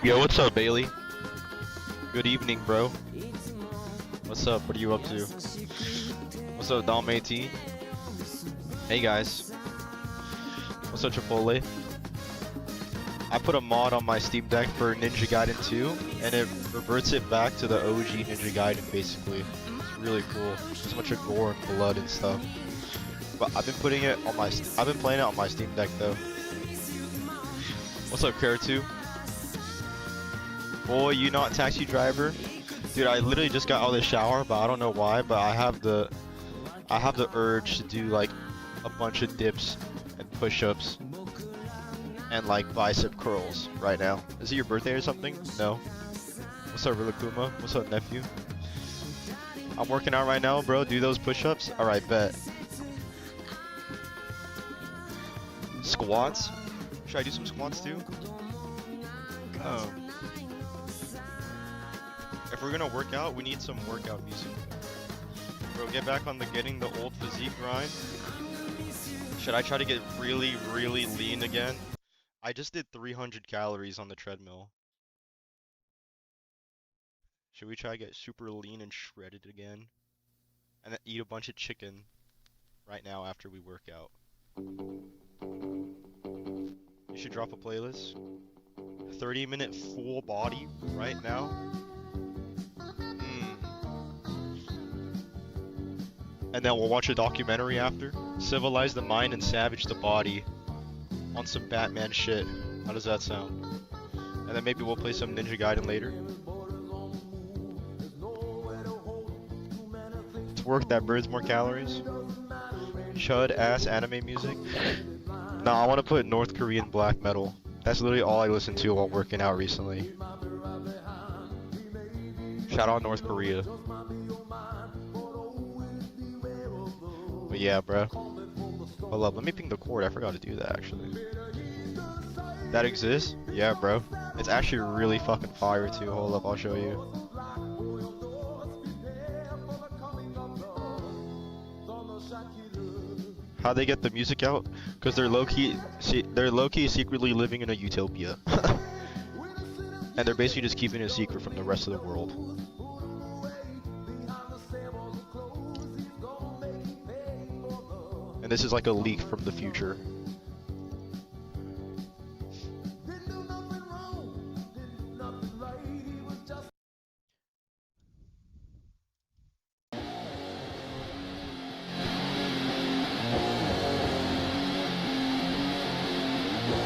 Yo, what's up, Bailey? Good evening, bro. What's up? What are you up to? What's up, Dom 18? Hey, guys. What's up, Chipotle? I put a mod on my Steam Deck for Ninja Gaiden 2, and it reverts it back to the OG Ninja Gaiden, basically. It's really cool. There's a bunch of gore and blood and stuff. But I've been playing it on my Steam Deck, though. What's up, Care2? Boy, you not taxi driver? Dude, I literally just got out of the shower, but I don't know why, but I have the urge to do like a bunch of dips and push-ups and like bicep curls right now. Is it your birthday or something? No. What's up, Rilakuma? What's up, nephew? I'm working out right now, bro. Do those push-ups? Alright, bet. Squats? Should I do some squats too? If we're gonna work out, we need some workout music. Bro, get back on the getting the old physique grind. Should I try to get really, really lean again? I just did 300 calories on the treadmill. Should we try to get super lean and shredded again? And then eat a bunch of chicken right now after we work out. You should drop a playlist. 30-minute full body right now. And then we'll watch a documentary after. Civilize the mind and savage the body. On some Batman shit. How does that sound? And then maybe we'll play some Ninja Gaiden later. To work that burns more calories. Chud ass anime music. No, I want to put North Korean black metal. That's literally all I listened to while working out recently. Shout out North Korea. But yeah, bro. Hold up, let me ping the cord. I forgot to do that actually. That exists? Yeah, bro. It's actually really fucking fire too. Hold up, I'll show you. How they get the music out? Because they're low-key secretly living in a utopia. And they're basically just keeping it a secret from the rest of the world. And this is like a leak from the future.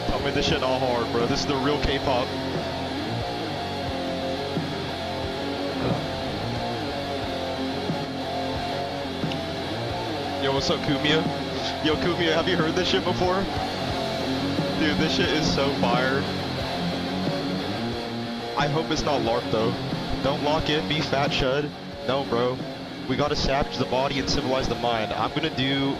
Tell me this shit all hard, bro. This is the real K-pop. Yo, what's up, Kumia? Yo, Kumia, have you heard this shit before? Dude, this shit is so fire. I hope it's not LARP though. Don't lock in, be fat shud. No, bro. We gotta savage the body and civilize the mind. I'm gonna do,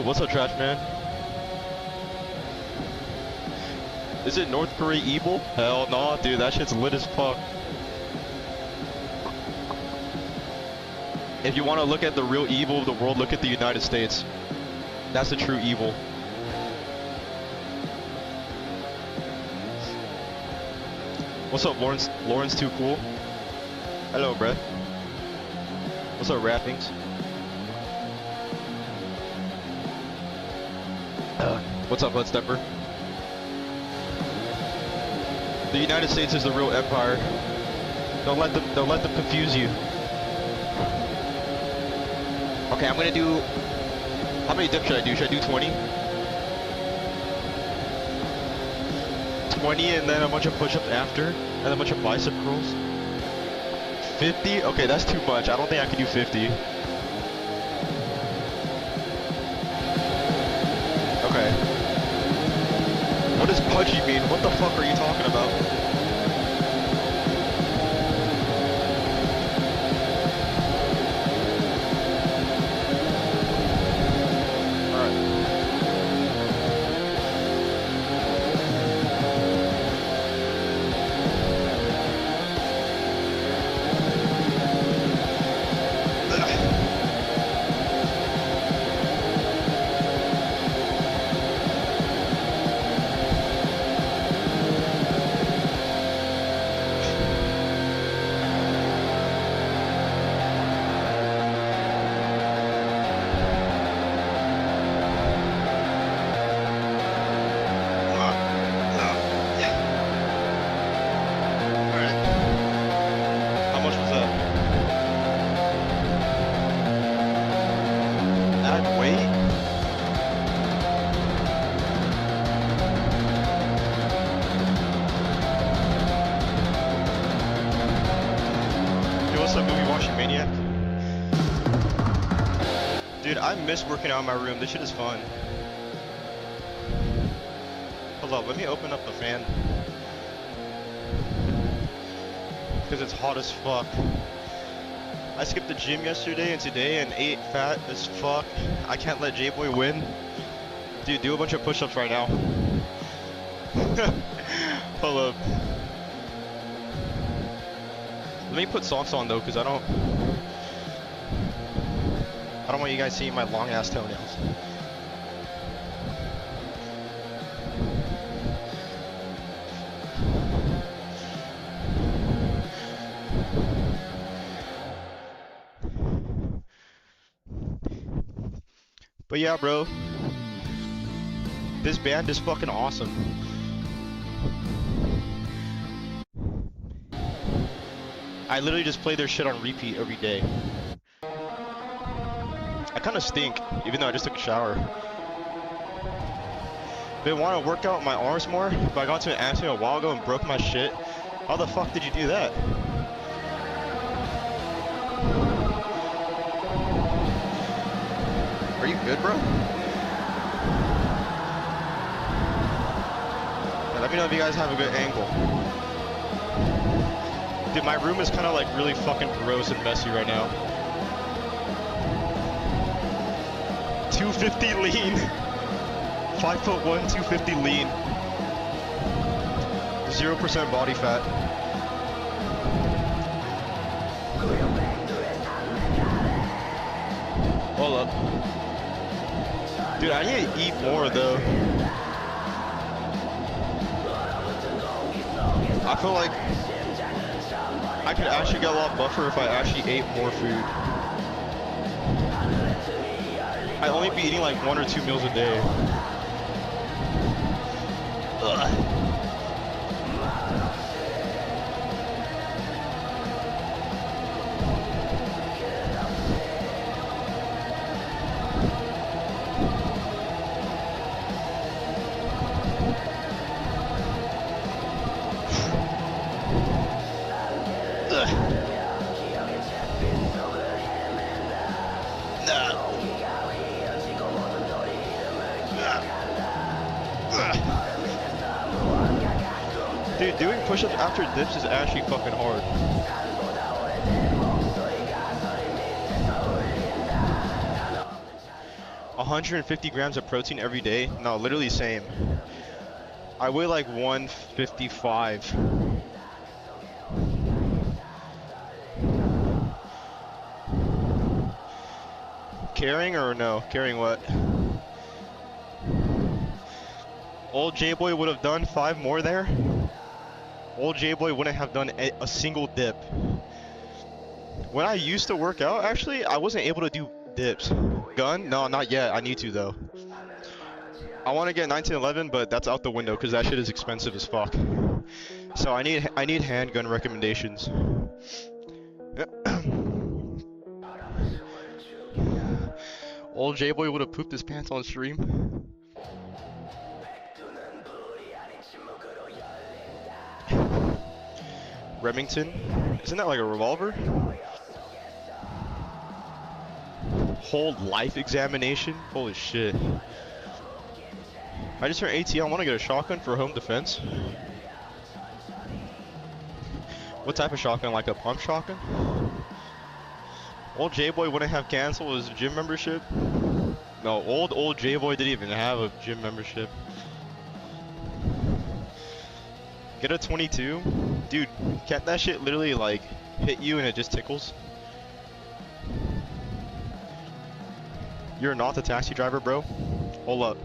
what's up, Trash Man? Is it North Korea evil? Hell no, dude, that shit's lit as fuck. If you want to look at the real evil of the world, look at the United States. That's the true evil. What's up, Lawrence? Lawrence too cool. Hello, bruh. What's up, Rappings? What's up, Bloodstepper? The United States is the real empire. Don't let them confuse you. Okay, I'm gonna do, how many dips should I do? Should I do 20? 20 and then a bunch of push-ups after, and a bunch of bicep curls. 50? Okay, that's too much. I don't think I can do 50. Okay. What does pudgy mean? What the fuck are you talking about? I miss working out in my room. This shit is fun. Hold up, let me open up the fan. Because it's hot as fuck. I skipped the gym yesterday and today and ate fat as fuck. I can't let J-Boy win. Dude, do a bunch of push-ups right now. Hold up. Let me put socks on though, because I don't want you guys seeing my long ass toenails. But yeah, bro, this band is fucking awesome. I literally just play their shit on repeat every day. I kind of stink, even though I just took a shower. Been wanting to work out my arms more, but I got into an accident a while ago and broke my shit. How the fuck did you do that? Are you good, bro? Yeah, let me know if you guys have a good angle. Dude, my room is kind of like really fucking gross and messy right now. 250 lean. 5'1", 250 lean. 0% body fat. Hold up. Dude, I need to eat more though. I feel like I could actually get a lot buffer if I actually ate more food. I only be eating like 1 or 2 meals a day. Ugh. Dude, doing push-ups after dips is actually fucking hard. $150 grams of protein every day? No, literally same. I weigh like 155. Carrying or no? Carrying what? Old J-Boy would have done 5 more there. Old J-Boy wouldn't have done a single dip. When I used to work out, actually, I wasn't able to do dips. Gun? No, not yet. I need to though. I want to get 1911, but that's out the window because that shit is expensive as fuck. So I need handgun recommendations. Old J-Boy would have pooped his pants on stream. Remington? Isn't that like a revolver? Whole life examination? Holy shit. I just turned 18, I want to get a shotgun for home defense. What type of shotgun? Like a pump shotgun? Old J-Boy wouldn't have canceled his gym membership. No, old J-Boy didn't even have a gym membership. Get a 22? Dude, can't that shit literally like hit you and it just tickles? You're not the taxi driver, bro? Hold up.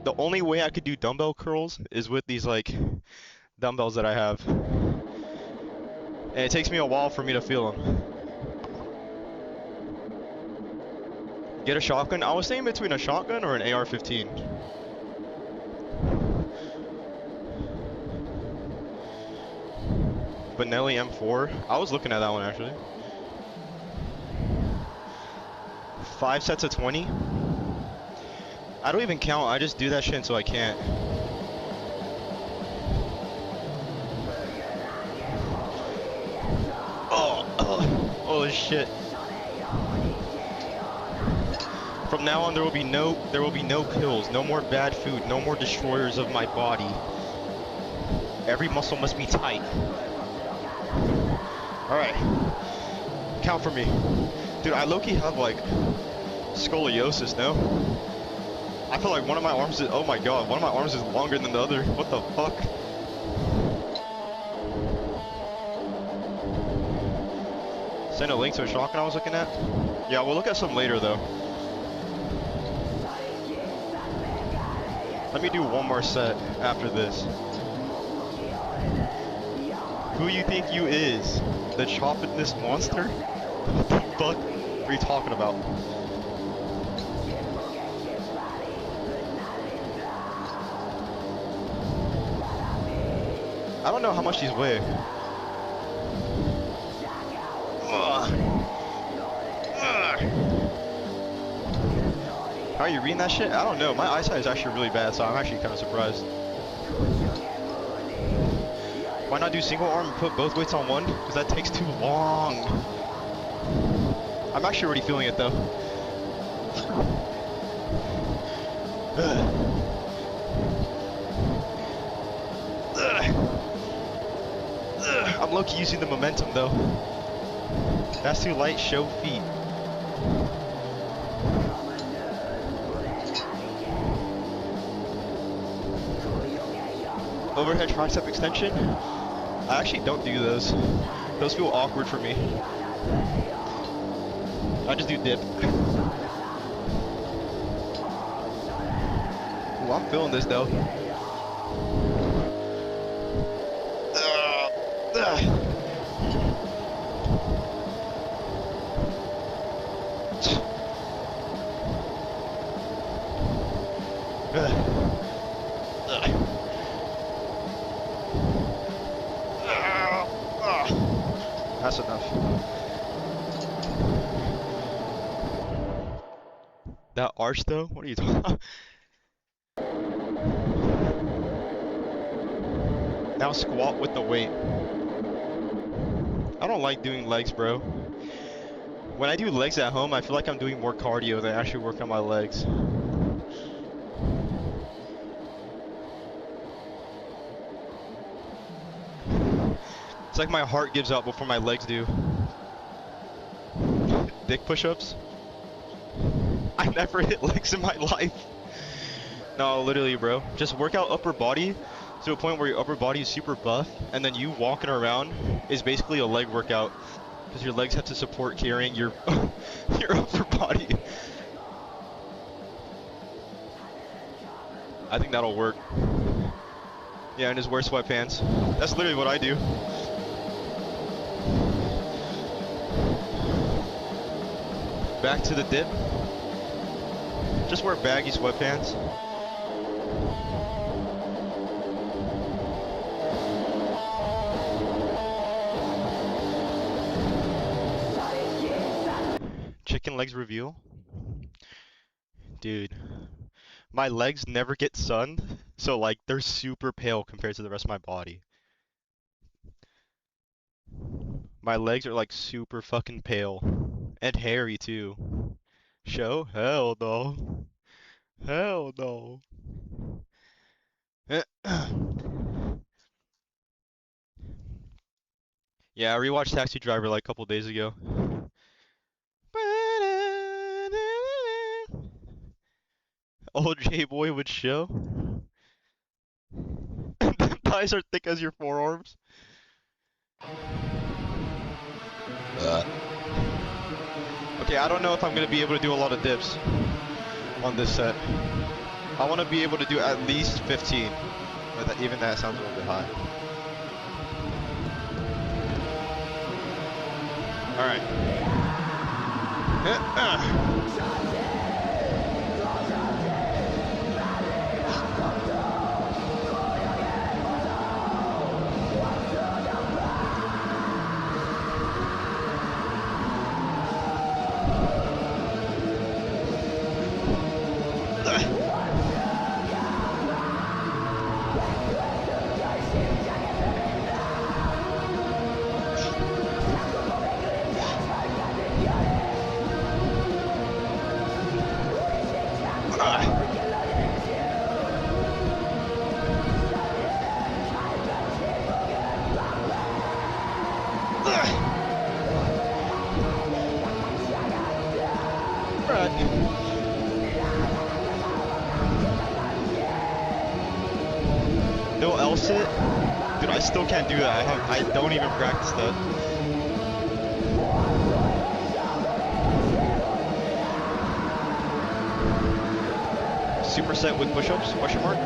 The only way I could do dumbbell curls is with these like dumbbells that I have. And it takes me a while for me to feel them. Get a shotgun? I was thinking between a shotgun or an AR-15. Benelli M4. I was looking at that one actually. 5 sets of 20. I don't even count. I just do that shit until I can't. Oh shit. From now on, there will be no pills, no more bad food, no more destroyers of my body. Every muscle must be tight. All right, count for me, dude. I low-key have like scoliosis, no? I feel like one of my arms is, oh my god, one of my arms is longer than the other. What the fuck? Send a link to a shotgun I was looking at? Yeah, we'll look at some later though. Let me do one more set after this. Who you think you is? The choppedness monster? What the fuck are you talking about? I don't know how much these weigh. How are you reading that shit? I don't know. My eyesight is actually really bad, so I'm actually kind of surprised. Why not do single arm and put both weights on one? Because that takes too long. I'm actually already feeling it though. I'm low-key using the momentum though. That's too light, show feet. Overhead tricep extension. I actually don't do those. Those feel awkward for me. I just do dip. Ooh, I'm feeling this though. That's enough. That arch though? What are you talking about? Now squat with the weight. I don't like doing legs, bro. When I do legs at home, I feel like I'm doing more cardio than actually working on my legs. It's like my heart gives out before my legs do. Dick push-ups? I never hit legs in my life. No, literally, bro. Just work out upper body to a point where your upper body is super buff, and then you walking around is basically a leg workout because your legs have to support carrying your your upper body. I think that'll work. Yeah, and just wear sweatpants. That's literally what I do. Back to the dip. Just wear baggy sweatpants. Chicken legs reveal. Dude, my legs never get sunned, so like they're super pale compared to the rest of my body. My legs are like super fucking pale and hairy too. Show? Hell no. Hell no. Yeah, I rewatched Taxi Driver like a couple days ago. Old J-Boy would show. Thighs are thick as your forearms. Okay, I don't know if I'm gonna be able to do a lot of dips on this set. I want to be able to do at least 15, but even that sounds a little bit high. All right. No L sit? Dude, I still can't do that. I don't even practice that. Superset with push-ups? Question mark?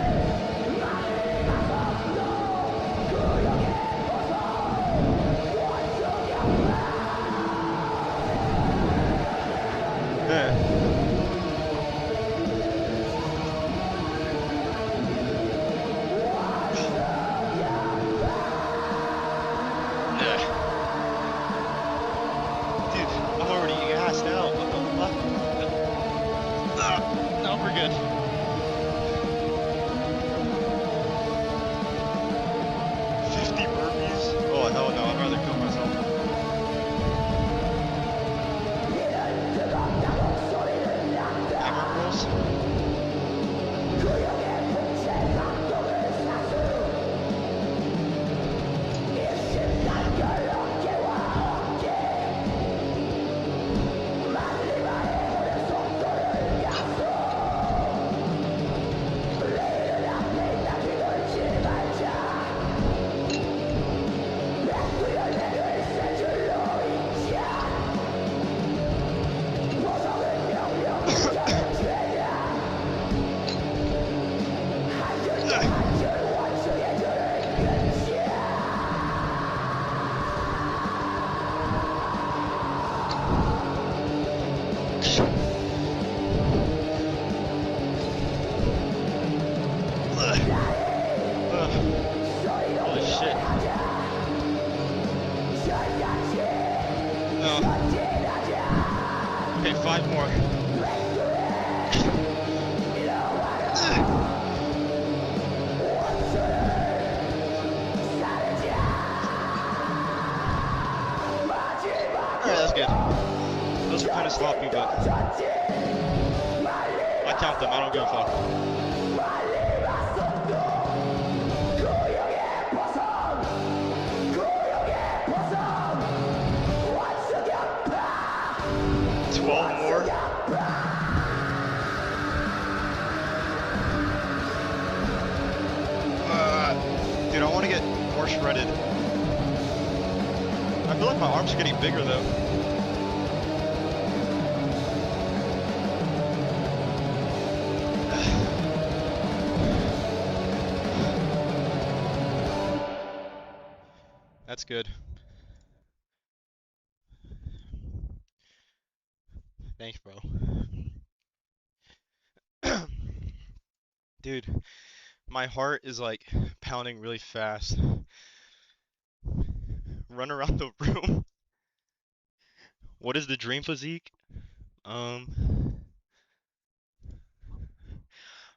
Okay, 5 more. Alright, that's good. Those are kind of sloppy, but I count them, I don't give a fuck. Dude, I want to get more shredded. I feel like my arms are getting bigger though. That's good. Thanks, bro. Dude, my heart is like pounding really fast. Run around the room. What is the dream physique? I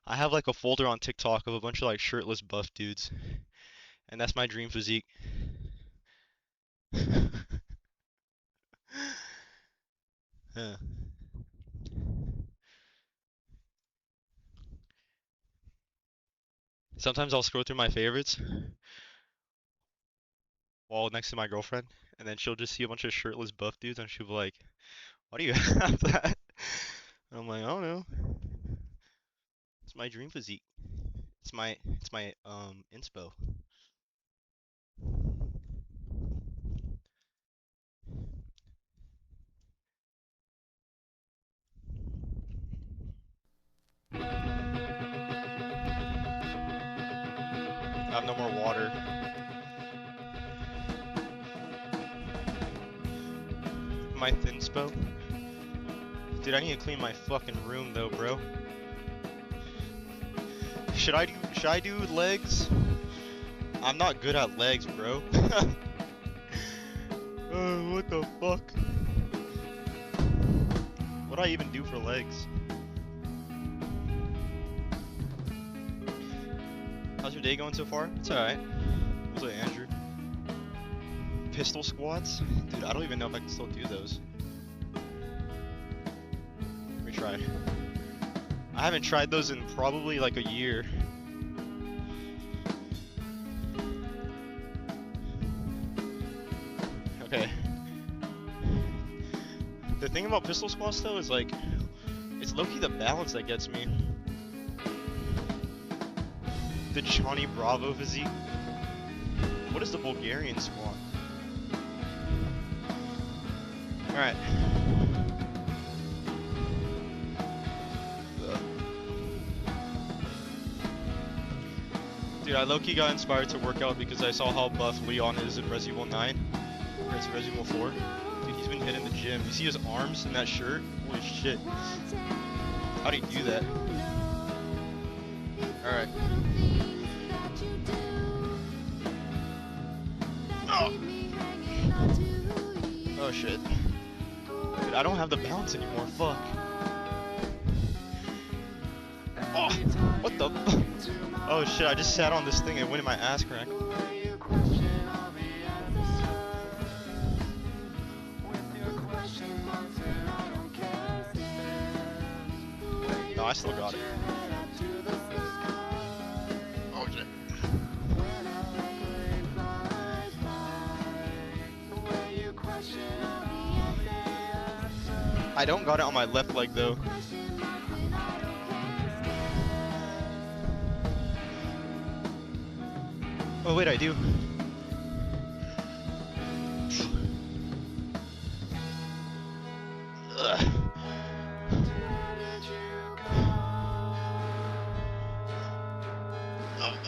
have like a folder on TikTok of a bunch of like shirtless buff dudes. And that's my dream physique. Huh. Sometimes I'll scroll through my favorites while next to my girlfriend, and then she'll just see a bunch of shirtless buff dudes, and she'll be like, "Why do you have that?" And I'm like, "I don't know. It's my dream physique. It's my inspo." I have no more water. My thinspo? Dude, I need to clean my fucking room though, bro. Should I do legs? I'm not good at legs, bro. What the fuck? What do I even do for legs? How's your day going so far? It's alright. What's up, Andrew? Pistol squats? Dude, I don't even know if I can still do those. Let me try. I haven't tried those in probably like a year. Okay. The thing about pistol squats though is like, it's low-key the balance that gets me. The Johnny Bravo physique. What is the Bulgarian squat? Alright. Dude, I low-key got inspired to work out because I saw how buff Leon is in Resident Evil 9 compared to Resident Evil 4. Dude, he's been hitting the gym. You see his arms in that shirt? Holy shit. How do you do that? Alright. Oh. Oh shit. Dude, I don't have the bounce anymore. Fuck. Oh, what the? Oh shit! I just sat on this thing and went in my ass crack. No, I still got it. Oh shit. I don't got it on my left leg though. Oh wait, I do. Ugh.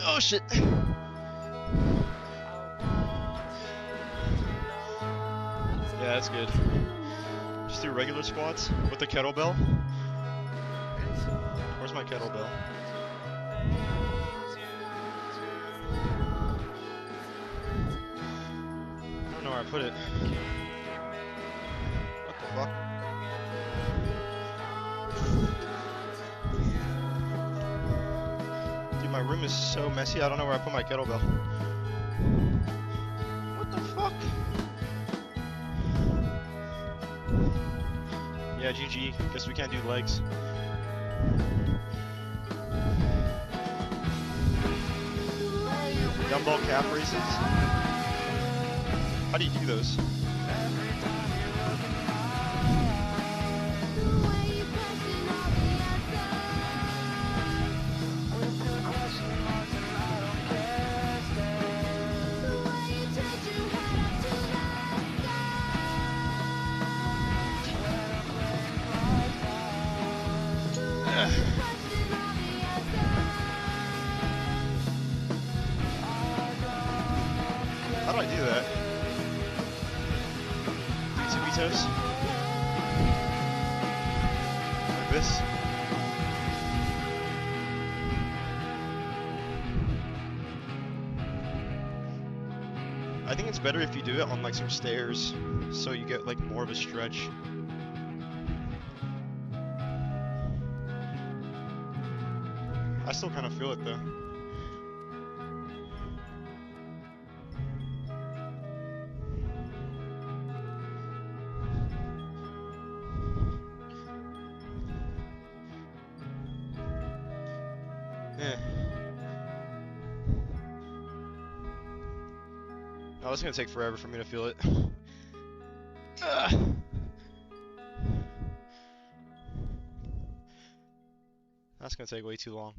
Oh shit. Yeah, that's good. Just do regular squats with the kettlebell. Where's my kettlebell? I don't know where I put it. What the fuck? Dude, my room is so messy, I don't know where I put my kettlebell. What the fuck? Yeah, GG. Guess we can't do legs. Dumbbell calf raises. How do you do those? How do I do that? Do toes? Like this? I think it's better if you do it on like some stairs, so you get like more of a stretch. I still kind of feel it though. Oh, it's gonna take forever for me to feel it. That's gonna take way too long.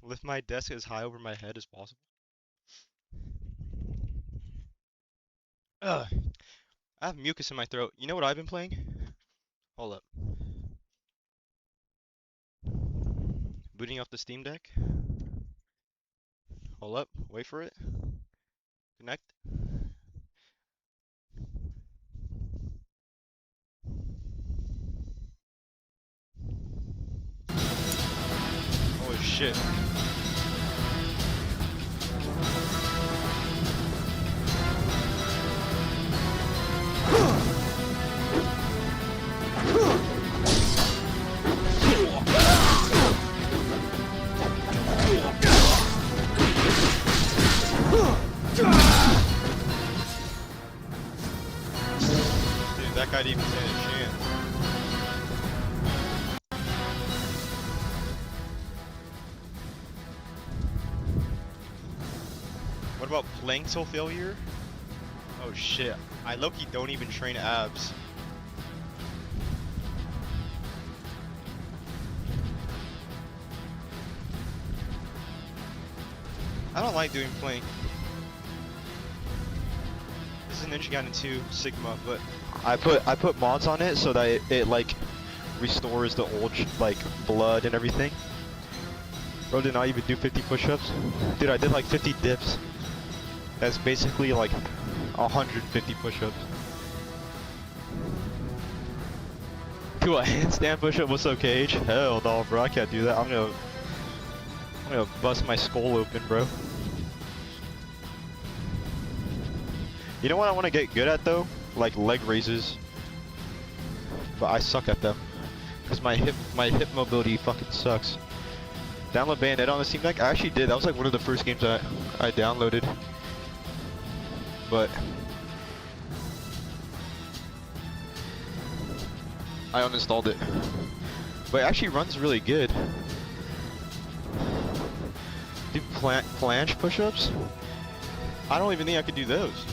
Lift my desk as high over my head as possible. I have mucus in my throat. You know what I've been playing? Hold up. Booting up the Steam Deck. Hold up. Wait for it. Connect. Holy shit. Dude, that guy didn't even stand a chance. What about planktal failure? Oh shit. I low-key don't even train abs. I don't like doing plank. This is Ninja Gaiden 2 Sigma, but I put mods on it so that it like restores the old like blood and everything. Bro, did not even do 50 push-ups. Dude, I did like 50 dips. That's basically like 150 push-ups. Do a handstand push-up? What's up, Cage? Hell no, bro. I can't do that. I'm gonna bust my skull open, bro. You know what I want to get good at though? Like leg raises. But I suck at them. Cause my hip mobility fucking sucks. Download Bayonetta on the Steam Deck? I actually did. That was like one of the first games I downloaded. But I uninstalled it. But it actually runs really good. Do planche push-ups? I don't even think I could do those.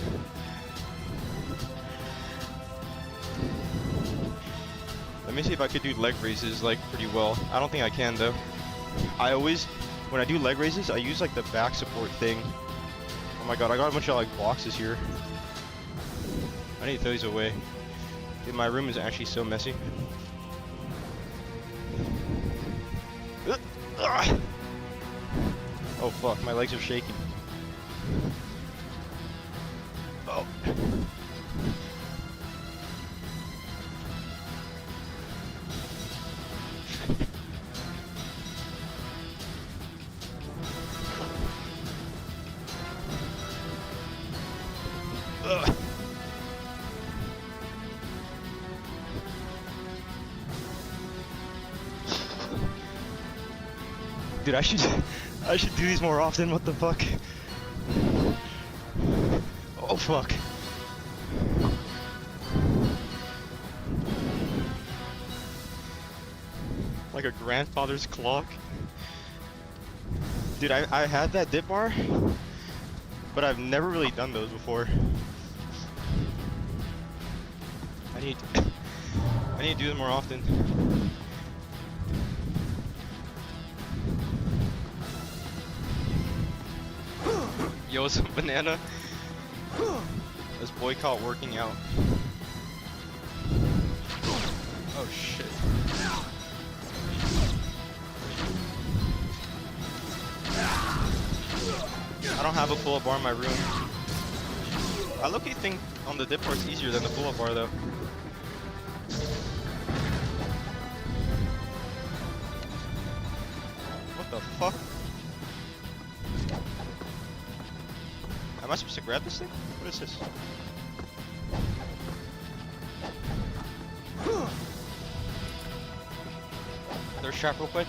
Let me see if I could do leg raises like pretty well. I don't think I can though. I always, when I do leg raises, I use like the back support thing. Oh my god, I got a bunch of like boxes here. I need to throw these away. Dude, my room is actually so messy. Oh fuck, my legs are shaking. Oh. Ugh. Dude, I should do these more often. What the fuck? Oh fuck. Like a grandfather's clock. Dude, I had that dip bar, but I've never really done those before. I need to do them more often. Yo, what's up, Banana? Let's boycott working out. Oh shit. I don't have a pull-up bar in my room. I low-key think on the dip bar it's easier than the pull-up bar though. What the fuck? Am I supposed to grab this thing? What is this? Thirst trap real quick.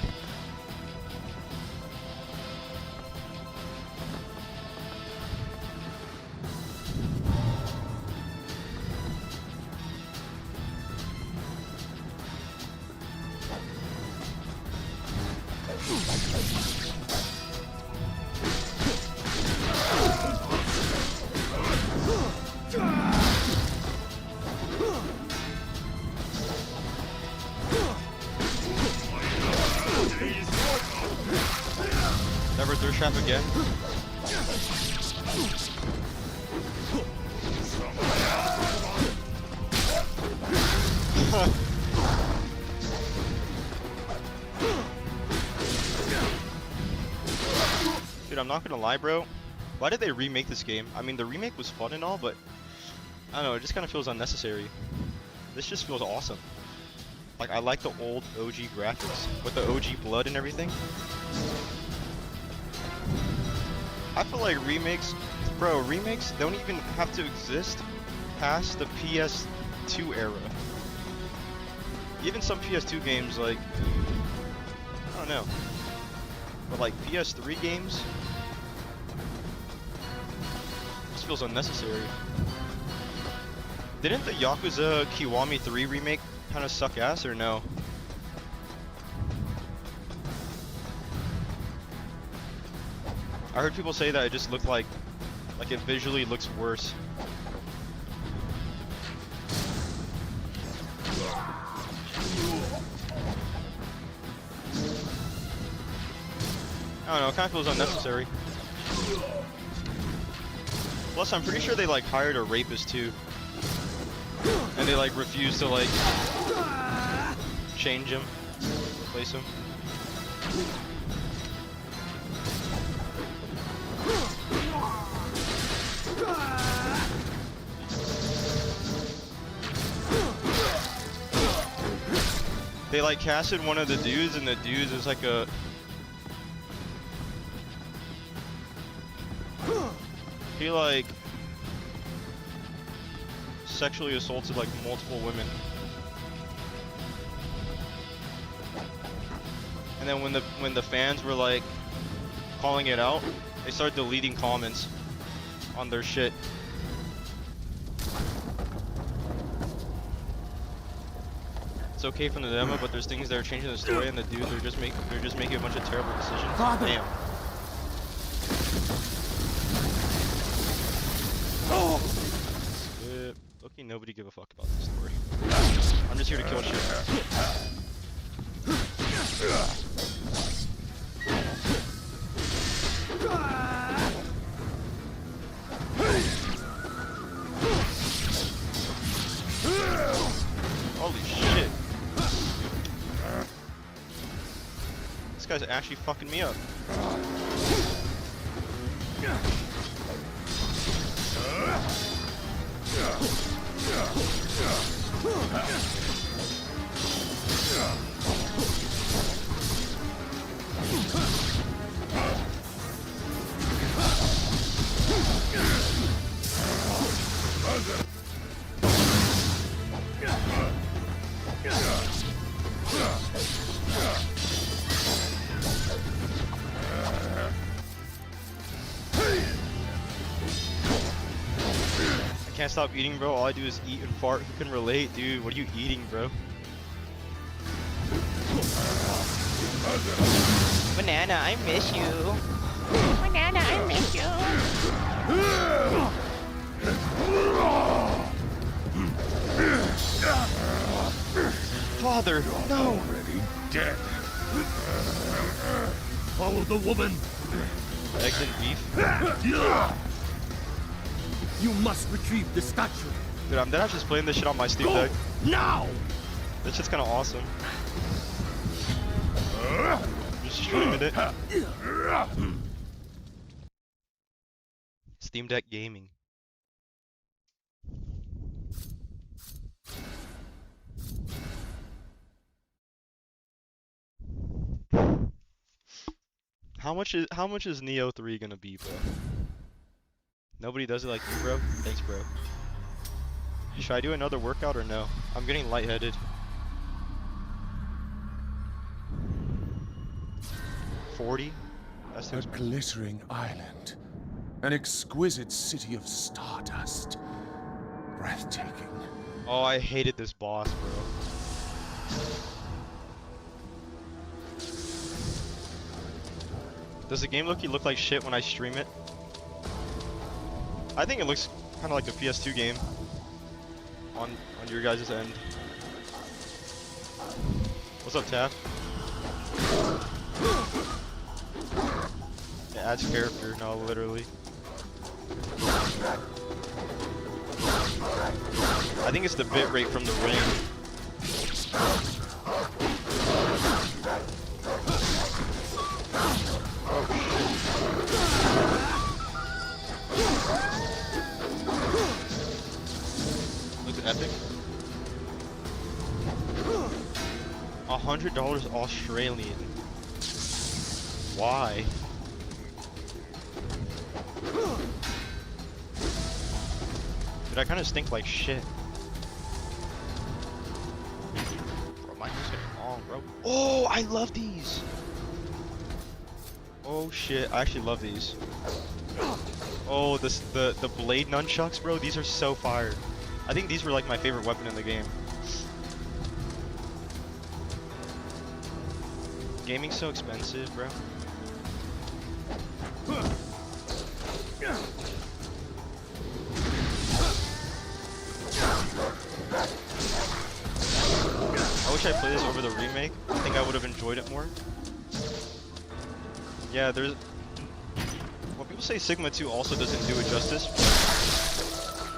Never thirst trap again. Dude, I'm not gonna lie, bro. Why did they remake this game? I mean, the remake was fun and all, but I don't know, it just kind of feels unnecessary. This just feels awesome. Like, I like the old OG graphics with the OG blood and everything. I feel like remakes, bro, remakes don't even have to exist past the PS2 era. Even some PS2 games, like, I don't know, but like PS3 games, this feels unnecessary. Didn't the Yakuza Kiwami 3 remake kind of suck ass, or no? I heard people say that it just looked like it visually looks worse. I don't know, it kind of feels unnecessary. Plus, I'm pretty sure they like hired a rapist too, and they like refused to like change him, replace him. They like casted one of the dudes, and the dude is like a. He like sexually assaulted like multiple women. And then when the fans were like calling it out, they started deleting comments on their shit. It's okay from the demo, but there's things that are changing the story, and the dudes are just making a bunch of terrible decisions. Father. Damn. Look, nobody give a fuck about this story. I'm just here to kill shit. Holy shit. This guy's actually fucking me up. I can't stop eating, bro. All I do is eat and fart. Who can relate, dude? What are you eating, bro? Banana, I miss you. Banana, I miss you. Father, no. Already dead. Follow the woman. Eggs and beef. You must retrieve the statue. Dude, I'm dead just playing this shit on my Steam Go Deck. now. This shit's kind of awesome. Just streaming it. Steam Deck gaming. How much is Neo 3 gonna be, bro? Nobody does it like you, bro. Thanks, bro. Should I do another workout or no? I'm getting lightheaded. 40? That's A too glittering island. An exquisite city of stardust. Breathtaking. Oh, I hated this boss, bro. Does the game look like shit when I stream it? I think it looks kind of like a PS2 game on your guys' end. What's up, Taff? It adds character, no, literally. I think it's the bitrate from the ring. Looks epic. $100 Australian. Why? Dude, I kind of stink like shit. Bro, mine is getting long, bro. Oh, I love these. Oh shit, I actually love these. Oh, the blade nunchucks, bro. These are so fire. I think these were like my favorite weapon in the game. Gaming's so expensive, bro. I wish I played this over the remake. I think I would have enjoyed it more. Yeah, there's. Well, people say Sigma 2 also doesn't do it justice.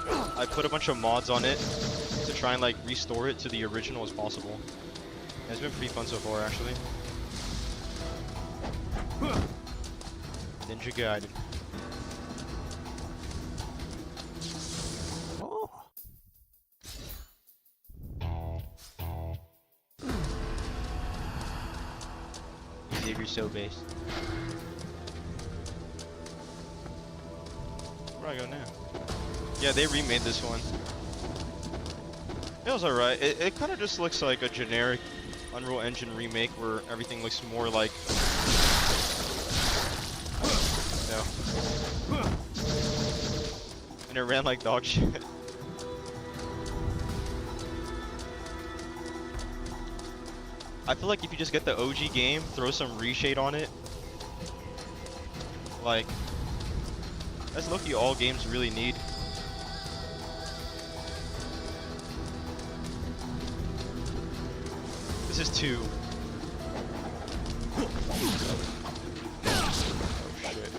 But I put a bunch of mods on it to try and like restore it to the original as possible. And it's been pretty fun so far, actually. Ninja Gaiden. Xavier so based. Where do I go now? Yeah, they remade this one. It was alright. It kind of just looks like a generic Unreal Engine remake where everything looks more like. No. And it ran like dog shit. I feel like if you just get the OG game, throw some reshade on it, like, that's low-key all games really need. This is 2. Oh shit.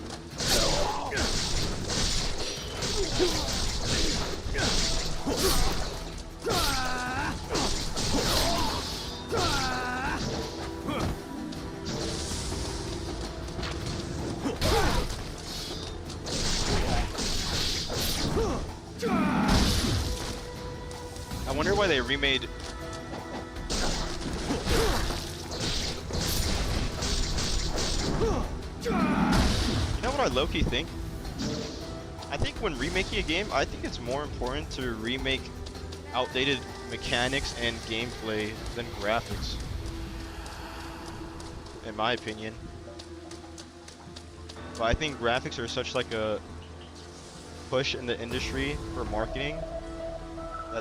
I wonder why they remade. You know what I low-key think? I think when remaking a game, I think it's more important to remake outdated mechanics and gameplay than graphics. In my opinion. But I think graphics are such like a push in the industry for marketing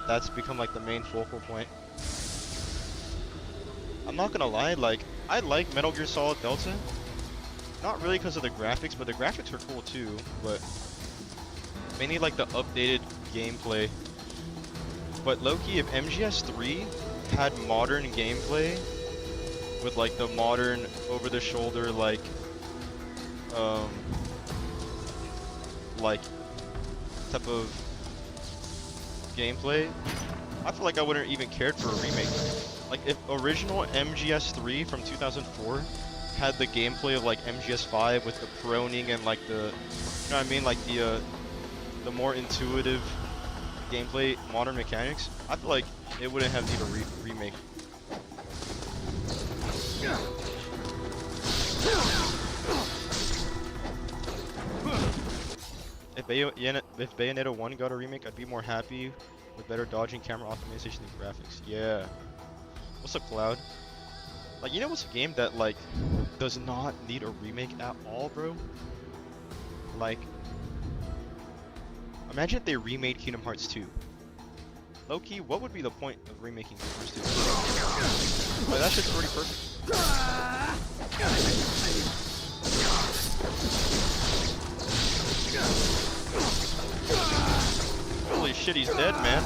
that's become like the main focal point. I'm not gonna lie, like, I like Metal Gear Solid Delta. Not really because of the graphics, but the graphics are cool too, but mainly like the updated gameplay. But low-key, if MGS3 had modern gameplay with like the modern over-the-shoulder like type of gameplay, I feel like I wouldn't even cared for a remake. Like if original MGS3 from 2004 had the gameplay of like MGS5 with the proning and like the, you know what I mean, like the more intuitive gameplay, modern mechanics, I feel like it wouldn't have needed a remake. If Bayonetta 1 got a remake, I'd be more happy with better dodging, camera optimization, and graphics. Yeah. What's up, Cloud? Like, you know what's a game that, like, does not need a remake at all, bro? Like, imagine if they remade Kingdom Hearts 2. Low-key, what would be the point of remaking Kingdom Hearts 2? Like, that shit's pretty perfect. Holy shit, he's dead, man.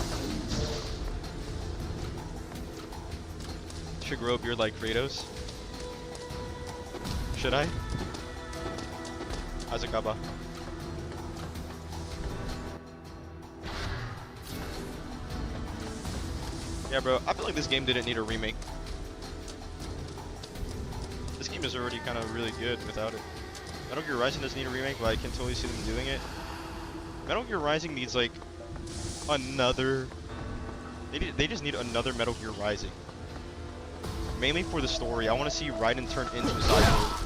Should grow a beard like Kratos. Should I? Azakaba. Yeah, bro, I feel like this game didn't need a remake. This game is already kind of really good without it. Metal Gear Rising doesn't need a remake, but I can totally see them doing it. Metal Gear Rising needs like another. They just need another Metal Gear Rising. Mainly for the story. I want to see Raiden turn into a cyborg.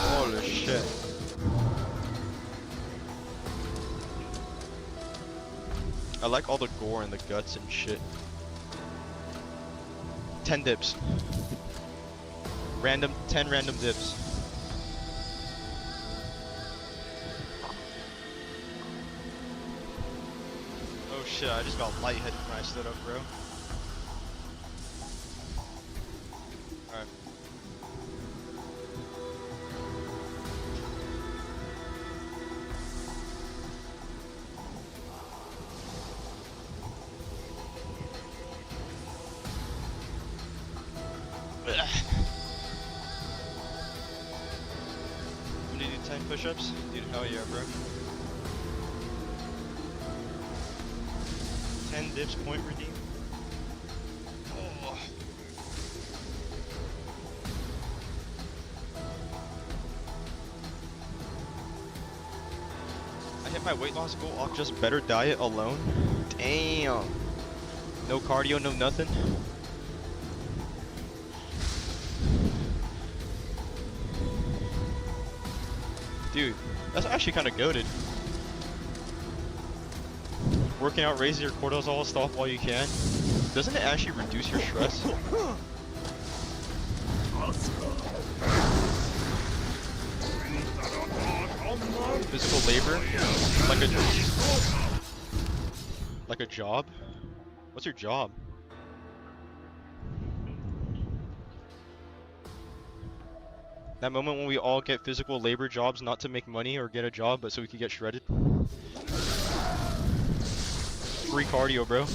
Holy shit. I like all the gore and the guts and shit. 10 dips. 10 random dips. Oh shit, I just got lightheaded when I stood up, bro. 10 push-ups? Dude, hell yeah, bro. 10 dips, point redeem. Oh. I hit my weight loss goal off just better diet alone. Damn. No cardio, no nothing. Dude, that's actually kind of goated. Working out, raising your cortisol stuff while you can. Doesn't it actually reduce your stress? Physical labor? Like a job? What's your job? That moment when we all get physical labor jobs not to make money or get a job, but so we could get shredded. Free cardio, bro.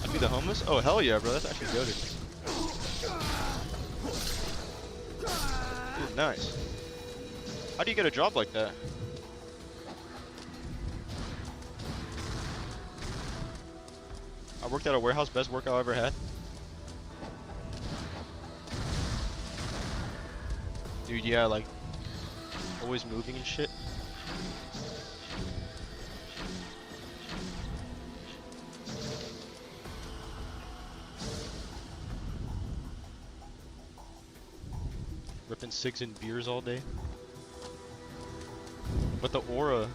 I'd be the homeless? Oh, hell yeah, bro. That's actually goated. Dude, nice. How do you get a job like that? I worked at a warehouse, best workout I ever had. Dude, yeah, like, always moving and shit. Ripping cigs and beers all day. But the aura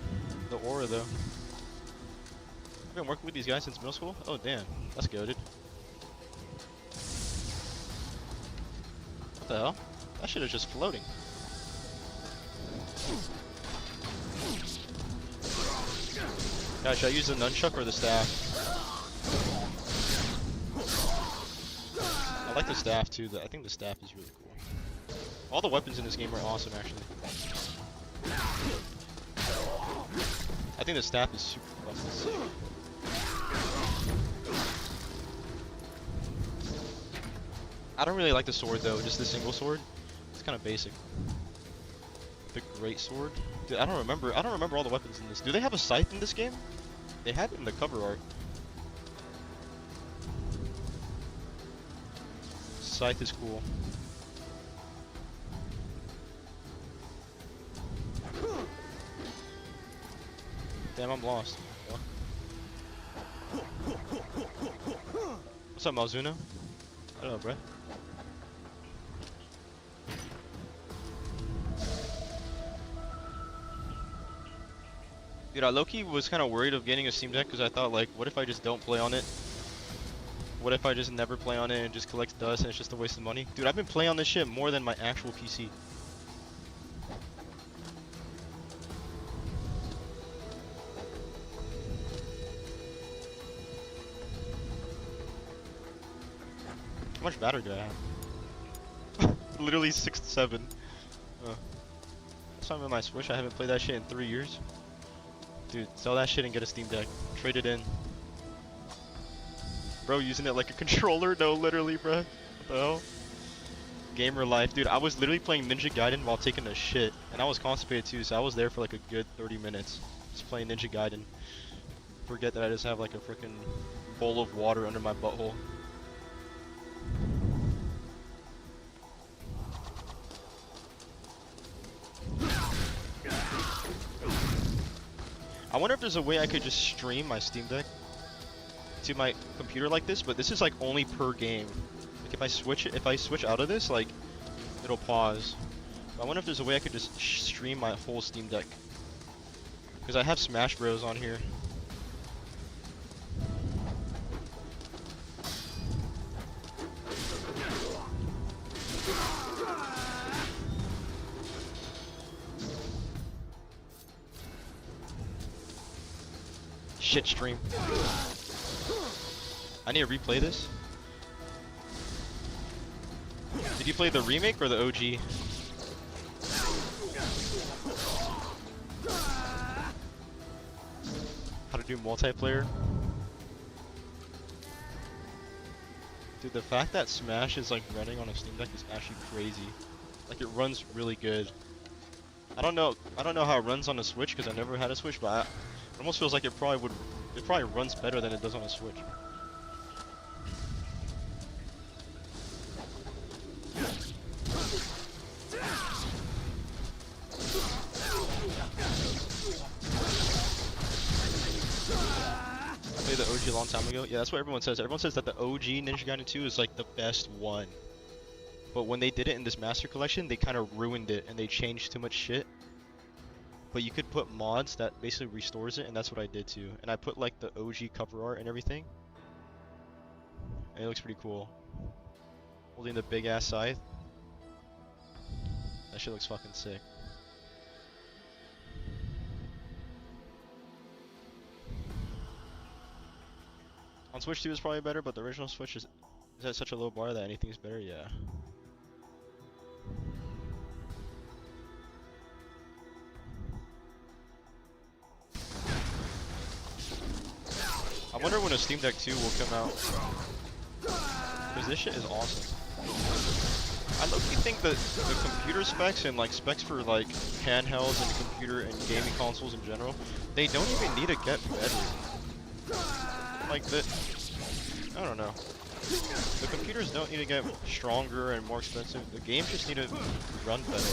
though. I've been working with these guys since middle school? Oh damn, that's goated. What the hell? That shit is just floating. Guys, should I use the nunchuck or the staff? I like the staff too. I think the staff is really cool. All the weapons in this game are awesome, actually. I think the staff is super fucking sick. I don't really like the sword though, just the single sword. It's kind of basic. The great sword? Dude, I don't remember all the weapons in this. Do they have a scythe in this game? They had it in the cover art. Scythe is cool. Damn, I'm lost. What's up, Malzuna? I don't know, bro. Dude, I low-key was kind of worried of getting a Steam Deck because I thought, like, what if I just don't play on it? What if I just never play on it and just collects dust and it's just a waste of money? Dude, I've been playing on this shit more than my actual PC. How much battery do I have? Literally 6 to 7. Last time with my Switch, I haven't played that shit in 3 years. Dude, sell that shit and get a Steam Deck. Trade it in. Bro, using it like a controller? No, literally, bro. What the hell? Gamer life. Dude, I was literally playing Ninja Gaiden while taking a shit. And I was constipated too, so I was there for like a good 30 minutes. Just playing Ninja Gaiden. Forget that I just have like a freaking bowl of water under my butthole. I wonder if there's a way I could just stream my Steam Deck to my computer like this, but this is like only per game. Like if I switch out of this, like it'll pause. But I wonder if there's a way I could just stream my whole Steam Deck. Because I have Smash Bros on here. Shit stream. I need to replay this. Did you play the remake or the OG? How to do multiplayer? Dude, the fact that Smash is like running on a Steam Deck is actually crazy. Like it runs really good. I don't know how it runs on a Switch because I never had a Switch, but it almost feels like it probably runs better than it does on a Switch. Played the OG a long time ago. Yeah, that's what everyone says. Everyone says that the OG Ninja Gaiden 2 is like the best one. But when they did it in this Master Collection, they kind of ruined it and they changed too much shit. But you could put mods that basically restores it, and that's what I did too. And I put like the OG cover art and everything. And it looks pretty cool. Holding the big ass scythe. That shit looks fucking sick. On Switch 2 is probably better, but the original Switch is at such a low bar that anything's better, yeah. I wonder when a Steam Deck 2 will come out. Because this shit is awesome. I low-key think that the computer specs and like specs for like handhelds and computer and gaming consoles in general, they don't even need to get better. Like I don't know. The computers don't need to get stronger and more expensive. The games just need to run better.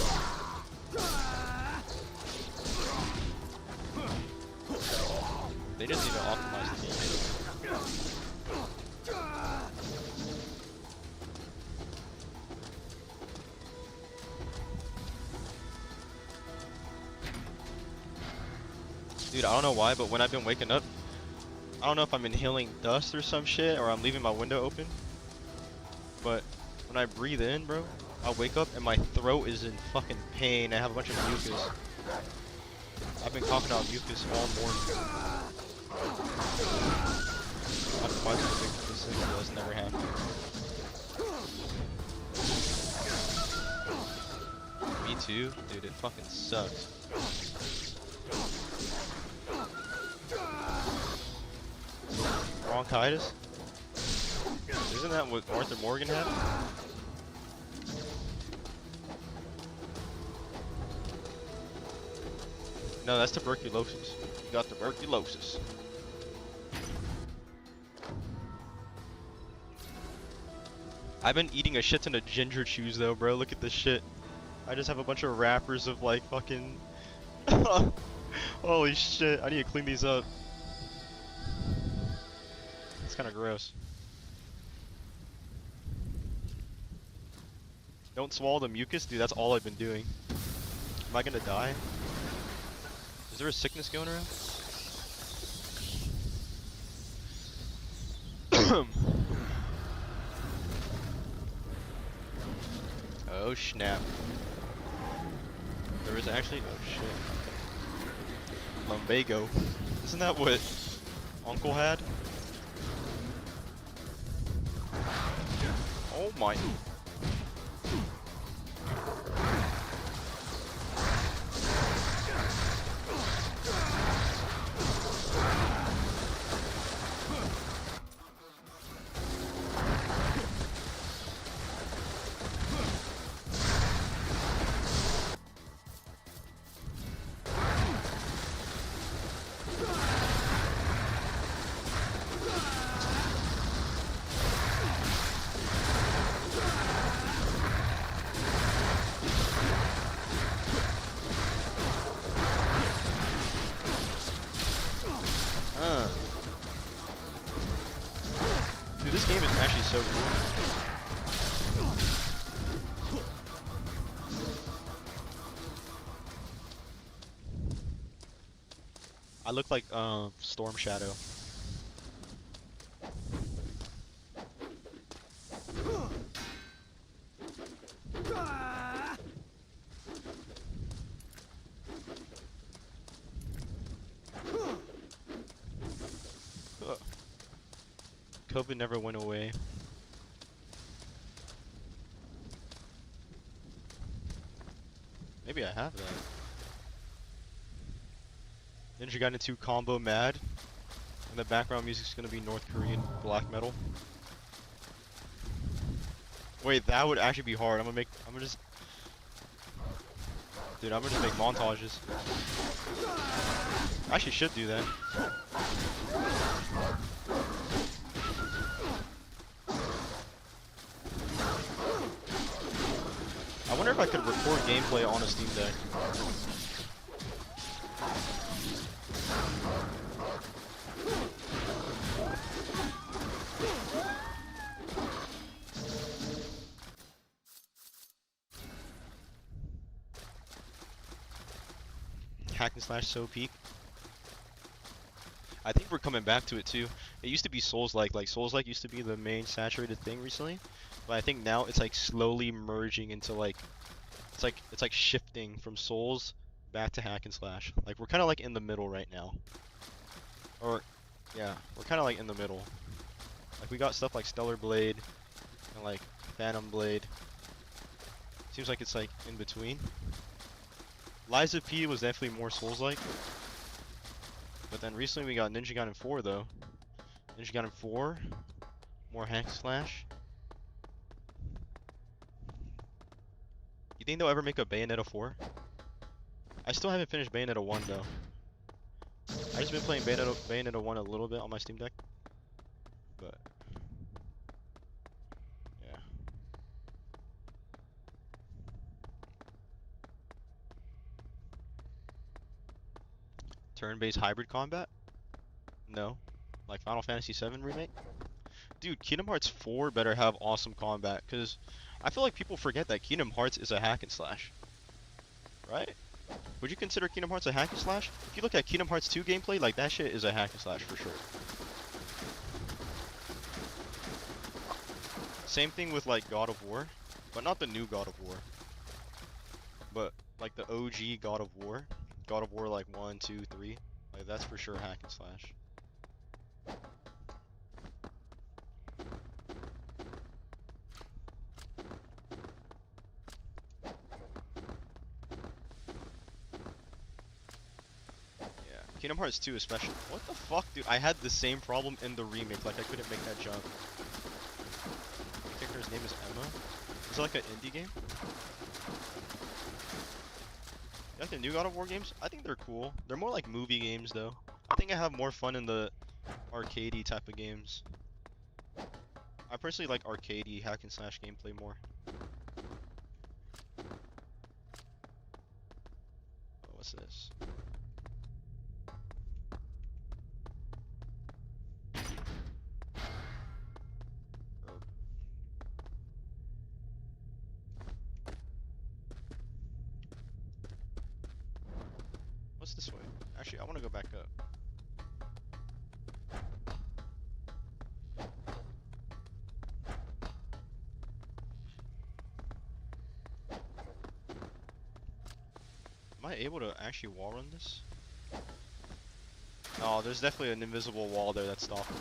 They just need to optimize the game. Dude, I don't know why, but when I've been waking up, I don't know if I'm inhaling dust or some shit, or I'm leaving my window open, but when I breathe in, bro, I wake up and my throat is in fucking pain. I have a bunch of mucus. I've been coughing out mucus all morning. I'm surprised this thing does never happen. Me too? Dude, it fucking sucks. Bronchitis? Isn't that what Arthur Morgan had? No, that's tuberculosis. You got tuberculosis. I've been eating a shit ton of ginger chews though, bro. Look at this shit. I just have a bunch of wrappers of like fucking... Holy shit, I need to clean these up. It's kind of gross. Don't swallow the mucus? Dude, that's all I've been doing. Am I gonna die? Is there a sickness going around? Oh snap. There is actually... oh shit. Lumbago. Isn't that what Uncle had? Oh my... Dude, this game is actually so cool. I look like Storm Shadow. COVID never went away. Maybe I have that. Ninja Gaiden 2 combo mad. And the background music's gonna be North Korean black metal. Wait, that would actually be hard. I'm gonna just, dude, I'm gonna just make montages. I actually should do that. I wonder if I could record gameplay on a Steam Deck. Hack and slash so peak. I think we're coming back to it too. It used to be Souls-like. Like Souls-like used to be the main saturated thing recently, but I think now it's like slowly merging into like it's like shifting from Souls back to hack and slash. Like we're kind of like in the middle right now. Or yeah, we're kind of like in the middle. Like we got stuff like Stellar Blade and like Phantom Blade. Seems like it's like in between. Liza P was definitely more Souls-like. But then recently we got Ninja Gaiden 4 though. Ninja Gaiden 4, more hack slash. You think they'll ever make a Bayonetta 4? I still haven't finished Bayonetta 1 though. I just been playing Bayonetta 1 a little bit on my Steam Deck. But yeah. Turn-based hybrid combat? No. Like Final Fantasy VII Remake? Dude, Kingdom Hearts 4 better have awesome combat, because I feel like people forget that Kingdom Hearts is a hack and slash. Right? Would you consider Kingdom Hearts a hack and slash? If you look at Kingdom Hearts 2 gameplay, like that shit is a hack and slash for sure. Same thing with like God of War, but not the new God of War. But like the OG God of War. God of War like 1, 2, 3. Like that's for sure hack and slash. Yeah, Kingdom Hearts 2 especially. What the fuck, dude? I had the same problem in the remake. Like I couldn't make that jump. The character's name is Emma. Is it like an indie game? You like the new God of War games? I think they're cool. They're more like movie games though. I think I have more fun in the arcadey type of games. I personally like arcadey hack and slash gameplay more. Oh, what's this? Herb. What's this way? Actually, I want to go back up. Am I able to actually wall run this? Oh, there's definitely an invisible wall there that's stopping me.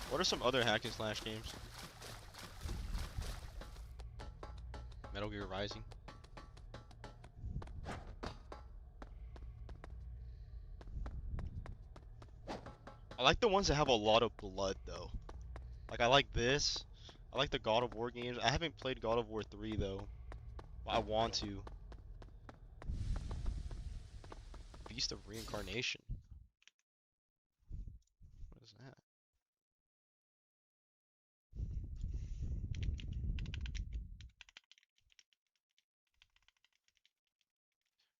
What are some other hack and slash games? Metal Gear Rising. I like the ones that have a lot of blood though. Like I like this. I like the God of War games. I haven't played God of War 3 though. But I want to. Beast of Reincarnation. What is that?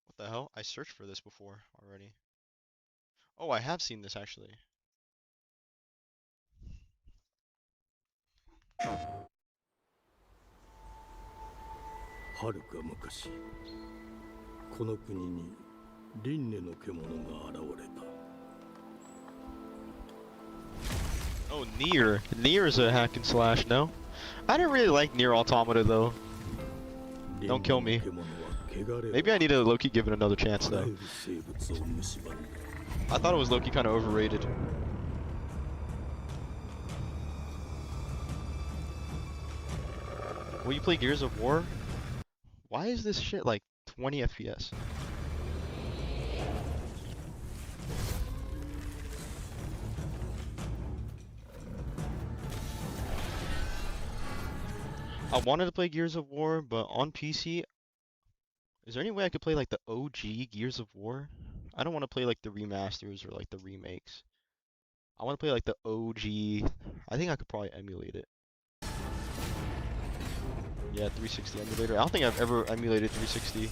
What the hell? I searched for this before already. Oh, I have seen this actually. はるか昔この国に輪廻の獣が現れた Oh, Nier. Nier is a hack and slash, no? I didn't really like Nier Automata though. Don't kill me. Maybe I need to low-key give it another chance though. I thought it was low-key kind of overrated. Will you play Gears of War? Why is this shit like 20 FPS? I wanted to play Gears of War, but on PC, is there any way I could play like the OG Gears of War? I don't want to play like the remasters or like the remakes. I want to play like the OG. I think I could probably emulate it. Yeah, 360 emulator. I don't think I've ever emulated 360.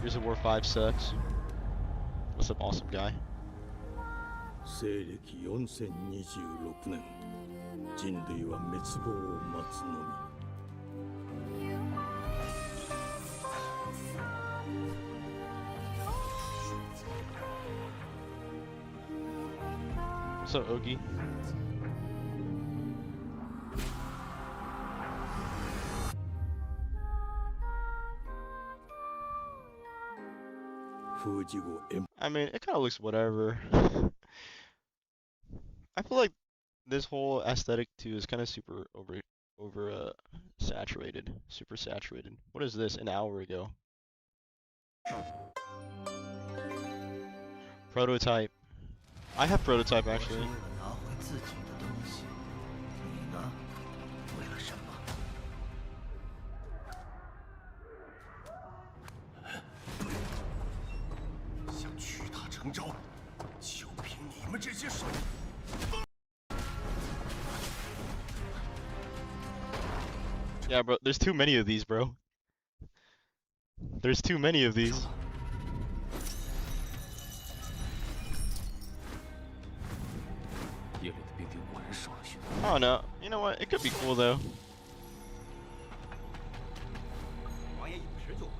Gears of War 5 sucks. What's up, awesome guy? 西暦4026年人類は滅亡を待つのみ What's up, Ogie? 封じ後円 I mean, it kind of looks whatever. I feel like this whole aesthetic too is kind of super saturated, super saturated. What is this? An hour ago. Prototype. I have prototype actually. 拿回自己的东西，你呢？为了什么？想屈他成招，就凭你们这些手。 Yeah, bro. There's too many of these, bro. There's too many of these. 夜里的兵丁果然少了许多。 I don't know. You know what? It could be cool though. 王爷有时就回府，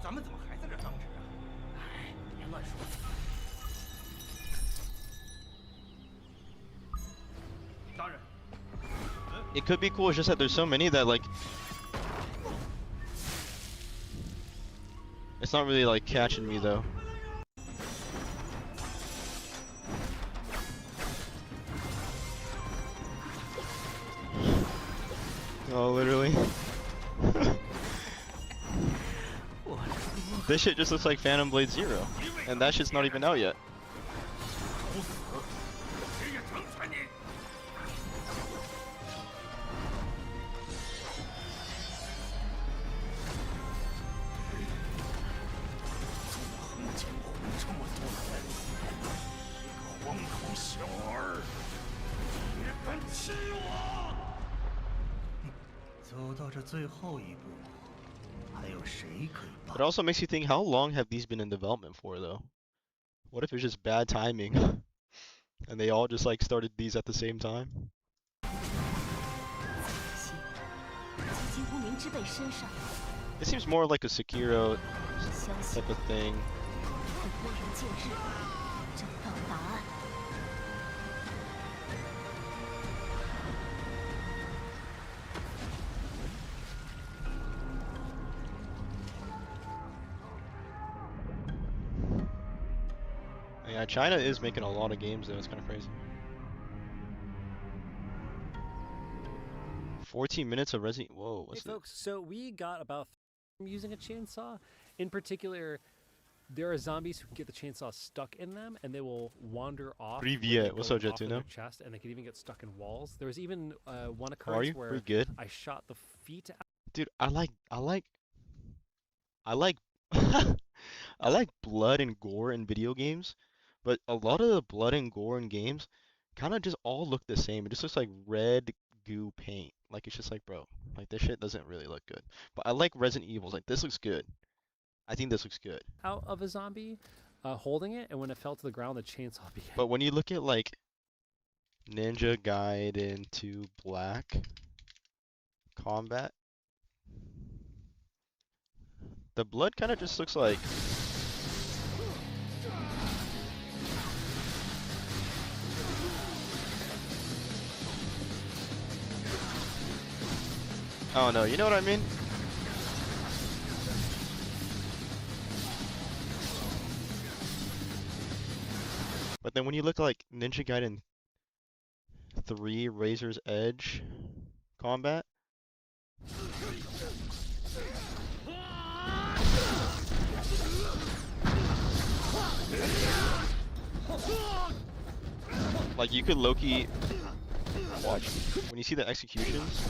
咱们怎么还在这当值啊？哎，别乱说。 大人， It could be cool. It's just that there's so many that like, it's not really like catching me though. Oh, literally. This shit just looks like Phantom Blade Zero, and that shit's not even out yet. 谁也成全你。 纵横江湖这么多人，一个荒口小儿，也敢欺我！走到这最后一步，还有谁可以帮 But it also makes you think, how long have these been in development for though? What if it's just bad timing, and they all just like started these at the same time? 几乎明知被身上， It seems more like a Sekiro 相信 type of thing. 会拨云见日，找到答案。 Yeah, China is making a lot of games though, it's kind of crazy. 14 minutes of Resident. Whoa, what's Hey that? folks, so we got about from using a chainsaw. In particular, there are zombies who can get the chainsaw stuck in them, and they will wander off. where Privyet. they What's go up, off of their Jetuno? chest, and they can even get stuck in walls. There was even one How are occurrence you? where Pretty good. I shot the feet out. Dude, I like I like blood and gore in video games, but a lot of the blood and gore in games kind of just all look the same. It just looks like red goo paint. Like it's just like, bro, like this shit doesn't really look good. But I like Resident Evil. Like this looks good. I think this looks good. out of a zombie, holding it, and when it fell to the ground, the chainsaw began. But when you look at like Ninja Gaiden 2 Black combat, the blood kind of just looks like I don't know, you know what I mean? But then when you look like Ninja Gaiden 3 Razor's Edge combat. Like you could Loki watch when you see the executions.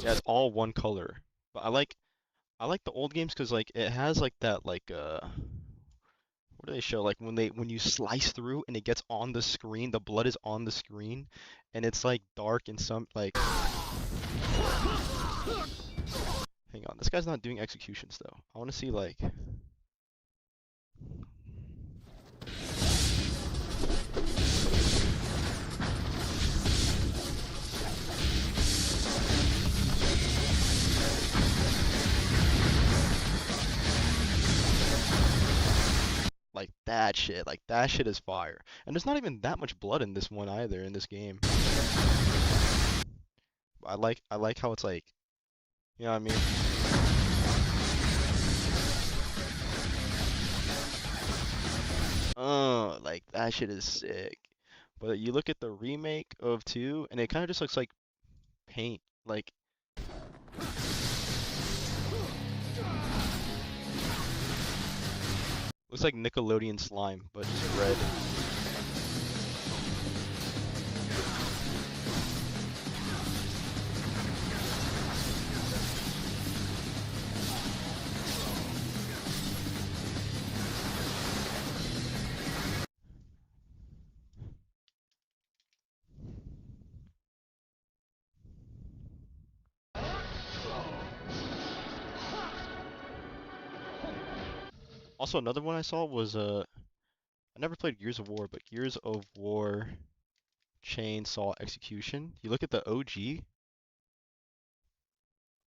Yeah, it's all one color. But I like the old games because like it has like that like what do they show? Like when you slice through and it gets on the screen, the blood is on the screen, and it's like dark and some like. Hang on, this guy's not doing executions though. I want to see like. Like that shit is fire. And there's not even that much blood in this one either in this game. I like how it's like, you know what I mean? Like that shit is sick. But you look at the remake of 2 and it kind of just looks like paint. Like looks like Nickelodeon slime, but just red. Also, another one I saw was I never played Gears of War, but Gears of War Chainsaw Execution. You look at the OG,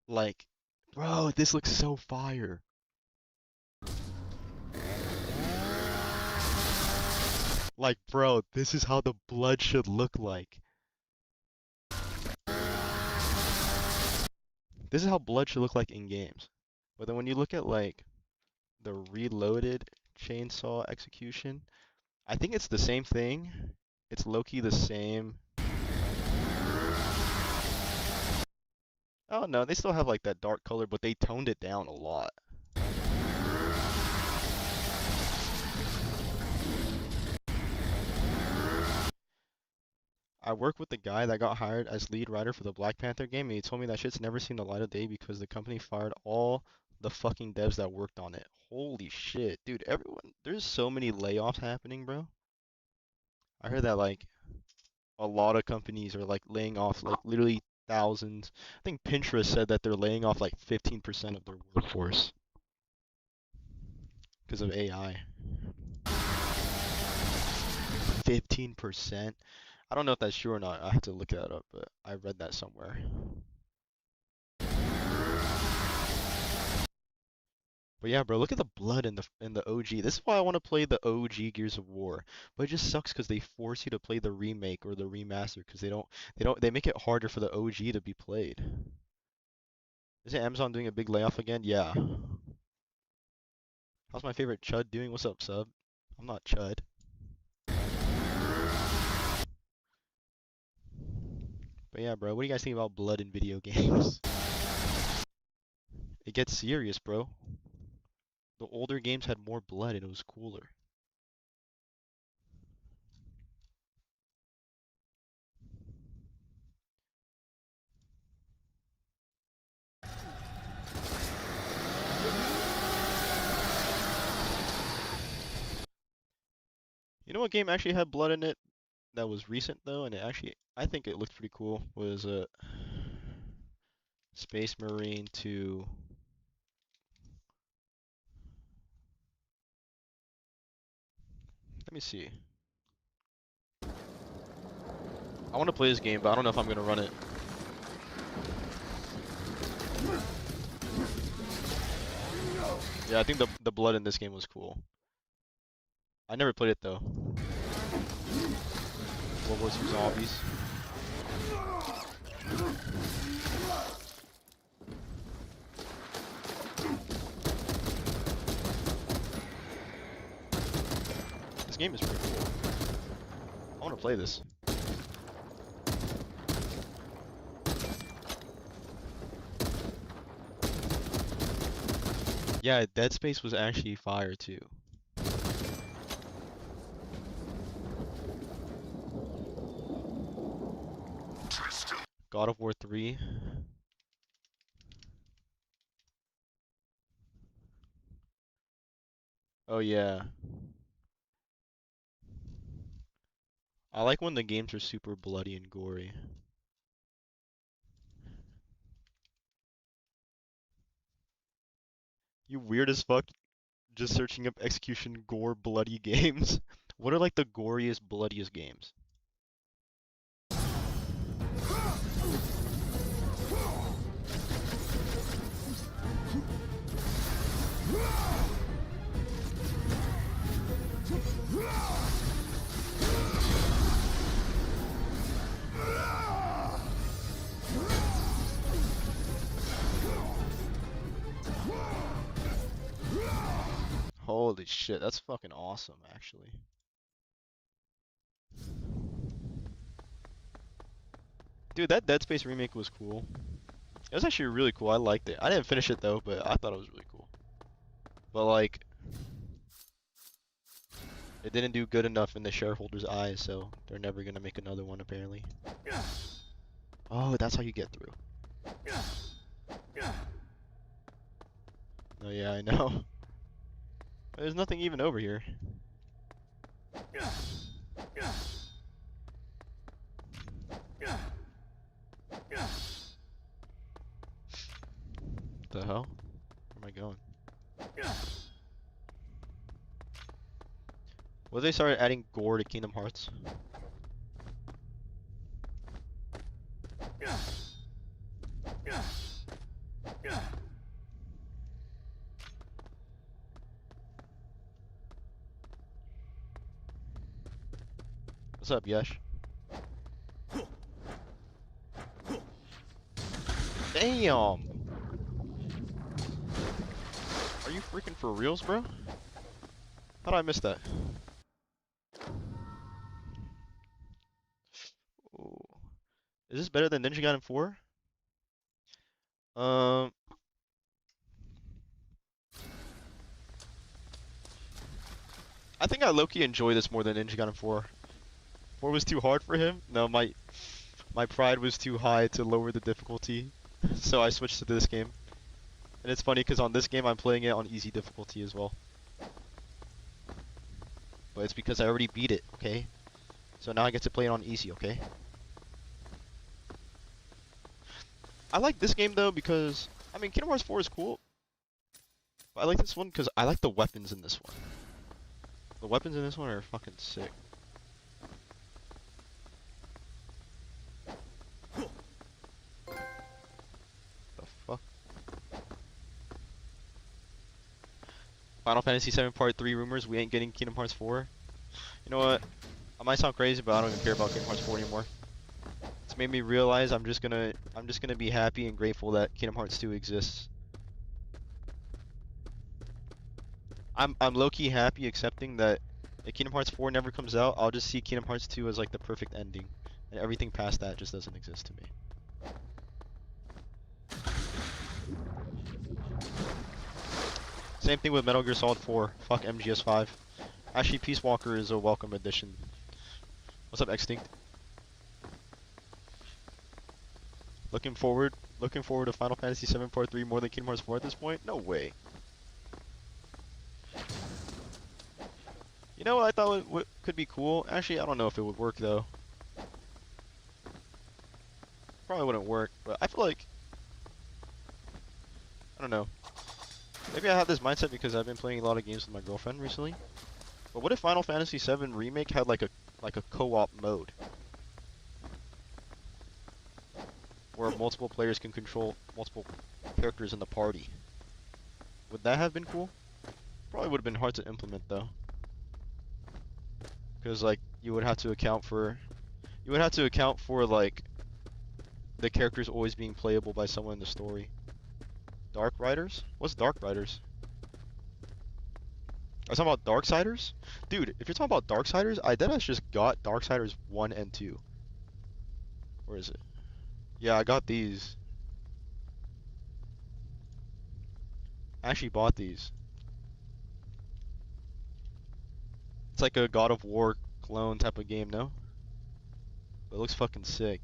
like, bro, this looks so fire. Like, bro, this is how the blood should look like. This is how blood should look like in games. But then when you look at like the Reloaded Chainsaw Execution, I think it's the same thing. It's low-key the same. Oh no, they still have like that dark color, but they toned it down a lot. I work with the guy that got hired as lead writer for the Black Panther game, and he told me that shit's never seen the light of day because the company fired all the fucking devs that worked on it. Holy shit, dude, there's so many layoffs happening, bro. I heard that like a lot of companies are like laying off like literally thousands. I think Pinterest said that they're laying off like 15% of their workforce because of AI. 15%? I don't know if that's true or not. I have to look that up, but I read that somewhere. But yeah, bro, look at the blood in the OG. This is why I want to play the OG Gears of War. But it just sucks because they force you to play the remake or the remaster because they make it harder for the OG to be played. Is it Amazon doing a big layoff again? Yeah. How's my favorite Chud doing? What's up, sub? I'm not Chud. But yeah, bro, what do you guys think about blood in video games? It gets serious, bro. The older games had more blood and it was cooler. You know what game actually had blood in it that was recent though, and I think it looked pretty cool, was Space Marine 2. Let me see. I want to play this game, but I don't know if I'm gonna run it. Yeah, I think the blood in this game was cool. I never played it though. World War II Zombies. This game is pretty cool. I want to play this. Yeah, Dead Space was actually fire too. God of War 3. Oh yeah. I like when the games are super bloody and gory. You weird as fuck just searching up execution gore bloody games. What are like the goriest, bloodiest games? Holy shit, that's fucking awesome, actually. Dude, that Dead Space remake was cool. It was actually really cool. I liked it. I didn't finish it though, but I thought it was really cool. But like, it didn't do good enough in the shareholders' eyes, so they're never gonna make another one apparently. Oh, that's how you get through. Oh yeah, I know. There's nothing even over here. The hell? Where am I going? Well, they started adding gore to Kingdom Hearts. What's up, Yesh? Damn! Are you freaking for reals, bro? How did I miss that? Ooh. Is this better than Ninja Gaiden 4? I think I low-key enjoy this more than Ninja Gaiden 4. 4 was too hard for him? No, my pride was too high to lower the difficulty. So I switched to this game. And it's funny because on this game I'm playing it on easy difficulty as well. But it's because I already beat it, okay? So now I get to play it on easy, okay? I like this game though because, I mean, Kingdom Hearts 4 is cool. But I like this one because I like the weapons in this one. The weapons in this one are fucking sick. The fuck? Final Fantasy VII Part 3 rumors, we ain't getting Kingdom Hearts 4. You know what? I might sound crazy, but I don't even care about Kingdom Hearts 4 anymore. It's made me realize I'm just gonna be happy and grateful that Kingdom Hearts 2 exists. I'm low-key happy accepting that if Kingdom Hearts 4 never comes out, I'll just see Kingdom Hearts 2 as like the perfect ending. And everything past that just doesn't exist to me. Same thing with Metal Gear Solid 4. Fuck MGS5. Actually, Peace Walker is a welcome addition. What's up, Extinct? Looking forward to Final Fantasy VII Part 3 more than Kingdom Hearts 4 at this point? No way. You know what I thought could be cool? Actually, I don't know if it would work though. Probably wouldn't work, but I feel like, I don't know. Maybe I have this mindset because I've been playing a lot of games with my girlfriend recently. But what if Final Fantasy VII Remake had like a co-op mode? Where multiple players can control multiple characters in the party. Would that have been cool? Probably would have been hard to implement though. Because like you would have to account for like the characters always being playable by someone in the story. Dark Riders? What's Dark Riders? Are you talking about Darksiders? Dude, if you're talking about Darksiders, I deadass just got Darksiders 1 and 2. Where is it? Yeah, I got these. I actually bought these. It's like a God of War clone type of game, no? But it looks fucking sick.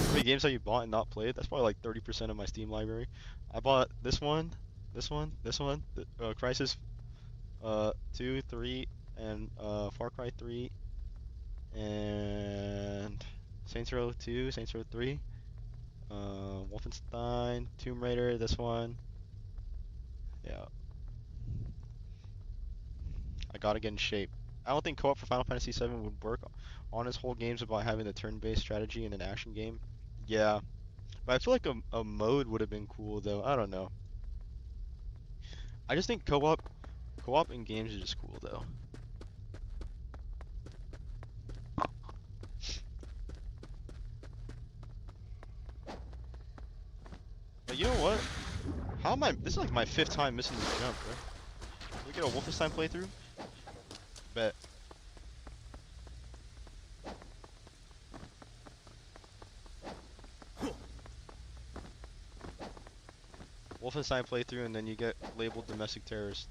How many games have you bought and not played? That's probably like 30% of my Steam library. I bought this one, Crysis 2, 3, and Far Cry 3, and Saints Row 2, Saints Row 3, Wolfenstein, Tomb Raider, this one. Yeah. I gotta get in shape. I don't think co-op for Final Fantasy VII would work. Honest whole game's about having a turn-based strategy in an action game. Yeah. But I feel like a mode would have been cool though. I don't know. I just think co-op in games is just cool though. But you know what? How am I? This is like my 5th time missing this jump, bro. Can we get a Wolfenstein playthrough? Bet. Wolfenstein playthrough and then you get labeled domestic terrorist.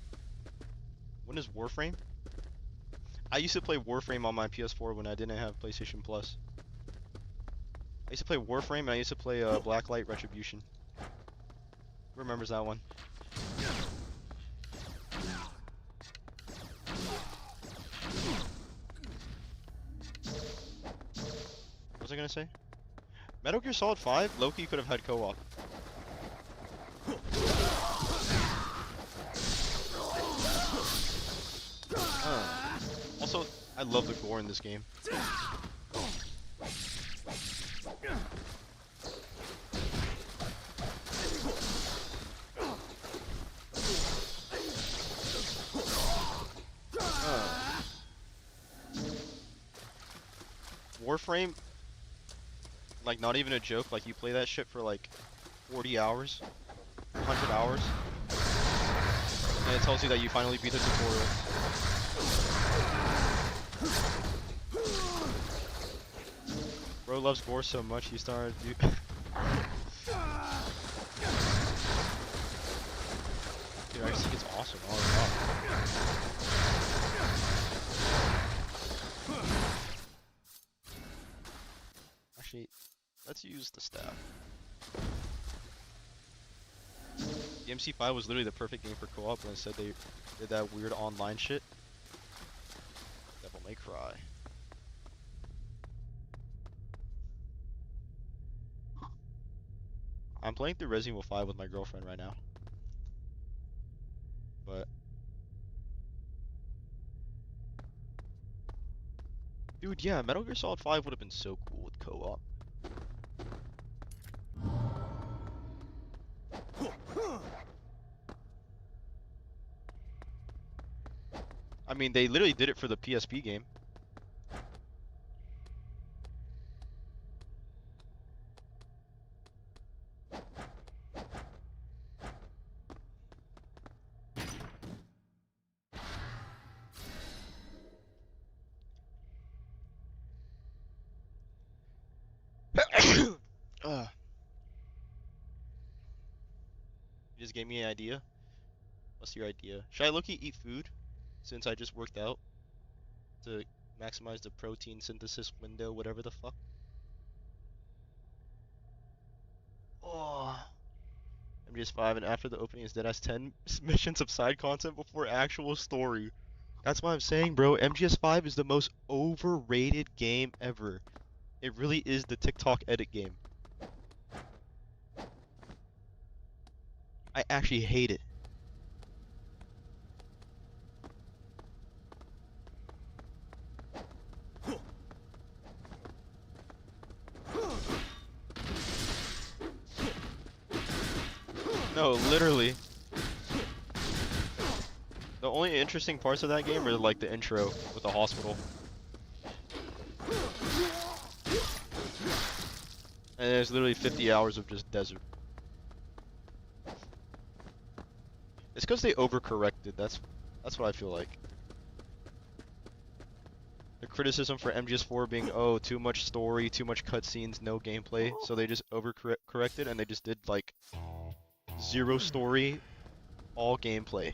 When is Warframe? I used to play Warframe on my PS4 when I didn't have PlayStation Plus. I used to play Warframe and I used to play Blacklight Retribution. Who remembers that one? What was I gonna say? Metal Gear Solid 5? Loki could have had co-op. Also, I love the gore in this game. Warframe, like not even a joke, like you play that shit for like 40 hours, 100 hours, and it tells you that you finally beat the tutorial. Bro loves gore so much he started dude. Dude, I just think it's awesome all around. Actually, let's use the staff. The MC5 was literally the perfect game for co-op, and instead they did that weird online shit. Devil May Cry. I'm playing through Resident Evil 5 with my girlfriend right now. But dude, yeah, Metal Gear Solid 5 would have been so cool with co-op. I mean, they literally did it for the PSP game. You just gave me an idea. What's your idea? Should I low-key eat food since I just worked out to maximize the protein synthesis window, whatever the fuck? Oh, MGS5, and after the opening is dead as 10 missions of side content before actual story. That's what I'm saying, bro. MGS5 is the most overrated game ever. It really is the TikTok edit game. I actually hate it. No, literally. The only interesting parts of that game are like the intro with the hospital. And there's literally 50 hours of just desert. It's because they overcorrected. That's what I feel like. The criticism for MGS4 being, oh, too much story, too much cutscenes, no gameplay. So they just overcorrected and they just did like 0 story, all gameplay.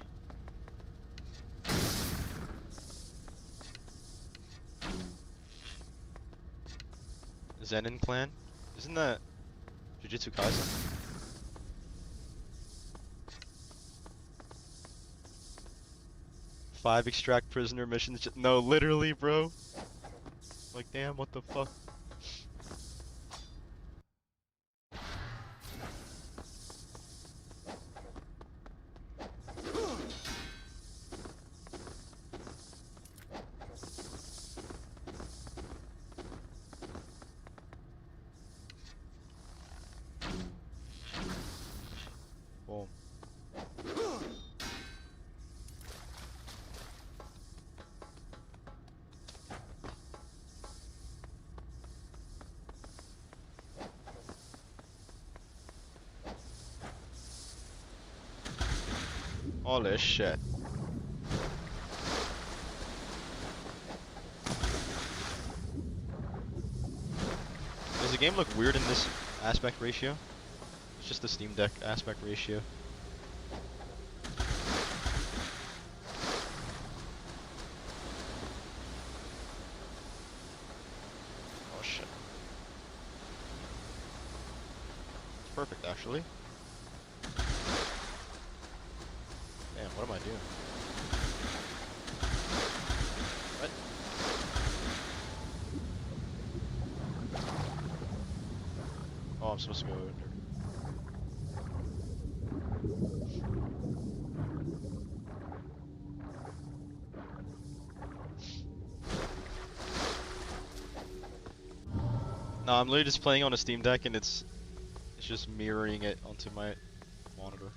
Zenin clan? Isn't that Jujutsu Kaisen? Five extract prisoner missions. No, literally, bro. Like, damn, what the fuck? Boom. Holy shit. Does the game look weird in this aspect ratio? It's just the Steam Deck aspect ratio. Oh shit. It's perfect actually. Damn, what am I doing? What? Oh, I'm supposed to go under. No, I'm literally just playing on a Steam Deck and it's just mirroring it onto my monitor.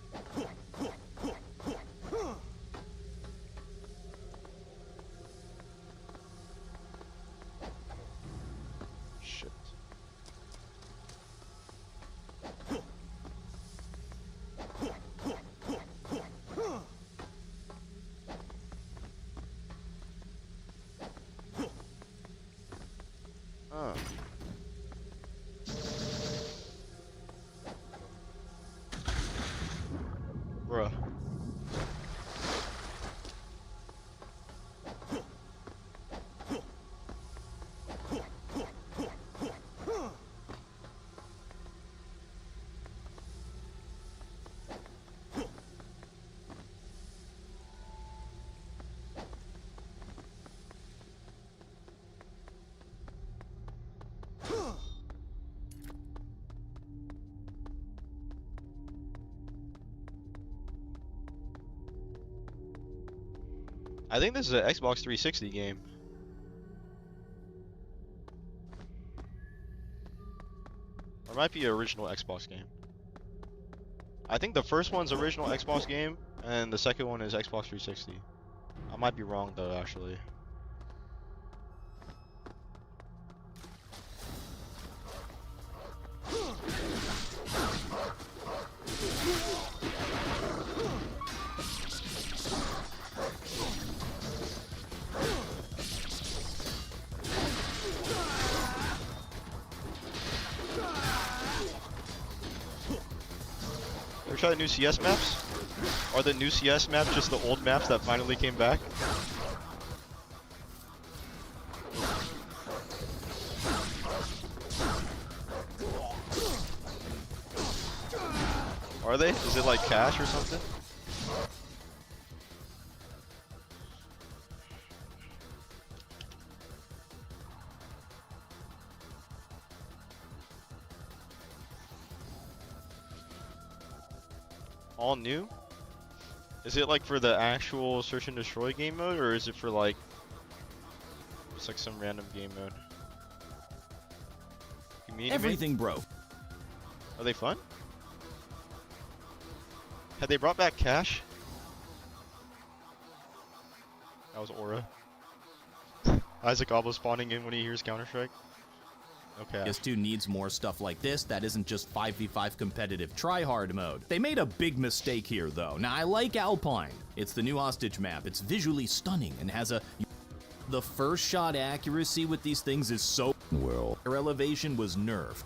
Shit. Oh. Bruh. I think this is an Xbox 360 game. Or it might be an original Xbox game. I think the first one's original Xbox game, and the second one is Xbox 360. I might be wrong though, actually. Ever try the new CS maps? Are the new CS maps just the old maps that finally came back? Are they? Is it like cash or something? All new? Is it like for the actual search and destroy game mode, or is it for like just like some random game mode? Community Everything, bro. mode? Are they fun? Had they brought back cash? That was Aura. Isaac almost spawning in when he hears Counter-Strike. Okay. PS2 needs more stuff like this that isn't just 5v5 competitive tryhard mode. They made a big mistake here though. Now I like Alpine. It's the new hostage map. It's visually stunning and has a... The first shot accuracy with these things is so well. Their elevation was nerfed.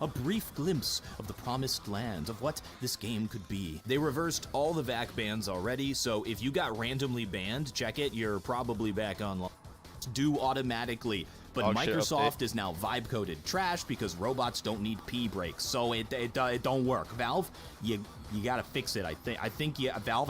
A brief glimpse of the promised land of what this game could be. They reversed all the VAC bans already, so if you got randomly banned, check it, you're probably back online. Do automatically. But Dog shit Microsoft update. is now vibe-coded trash because robots don't need P breaks, so it don't work. Valve, you gotta fix it. Valve,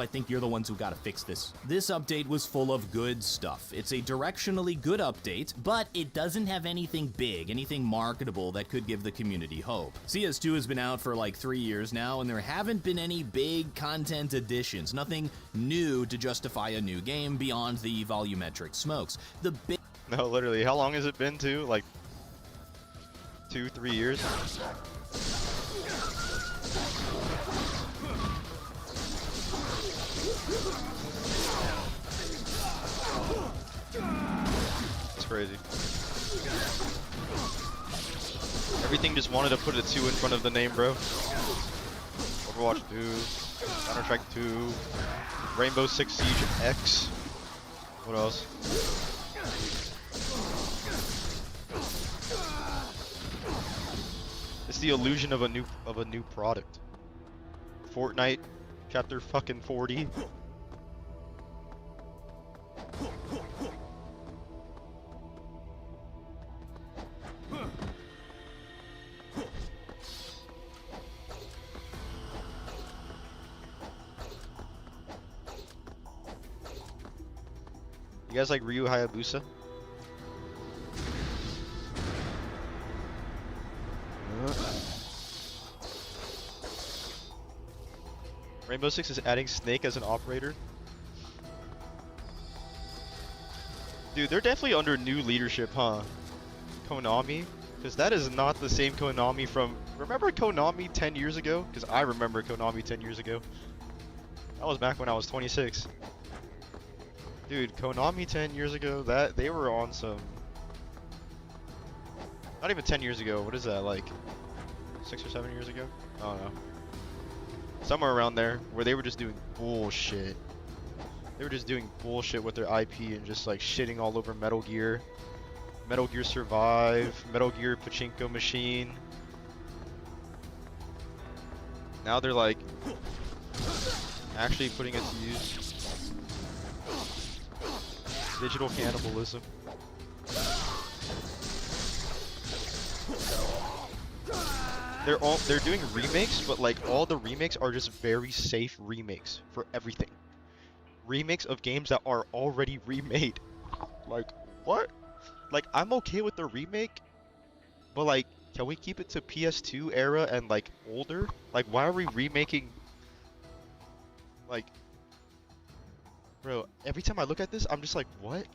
I think you're the ones who gotta fix this. This update was full of good stuff. It's a directionally good update, but it doesn't have anything big, anything marketable that could give the community hope. CS2 has been out for like 3 years now, and there haven't been any big content additions. Nothing new to justify a new game beyond the volumetric smokes. The big No, literally. How long has it been too? Like 2-3 years? It's crazy. Everything just wanted to put a 2 in front of the name, bro. Overwatch 2, Counter-Strike 2, Rainbow Six Siege X. What else? It's the illusion of a new product. Fortnite, chapter fucking 40. You guys like Ryu Hayabusa? Rainbow Six is adding Snake as an operator. Dude, they're definitely under new leadership, huh? Konami? Because that is not the same Konami from... Remember Konami 10 years ago? Because I remember Konami 10 years ago. That was back when I was 26. Dude, Konami 10 years ago, that they were on some... Not even 10 years ago, what is that, like 6 or 7 years ago? I don't know. Somewhere around there, where they were just doing bullshit. They were just doing bullshit with their IP and just like shitting all over Metal Gear. Metal Gear Survive, Metal Gear Pachinko Machine. Now they're like actually putting it to use. Digital cannibalism. They're doing remakes, but like all the remakes are just very safe remakes for everything. Remakes of games that are already remade. Like, what? Like, I'm okay with the remake, but like, can we keep it to PS2 era and like older? Like, why are we remaking? Like, bro, every time I look at this, I'm just like, what?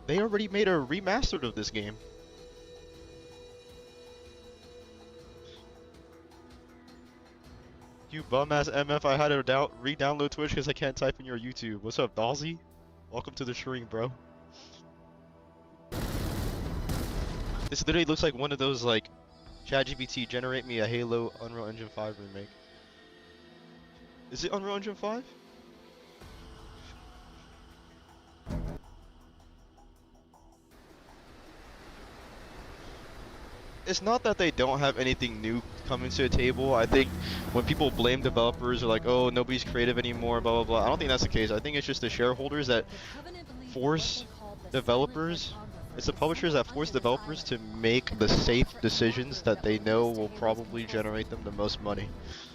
They already made a remastered of this game. You bum-ass MF, I had to re-download Twitch because I can't type in your YouTube. What's up, Dalsy? Welcome to the stream, bro. This literally looks like one of those, like, ChatGPT, generate me a Halo Unreal Engine 5 remake. Is it Unreal Engine 5? It's not that they don't have anything new coming to the table. I think when people blame developers or like, oh, nobody's creative anymore, blah, blah, blah. I don't think that's the case. I think it's just the shareholders that force developers, it's the publishers that force developers to make the safe decisions that they know will probably generate them the most money.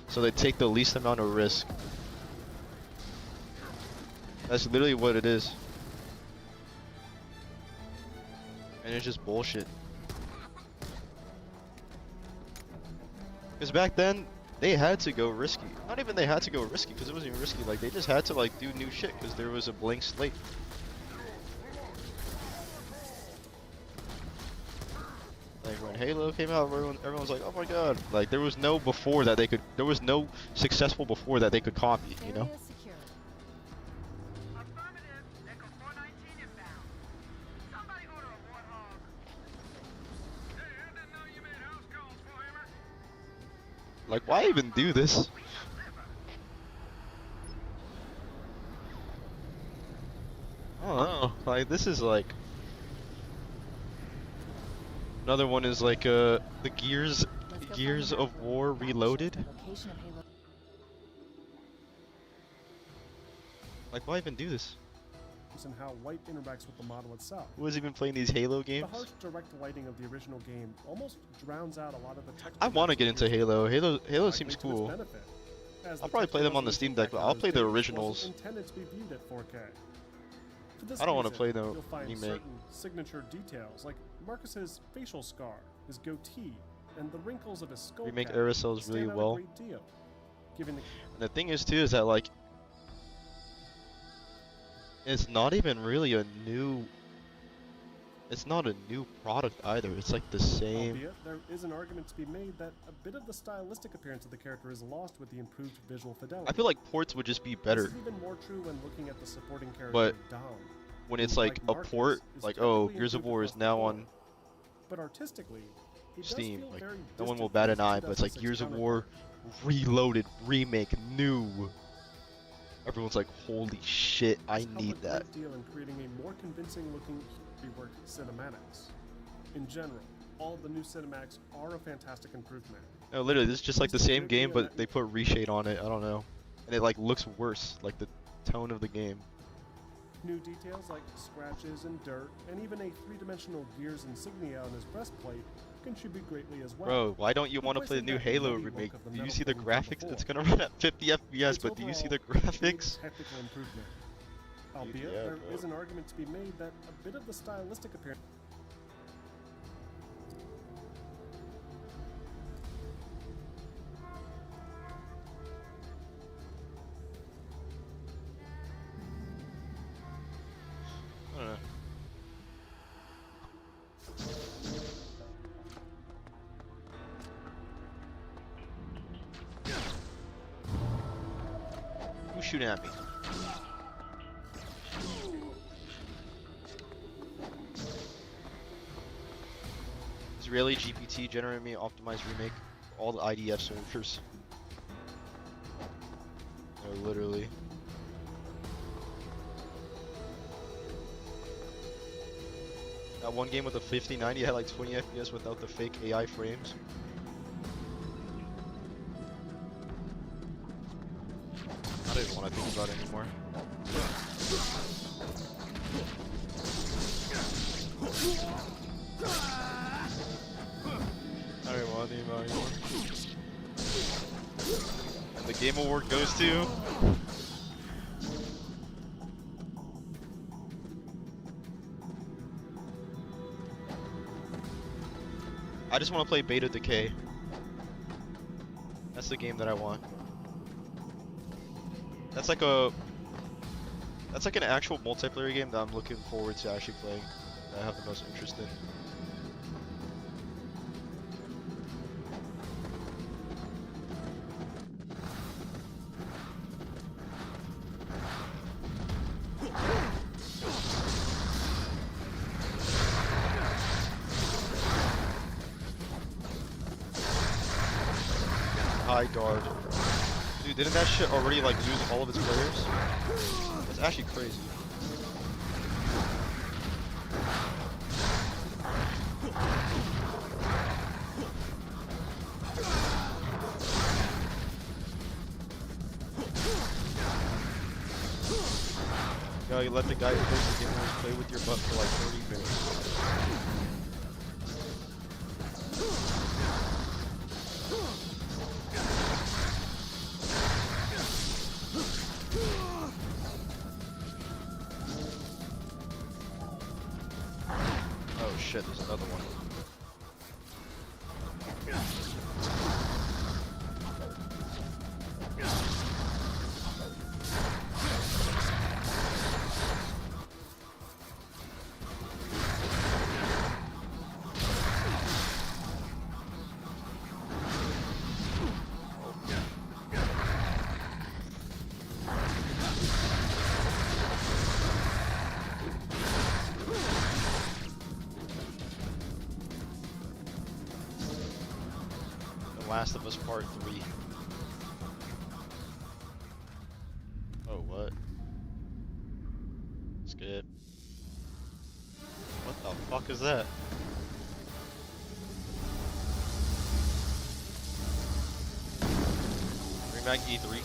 So they take the least amount of risk. That's literally what it is. And it's just bullshit. Because back then, they had to go risky. Not even they had to go risky, because it wasn't even risky. Like, they just had to, like, do new shit, because there was a blank slate. Like, when Halo came out, everyone was like, oh my god. Like, there was no before that they could, there was no successful before that they could copy, you know? Like, why even do this? I don't know. Like, this is like another one is like the Gears of War Reloaded. Location of Halo. Like, why even do this? And how light interacts with the model itself. Who has even playing these Halo The games? harsh direct lighting of the original game almost drowns out a lot of the technical. I want to get into Halo. Halo likely seems to its cool. benefit, as I'll the probably play them on the technology Steam Deck, but I'll back in play the those days originals. wasn't intended to be viewed at 4K. For this I don't wanna reason, play the you'll find remake. certain signature details like Marcus's facial scar, his goatee, and the wrinkles of his skull Remake cap era sells stand really out a well. great deal, giving the And the thing is too is that like it's not even really a new. It's not a new product either. It's like the same. Albeit, there is an argument to be made that a bit of the stylistic appearance of the character is lost with the improved visual fidelity. I feel like ports would just be This better. is even more true when looking at the supporting character But Dom, when who, it's like a Marcus, port, is like oh, technically Gears of improved War across is the now board. on But artistically, he does Steam. feel Like very no one distant will from bat his an eye, but it's like 2006 Gears of counterpart. War Reloaded, remake, new. Everyone's like, holy shit, I This helped need a that. great deal in creating a more convincing looking reworked cinematics. In general, all the new cinematics are a fantastic improvement. No, literally, this is just like the same game, but they put reshade on it. I don't know, and it like looks worse, like the tone of the game. New details like scratches and dirt, and even a three-dimensional Gears insignia on his breastplate contribute greatly as well. Bro, why don't you want to play the new Replacing that Halo muddy look remake? of the Do you metal see the plating from graphics? It's before. gonna run at 50 FPS, It's but do you see the overall a big graphics? technical improvement. Albeit, yeah, there bro. is an argument to be made that a bit of the stylistic appearance. I don't know. Who's shooting at me? Israeli GPT generated me optimized remake for all the IDF servers. No, literally. That one game with the 5090 had like 20 FPS without the fake AI frames. I don't even want to think about it anymore. I don't even want to think about it anymore. And the Game Award goes to... I just want to play Beta Decay. That's the game that I want. That's like an actual multiplayer game that I'm looking forward to actually playing. That I have the most interest in. High guard. Dude, didn't that shit already like lose all of its players? That's actually crazy. Yo, you let the guy who hosts the game play with your butt for like 30 minutes. Oh shit, there's another one. The Last of Us Part 3. Oh, what? Skip. What the fuck is that? Bring back E3.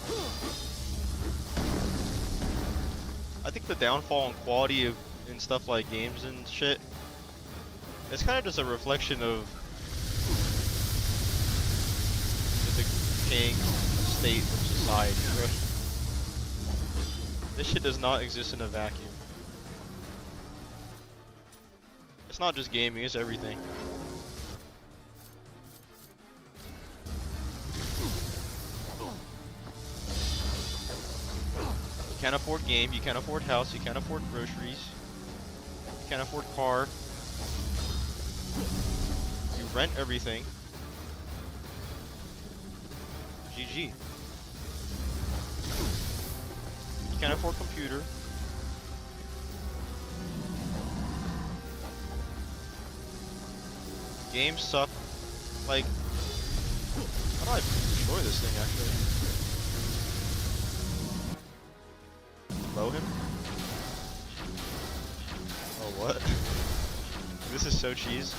I think the downfall in quality of in stuff like games and shit, it's kind of just a reflection of the decaying state of society, bro. This shit does not exist in a vacuum. It's not just gaming, it's everything. You can't afford game, you can't afford house, you can't afford groceries, you can't afford car. You rent everything. GG. You can't afford computer. Games suck. Like, how do I destroy this thing actually? Blow him? Oh, what? This is so cheese.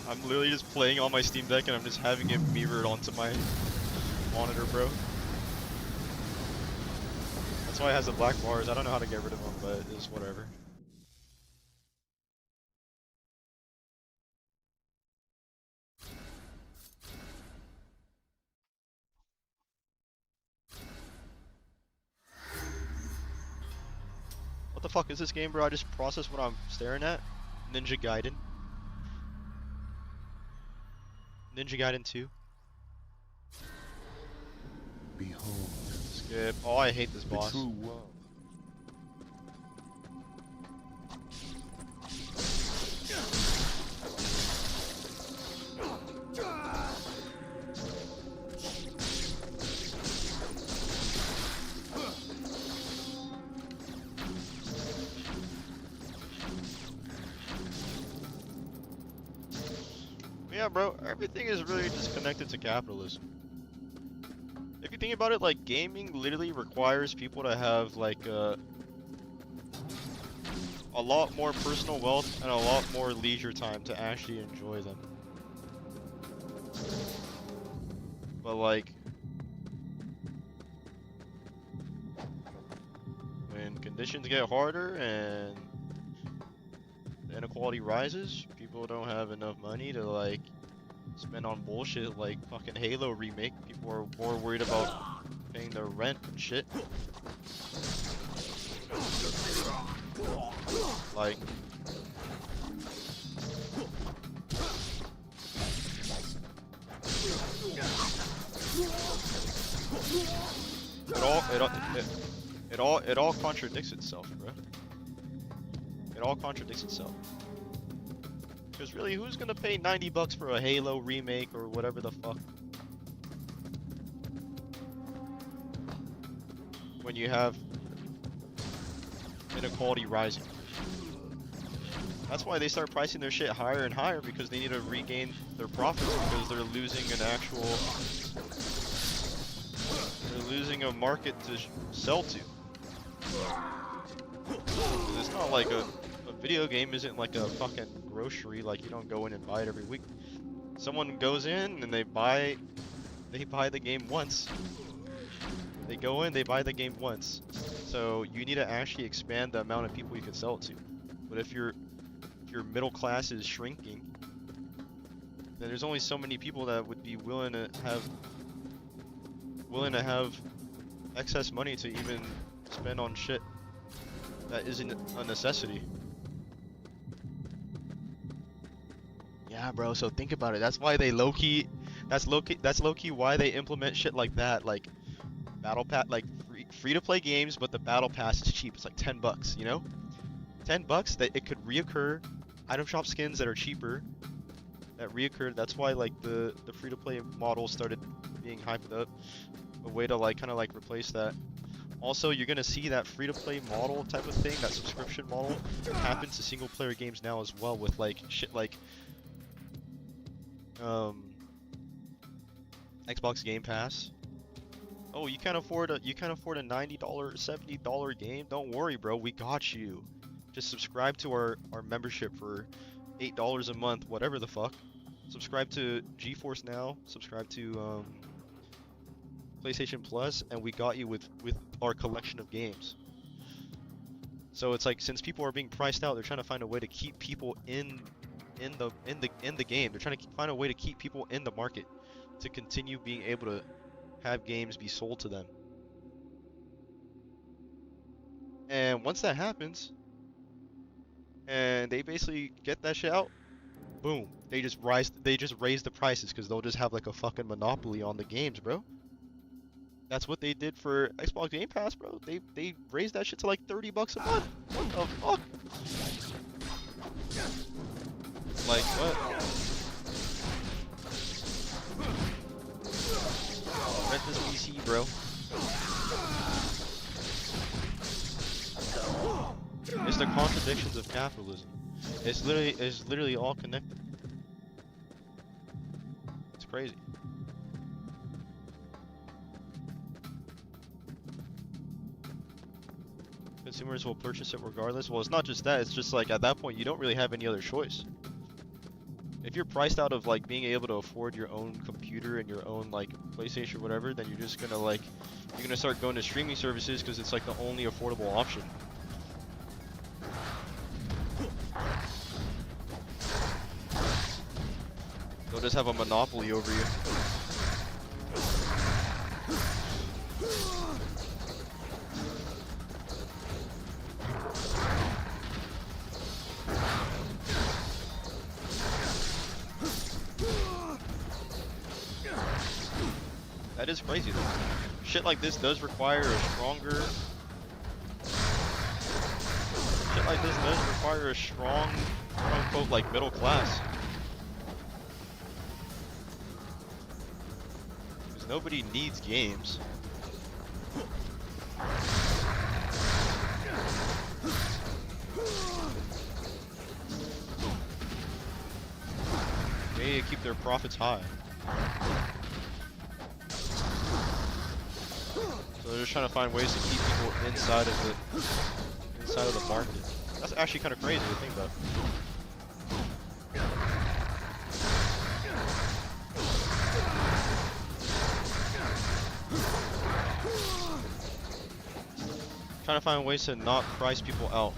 I'm literally just playing on my Steam Deck and I'm just having it mirrored onto my monitor, bro. That's why it has the black bars. I don't know how to get rid of them, but it's whatever. What the fuck is this game, bro? I just processed what I'm staring at. Ninja Gaiden. Ninja Gaiden 2. Behold. Skip. Oh, I hate this The boss. true world. Yeah, bro, everything is really just connected to capitalism. If you think about it, like, gaming literally requires people to have, like, a lot more personal wealth and a lot more leisure time to actually enjoy them. But, like, when conditions get harder and the inequality rises, people don't have enough money to, like, spend on bullshit like fucking Halo remake. People are more worried about paying their rent and shit. Like, it all contradicts itself, bro. It all contradicts itself. Because really, who's gonna pay 90 bucks for a Halo remake or whatever the fuck? When you have inequality rising. That's why they start pricing their shit higher and higher, because they need to regain their profits, because they're losing an actual... They're losing a market to sell to. It's not like a video game isn't like a fucking grocery, like you don't go in and buy it every week. Someone goes in and they buy the game once. They go in, they buy the game once. So you need to actually expand the amount of people you can sell it to. But if your middle class is shrinking, then there's only so many people that would be willing to have excess money to even spend on shit that isn't a necessity. Yeah, bro. So think about it. That's why they low-key. That's low-key why they implement shit like that, like battle pass, like free-to-play games, but the battle pass is cheap. It's like $10, you know? $10 that it could reoccur. Item shop skins that are cheaper that reoccur. That's why like the free-to-play model started being hyped up. A way to like kind of like replace that. Also, you're gonna see that free-to-play model type of thing, that subscription model, happens to single-player games now as well, with like shit like Xbox Game Pass. Oh, you can't afford a $90, $70 game? Don't worry, bro. We got you. Just subscribe to our membership for $8 a month, whatever the fuck. Subscribe to GeForce Now. Subscribe to PlayStation Plus, and we got you with our collection of games. So it's like, since people are being priced out, they're trying to find a way to keep people in the game. They're trying to find a way to keep people in the market to continue being able to have games be sold to them. And once that happens, and they basically get that shit out, boom, they just raise the prices, because they'll just have like a fucking monopoly on the games, bro. That's what they did for Xbox Game Pass, bro. They raised that shit to like $30 a month. What the fuck? Like what? Rent this PC, bro. It's the contradictions of capitalism. It's literally all connected. It's crazy. Consumers will purchase it regardless. Well, it's not just that. It's just like, at that point, you don't really have any other choice. If you're priced out of like being able to afford your own computer and your own like PlayStation or whatever, then you're just gonna like, you're gonna start going to streaming services because it's like the only affordable option. They'll just have a monopoly over you. That is crazy though. Shit like this does require a stronger... Shit like this does require a strong, quote-unquote, like, middle class. Because nobody needs games. They need to keep their profits high. So they're just trying to find ways to keep people inside of the market. That's actually kind of crazy to think about. Trying to find ways to not price people out.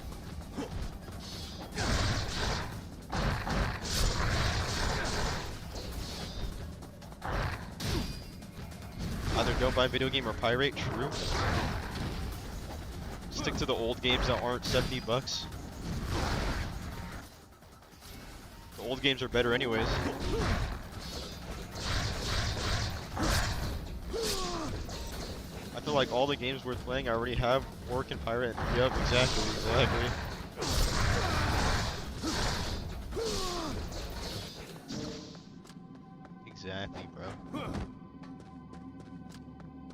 Either don't buy video game or pirate, true. Stick to the old games that aren't $70. The old games are better anyways. I feel like all the games worth playing I already have work and pirate. Yep, exactly. Exactly, bro.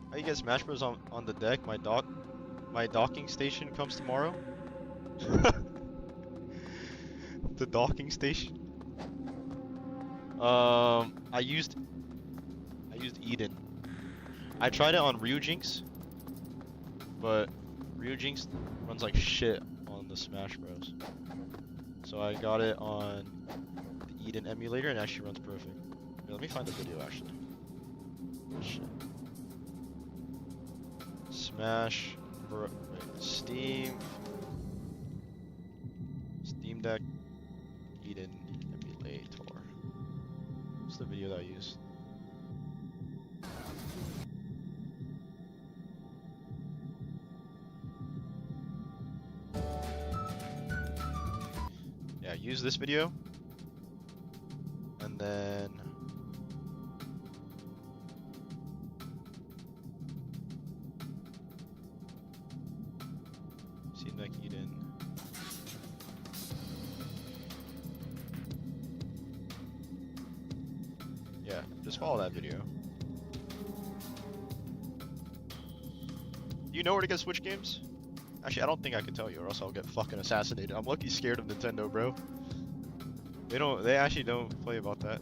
How you get Smash Bros on the deck? My docking station comes tomorrow. The docking station. I used Eden. I tried it on Ryujinx, but Ryujinx runs like shit on the Smash Bros. So I got it on the Eden emulator and it actually runs perfect. Here, let me find the video actually. Shit. Smash Bros. Steam Deck Eden emulator. What's the video that I used? use this video, and then see like Eden. Yeah, just follow that video. You know where to get Switch games? Actually, I don't think I can tell you, or else I'll get fucking assassinated. I'm lucky scared of Nintendo, bro. They actually don't play about that.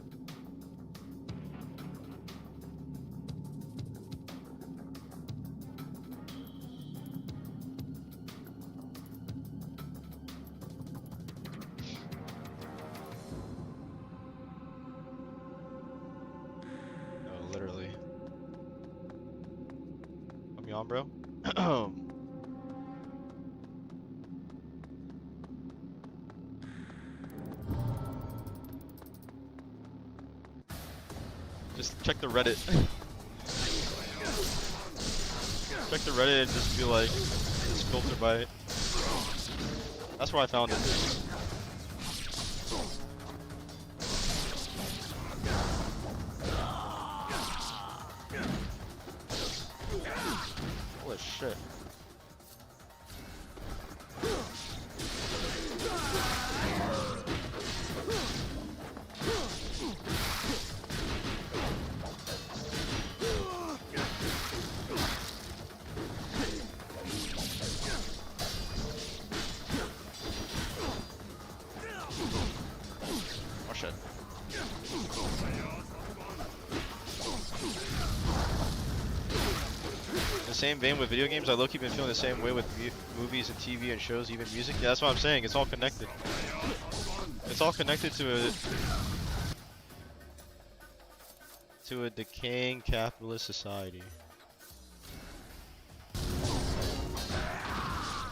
No, literally. Put me on, bro. Just check the Reddit. Check the Reddit and just be like, just filter by it. That's where I found it. Holy shit. Oh shit. In the same vein with video games, I low-key been feeling the same way with movies and TV and shows, even music. Yeah, that's what I'm saying. It's all connected. It's all connected to a decaying capitalist society.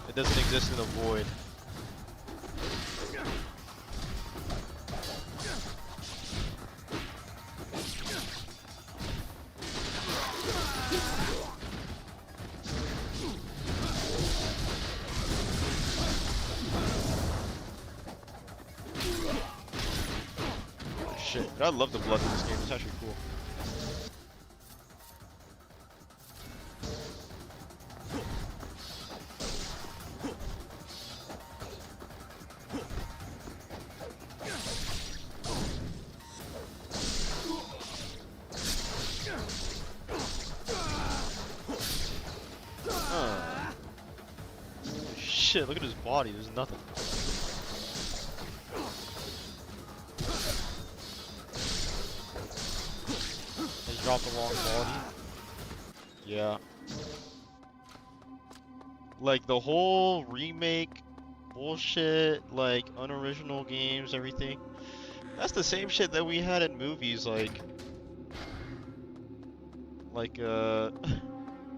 It doesn't exist in a void. Shit, I love the blood in this game. It's actually cool. Shit, look at his body. There's nothing. Drop a long body. Yeah. Like the whole remake bullshit, like unoriginal games, everything. That's the same shit that we had in movies, like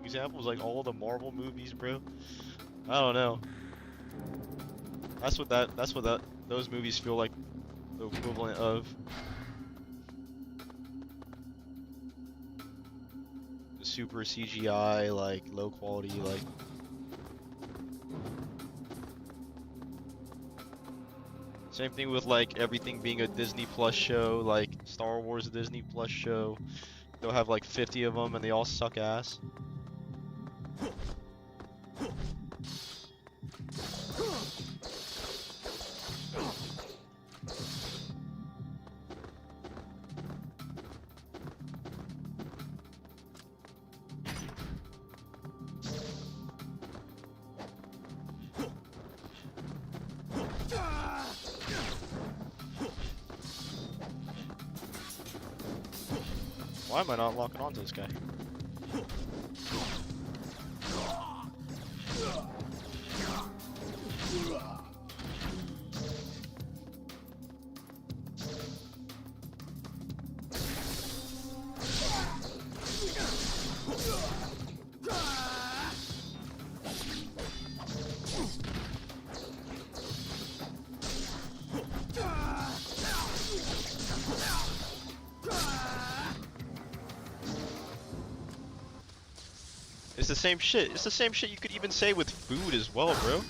examples like all the Marvel movies, bro. I don't know. That's what those movies feel like the equivalent of. Super CGI, like low quality, like same thing with like everything being a Disney Plus show, like Star Wars Disney Plus show. They'll have like 50 of them and they all suck ass. Why am I not locking onto this guy? It's the same shit. It's the same shit you could even say with food as well, bro.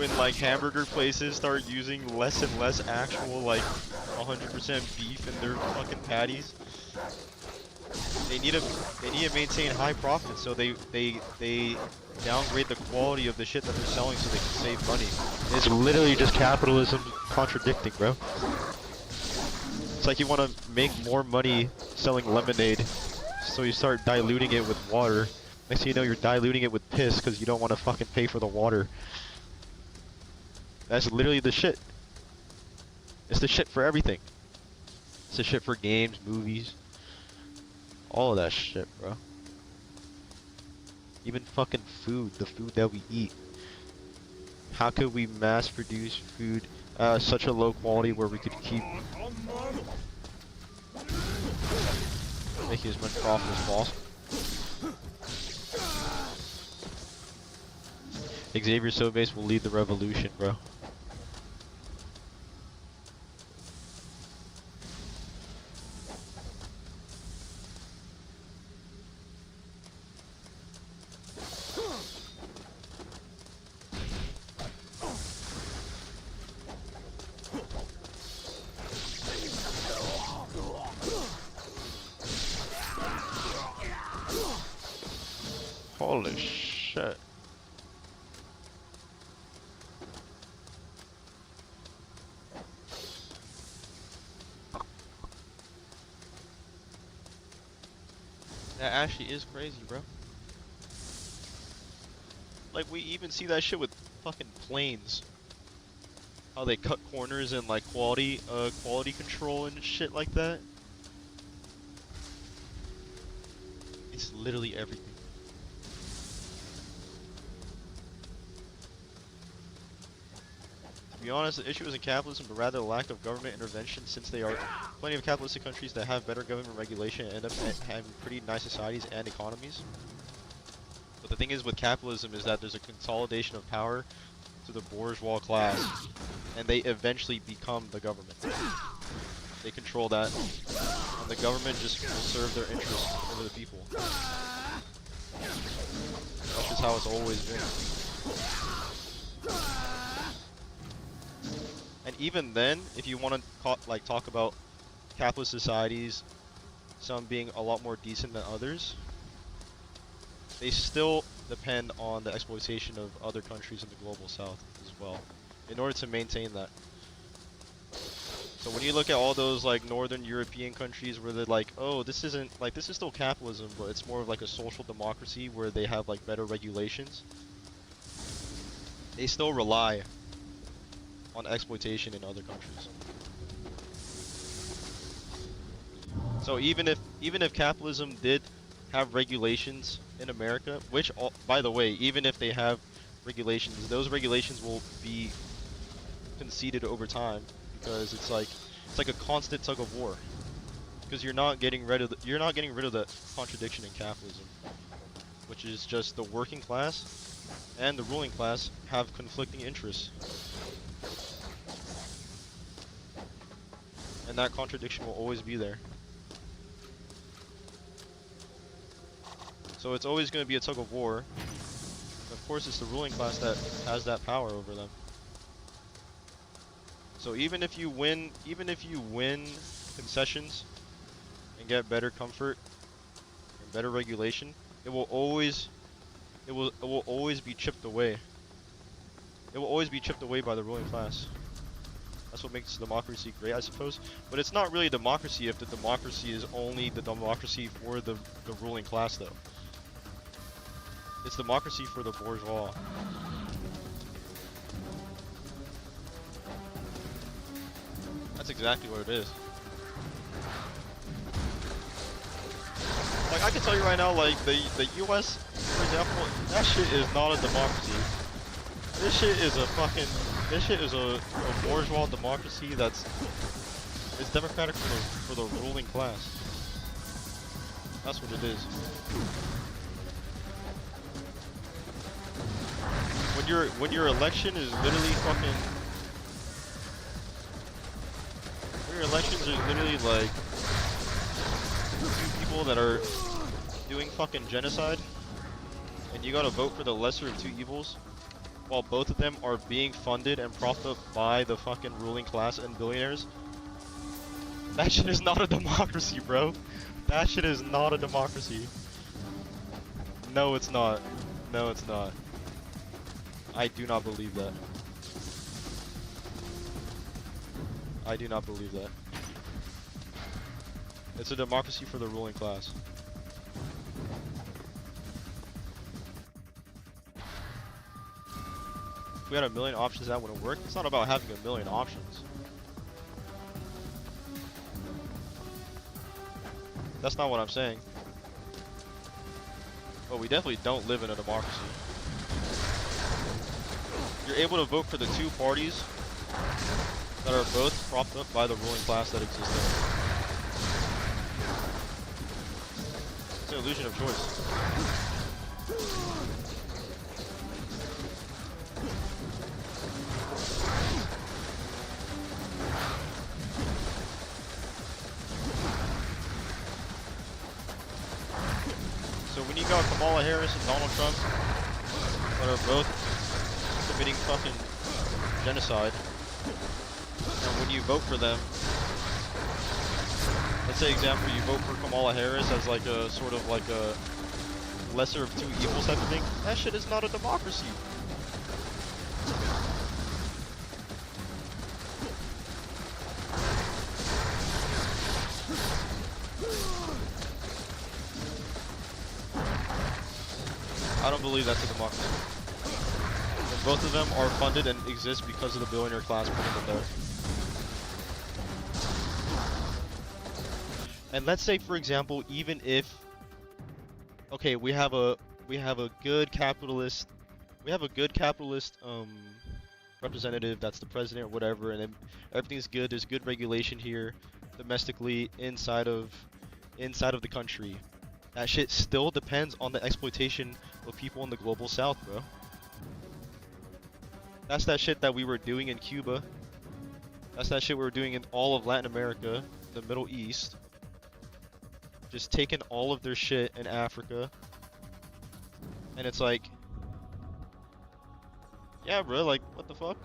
when like hamburger places start using less and less actual like 100% beef in their fucking patties. They need to maintain high profits, so they downgrade the quality of the shit that they're selling so they can save money. It's literally just capitalism contradicting, bro. It's like you want to make more money selling lemonade, so you start diluting it with water. Next thing you know, you're diluting it with piss because you don't want to fucking pay for the water. That's literally the shit. It's the shit for everything. It's the shit for games, movies. All of that shit, bro. Even fucking food, the food that we eat. How could we mass produce food such a low quality where we could keep making as much profit as possible? Xavier Sobase will lead the revolution, bro. Holy shit. That actually is crazy, bro. Like, we even see that shit with fucking planes. How they cut corners and like quality control and shit like that. It's literally everything. To be honest, the issue isn't capitalism, but rather the lack of government intervention, since there are plenty of capitalistic countries that have better government regulation and end up having pretty nice societies and economies. But the thing is with capitalism is that there's a consolidation of power to the bourgeois class, and they eventually become the government. They control that, and the government just will serve their interests over the people. That's just how it's always been. And even then, if you want to talk about capitalist societies, some being a lot more decent than others, they still depend on the exploitation of other countries in the global south as well, in order to maintain that. So when you look at all those like northern European countries where they're like, oh, this isn't like, this is still capitalism, but it's more of like a social democracy where they have like better regulations, they still rely on exploitation in other countries. So even if capitalism did have regulations in America, which by the way, even if they have regulations, those regulations will be conceded over time, because it's like a constant tug of war, because you're not getting rid of the contradiction in capitalism, which is just the working class and the ruling class have conflicting interests. And that contradiction will always be there. So it's always going to be a tug of war. And of course, it's the ruling class that has that power over them. So even if you win concessions and get better comfort and better regulation, it will always be chipped away. It will always be chipped away by the ruling class. That's what makes democracy great, I suppose. But it's not really democracy if the democracy is only the democracy for the ruling class, though. It's democracy for the bourgeois. That's exactly what it is. Like, I can tell you right now, like, the US, for example, that shit is not a democracy. This shit is a bourgeois democracy it's democratic for the ruling class. That's what it is. When your election is literally fucking, your elections are literally like two people that are doing fucking genocide, and you gotta vote for the lesser of two evils. while both of them are being funded and propped up by the fucking ruling class and billionaires. That shit is not a democracy, bro. That shit is not a democracy. No, it's not. No, it's not. I do not believe that. I do not believe that. It's a democracy for the ruling class. If we had a million options, that wouldn't work. It's not about having a million options. That's not what I'm saying. But we definitely don't live in a democracy. You're able to vote for the two parties that are both propped up by the ruling class that exists there. It's an illusion of choice. So when you got Kamala Harris and Donald Trump that are both committing fucking genocide, and when you vote for them, let's say example, you vote for Kamala Harris as like a sort of like a lesser of two evils type of thing, that shit is not a democracy. I don't believe that's a democracy. And both of them are funded and exist because of the billionaire class putting them there. And let's say, for example, even if, okay, we have a good capitalist representative that's the president or whatever, and then everything's good. There's good regulation here, domestically inside of the country. That shit still depends on the exploitation of people in the global south, bro. That's that shit that we were doing in Cuba. That's that shit we were doing in all of Latin America, the Middle East. Just taking all of their shit in Africa. And it's like, yeah, bro, like, what the fuck?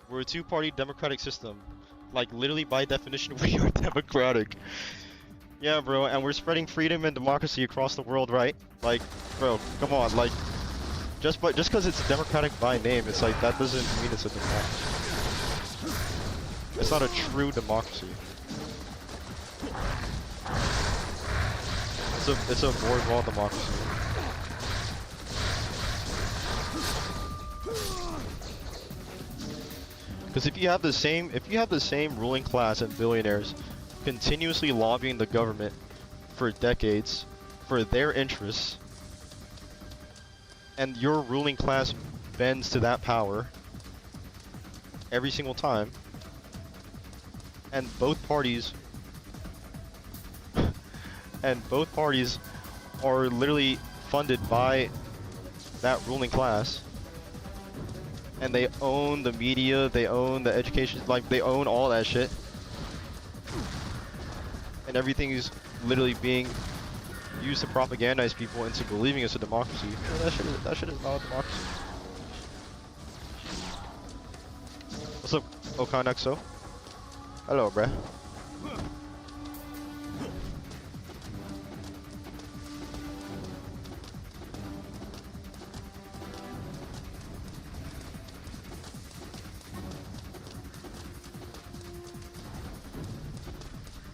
We're a two-party democratic system. Like, literally, by definition, we are democratic. Yeah, bro, and we're spreading freedom and democracy across the world, right? Like, bro, come on, like, just because it's democratic by name, it's like, that doesn't mean it's a democracy. It's not a true democracy. It's a bourgeois democracy. Because if you have the same ruling class and billionaires continuously lobbying the government for decades for their interests, and your ruling class bends to that power every single time, and both parties are literally funded by that ruling class, and they own the media, they own the education, like, they own all that shit, and everything is literally being used to propagandize people into believing it's a democracy. That shit is not a democracy. What's up, Okanexo? Hello, bruh.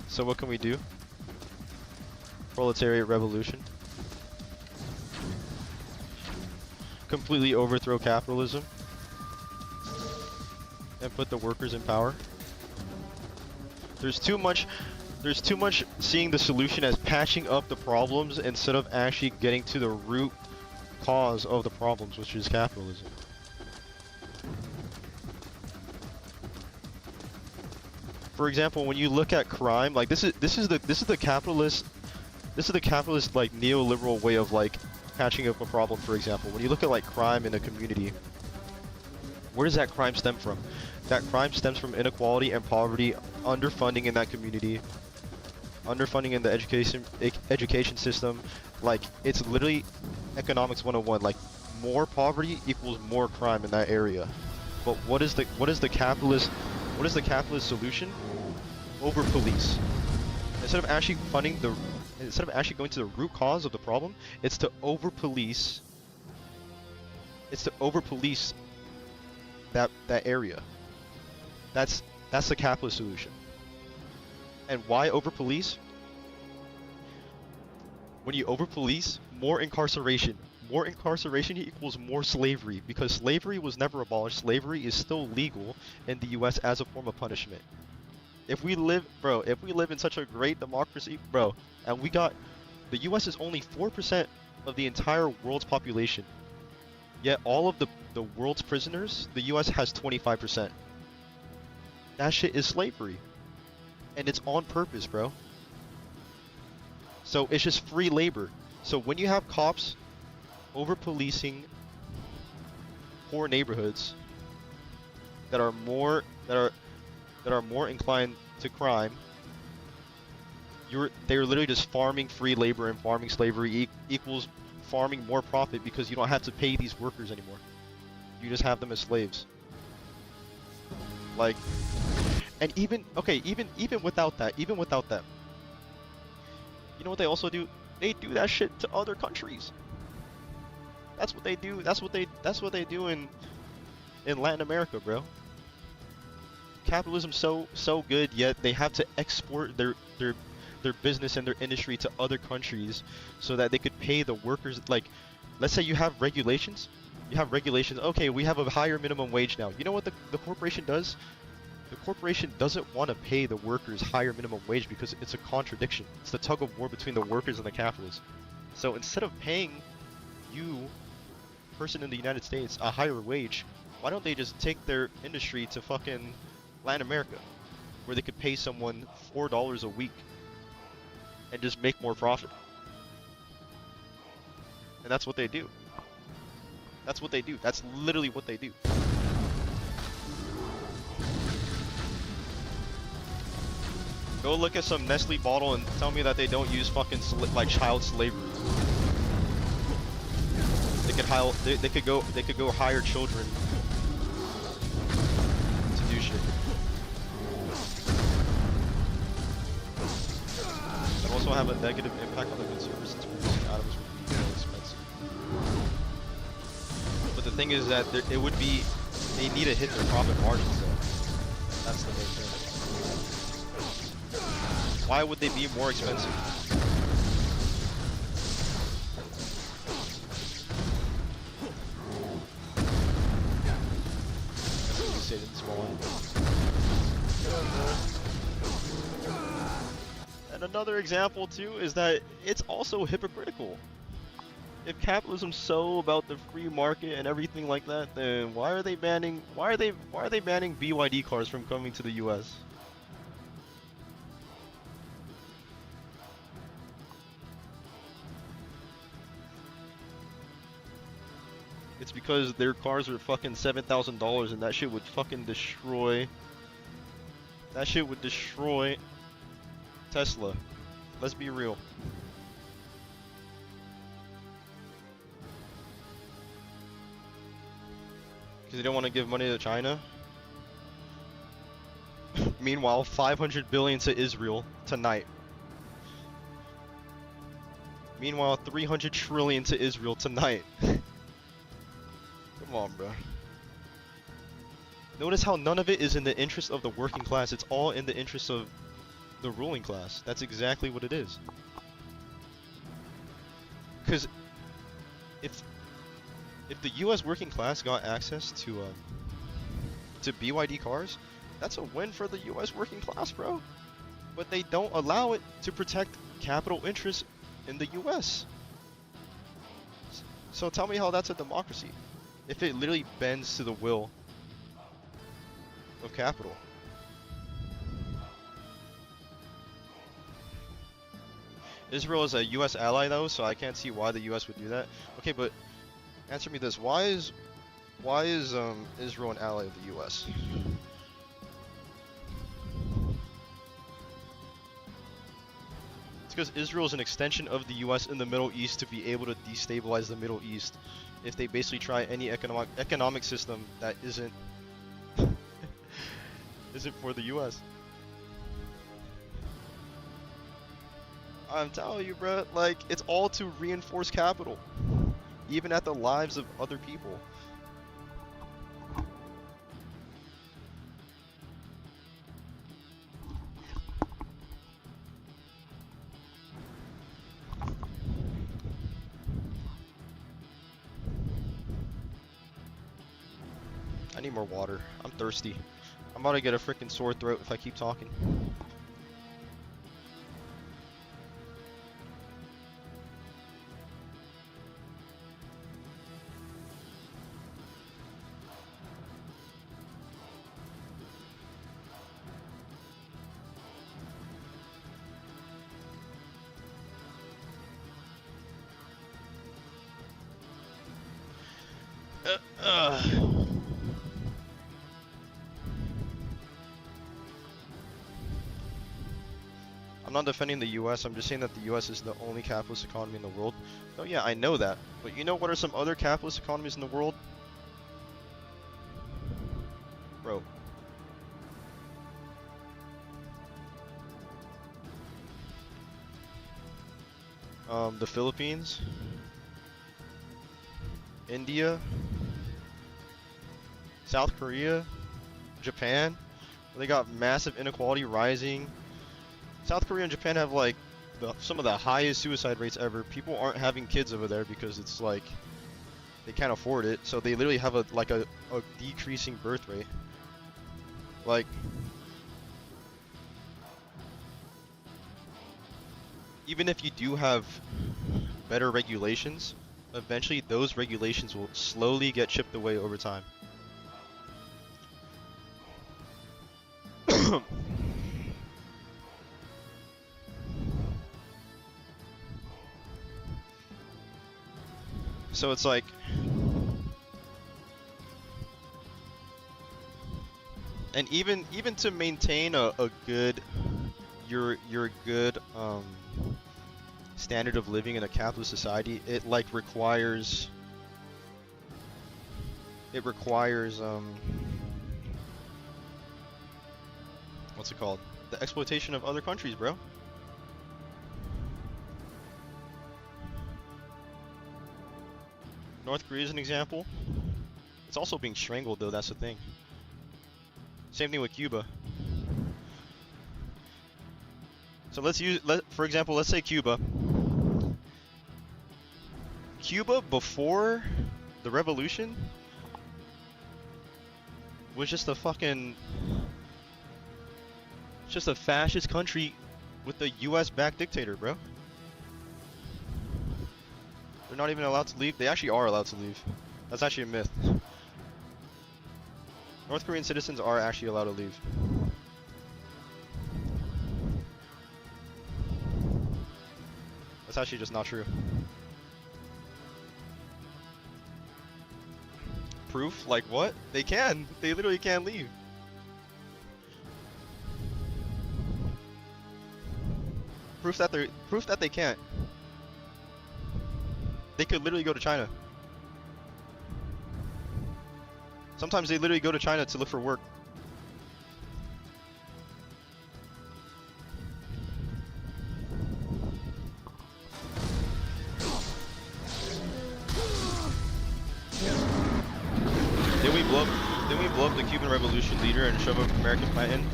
So what can we do? Proletariat revolution. Completely overthrow capitalism and put the workers in power. There's too much seeing the solution as patching up the problems instead of actually getting to the root cause of the problems, which is capitalism. For example, when you look at crime, like this is the capitalist like neoliberal way of like patching up a problem. For example, when you look at like crime in a community, where does that crime stem from? That crime stems from inequality and poverty, underfunding in that community, underfunding in the education system. Like, it's literally economics 101. Like, more poverty equals more crime in that area. But what is the capitalist solution? Over police. Instead of actually going to the root cause of the problem, it's to over police. It's to over police that area. That's the capitalist solution. And why over police? When you over police, more incarceration. More incarceration equals more slavery, because slavery was never abolished. Slavery is still legal in the US as a form of punishment. If we live in such a great democracy, bro, and the US is only 4% of the entire world's population. Yet all of the world's prisoners, the US has 25%. That shit is slavery. And it's on purpose, bro. So it's just free labor. So when you have cops over policing poor neighborhoods that are more inclined to crime, they're literally just farming free labor, and farming slavery equals farming more profit, because you don't have to pay these workers anymore. You just have them as slaves. Like, and even without that, you know what they also do? They do that shit to other countries. That's what they do. That's what they do in Latin America, bro. Capitalism's so good, yet they have to export their business and their industry to other countries so that they could pay the workers. Like, let's say you have regulations. Okay, we have a higher minimum wage now. You know what the corporation does? The corporation doesn't want to pay the workers higher minimum wage because it's a contradiction. It's the tug of war between the workers and the capitalists. So instead of paying you, person in the United States, a higher wage, why don't they just take their industry to fucking Latin America, where they could pay someone $4 a week and just make more profit? And that's what they do. That's what they do. That's literally what they do. Go look at some Nestle bottle and tell me that they don't use fucking like child slavery. They could go hire children to do shit. It also have a negative impact on the consumer, since producing items would be more expensive. But the thing is that they need to hit their profit margins though. That's the main thing. Why would they be more expensive? That's what you say in small. And another example too is that it's also hypocritical. If capitalism's so about the free market and everything like that, then why are they banning BYD cars from coming to the US? It's because their cars are fucking $7,000, and that shit would fucking destroy. That shit would destroy Tesla. Let's be real. Because they don't want to give money to China. Meanwhile, 500 billion to Israel tonight. Meanwhile, 300 trillion to Israel tonight. Come on, bro. Notice how none of it is in the interest of the working class. It's all in the interest of the ruling class. That's exactly what it is. Because if the U.S. working class got access to BYD cars, that's a win for the U.S. working class, bro. But they don't allow it to protect capital interests in the U.S. So tell me how that's a democracy, if it literally bends to the will of capital. Israel is a U.S. ally though, so I can't see why the U.S. would do that. Okay, but answer me this: why is Israel an ally of the U.S.? because Israel is an extension of the U.S. in the Middle East to be able to destabilize the Middle East if they basically try any economic system that isn't for the U.S. I'm telling you, bro, like, it's all to reinforce capital, even at the lives of other people. I need more water. I'm thirsty. I'm about to get a freaking sore throat if I keep talking. I'm not defending the US, I'm just saying that the US is the only capitalist economy in the world. Oh yeah, I know that. But you know what are some other capitalist economies in the world? Bro. The Philippines, India, South Korea, Japan. They got massive inequality rising. South Korea and Japan have like some of the highest suicide rates ever. People aren't having kids over there because it's like they can't afford it. So they literally have a decreasing birth rate. Like, even if you do have better regulations, eventually those regulations will slowly get chipped away over time. So it's like, and even to maintain a good your good standard of living in a capitalist society, it like requires what's it called? The exploitation of other countries, bro. North Korea is an example. It's also being strangled though, that's the thing. Same thing with Cuba. So for example, let's say Cuba. Cuba before the revolution was just a fascist country with a US-backed dictator, bro. They're not even allowed to leave. They actually are allowed to leave. That's actually a myth. North Korean citizens are actually allowed to leave. That's actually just not true. Proof? Like what? They can. They literally can leave. Proof that they can't. They could literally go to China. Sometimes they literally go to China to look for work. Didn't we blow up the Cuban Revolution leader and shove an American plant in?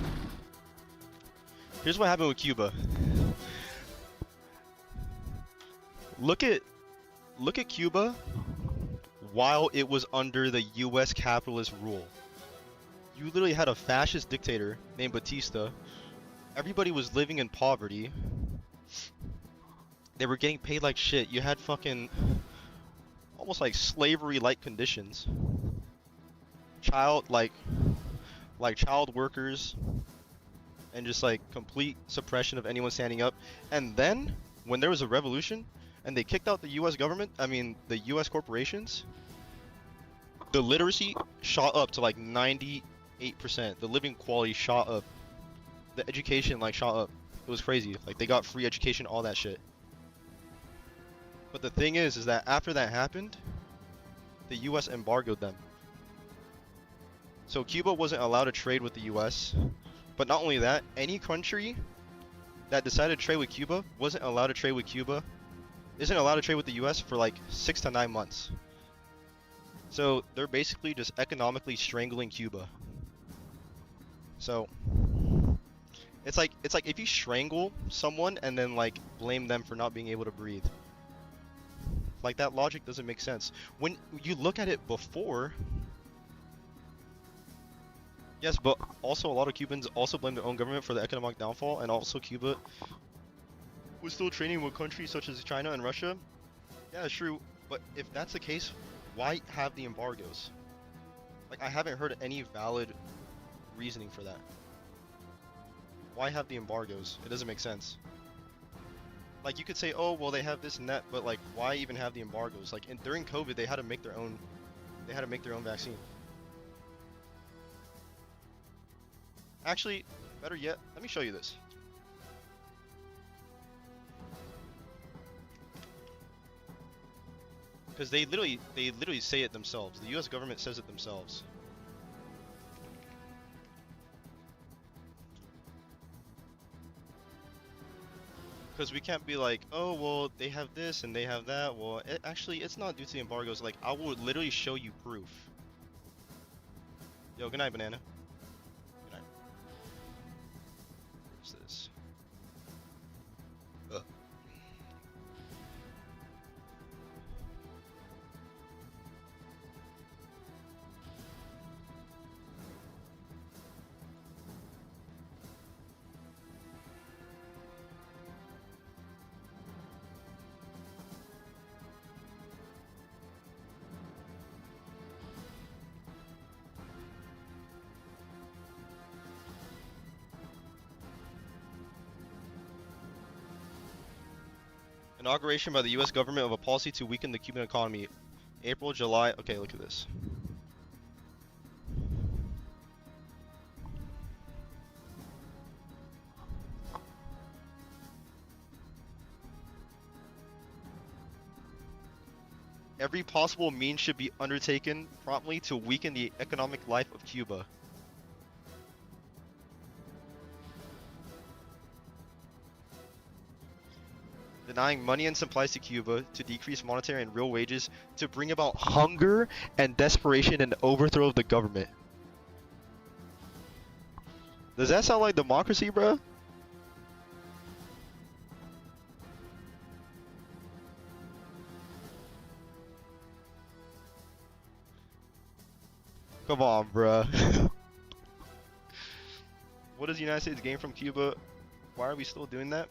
Here's what happened with Cuba. Look at Cuba while it was under the US capitalist rule. You literally had a fascist dictator named Batista. Everybody was living in poverty. They were getting paid like shit. You had fucking almost like slavery-like conditions. Child workers, and just like complete suppression of anyone standing up. And then when there was a revolution and they kicked out the US government, the US corporations, the literacy shot up to like 98%. The living quality shot up. The education like shot up. was crazy. Like they got free education, all that shit. But the thing is that after that happened, the U.S. embargoed them. So Cuba wasn't allowed to trade with the U.S. But not only that, any country that decided to trade with Cuba wasn't allowed to trade with Cuba, isn't allowed to trade with the U.S. for like 6 to 9 months. So they're basically just economically strangling Cuba. So it's like if you strangle someone and then like blame them for not being able to breathe. Like that logic doesn't make sense. When you look at it before, yes, but also a lot of Cubans also blame their own government for the economic downfall, and also Cuba was still trading with countries such as China and Russia. Yeah, it's true, but if that's the case, why have the embargoes? Like, I haven't heard any valid reasoning for that. Why have the embargoes? It doesn't make sense. Like, you could say, oh, well, they have this and that, but like, why even have the embargoes? Like, during COVID, they had to make their own vaccine. Actually, better yet, let me show you this. Because they literally say it themselves. The U.S. government says it themselves. Because we can't be like, oh, well, they have this and they have that. Well, actually, it's not due to the embargoes. Like, I will literally show you proof. Yo, good night, Banana. Good night. What's this? Inauguration by the U.S. government of a policy to weaken the Cuban economy. April, July. Okay, look at this. Every possible means should be undertaken promptly to weaken the economic life of Cuba. Denying money and supplies to Cuba, to decrease monetary and real wages, to bring about hunger and desperation and overthrow of the government. Does that sound like democracy, bro? Come on, bro. What does the United States gain from Cuba? Why are we still doing that?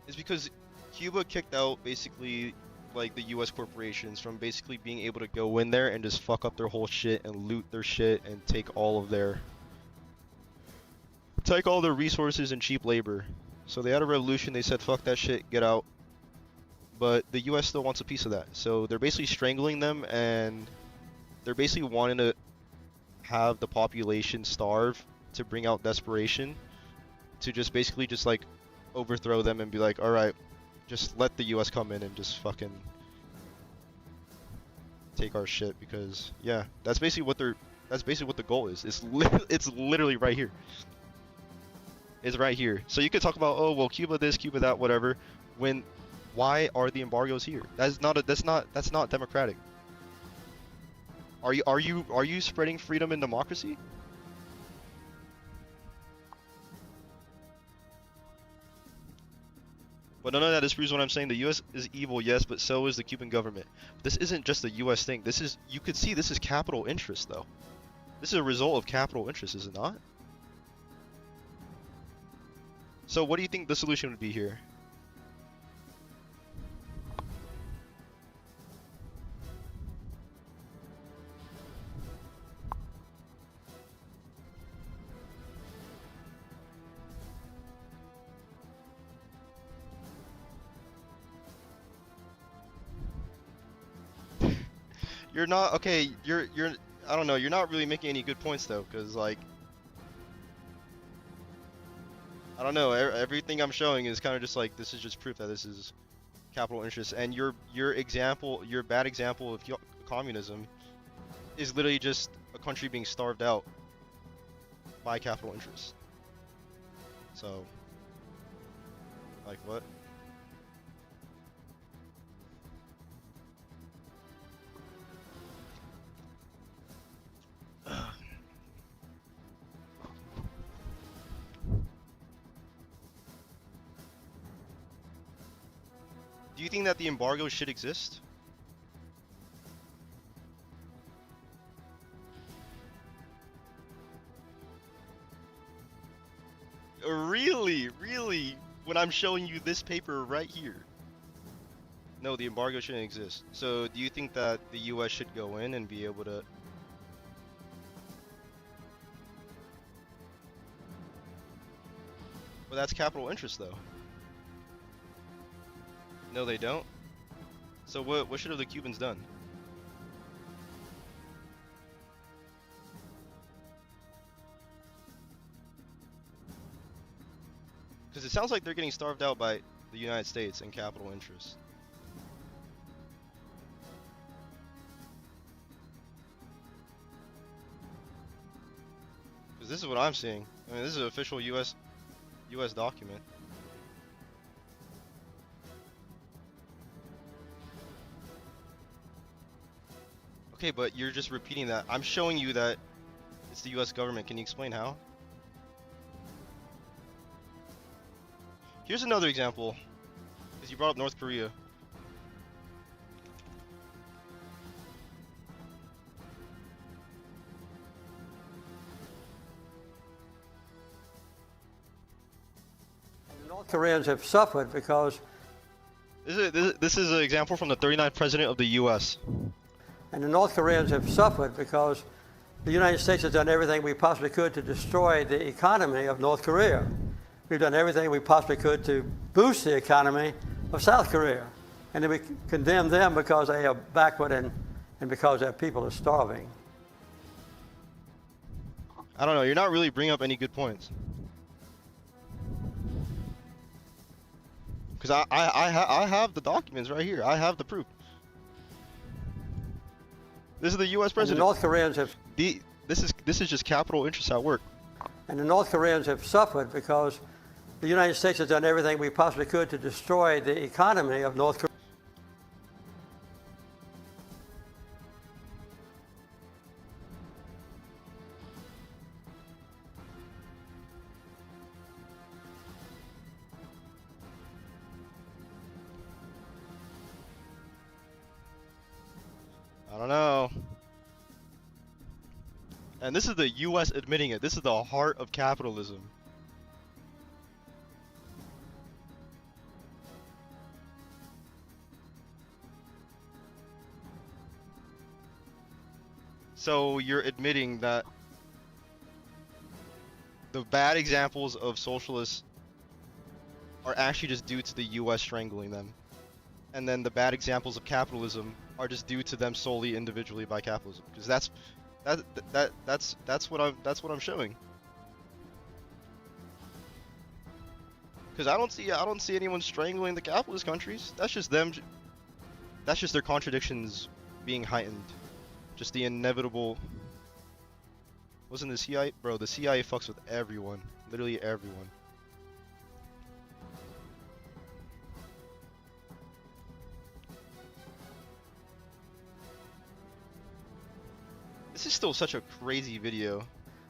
Is because Cuba kicked out basically like the US corporations from basically being able to go in there and just fuck up their whole shit and loot their shit and take all their resources and cheap labor. So they had a revolution, they said fuck that shit, get out. But the US still wants a piece of that. So they're basically strangling them, and they're basically wanting to have the population starve to bring out desperation, to just basically just like overthrow them and be like, alright, just let the US come in and just fucking take our shit, because yeah, that's basically what the goal is. It's literally right here. It's right here. So you could talk about, oh well, Cuba this, Cuba that, whatever, when why are the embargoes here? That's not democratic. Are you spreading freedom and democracy? But none of that disproves what I'm saying. The U.S. is evil, yes, but so is the Cuban government. This isn't just a U.S. thing. This is, you could see this is capital interest, though. This is a result of capital interest, is it not? So what do you think the solution would be here? You're not, okay, you're I don't know, you're not really making any good points though, because like I don't know. Everything I'm showing is kind of just like, this is just proof that this is capital interest. And your example, your bad example of communism is literally just a country being starved out by capital interest. So, like what? Do you think that the embargo should exist? Really? Really? When I'm showing you this paper right here? No, the embargo shouldn't exist. So, do you think that the US should go in and be able to... Well, that's capital interest, though. No, they don't. So what should have the Cubans done? Because it sounds like they're getting starved out by the United States and capital interest. Because this is what I'm seeing. I mean, this is an official US document. Okay, but you're just repeating that. I'm showing you that it's the US government. Can you explain how? Here's another example. Because you brought up North Korea. The North Koreans have suffered because... This is an example from the 39th president of the US. And the North Koreans have suffered because the United States has done everything we possibly could to destroy the economy of North Korea. We've done everything we possibly could to boost the economy of South Korea. And then we condemn them because they are backward and because their people are starving. I don't know, you're not really bringing up any good points. Because I have the documents right here. I have the proof. This is the U.S. president. And the North Koreans have... This is just capital interest at work. And the North Koreans have suffered because the United States has done everything we possibly could to destroy the economy of North Korea. I don't know. And this is the US admitting it. This is the heart of capitalism. So you're admitting that the bad examples of socialists are actually just due to the US strangling them. And then the bad examples of capitalism are just due to them solely individually by capitalism, because that's what I'm showing. Because I don't see anyone strangling the capitalist countries. That's just them. That's just their contradictions being heightened. Just the inevitable. Wasn't the CIA, bro? The CIA fucks with everyone, literally everyone. This is still such a crazy video.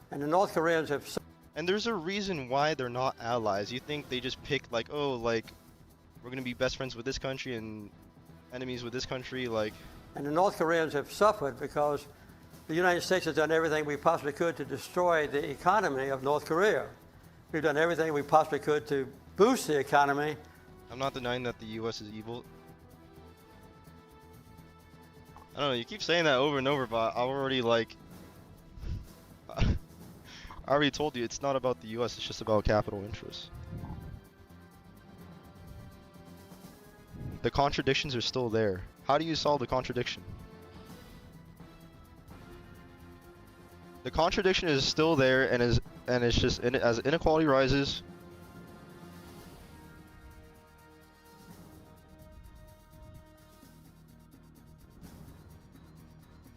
And the North Koreans have... And there's a reason why they're not allies. You think they just pick like, oh, like, we're gonna be best friends with this country and enemies with this country, like... And the North Koreans have suffered because the United States has done everything we possibly could to destroy the economy of North Korea. We've done everything we possibly could to boost the economy. I'm not denying that the US is evil. I don't know, you keep saying that over and over, but I already like... I already told you, it's not about the US, it's just about capital interests. The contradictions are still there. How do you solve the contradiction? The contradiction is still there, and it's just, as inequality rises,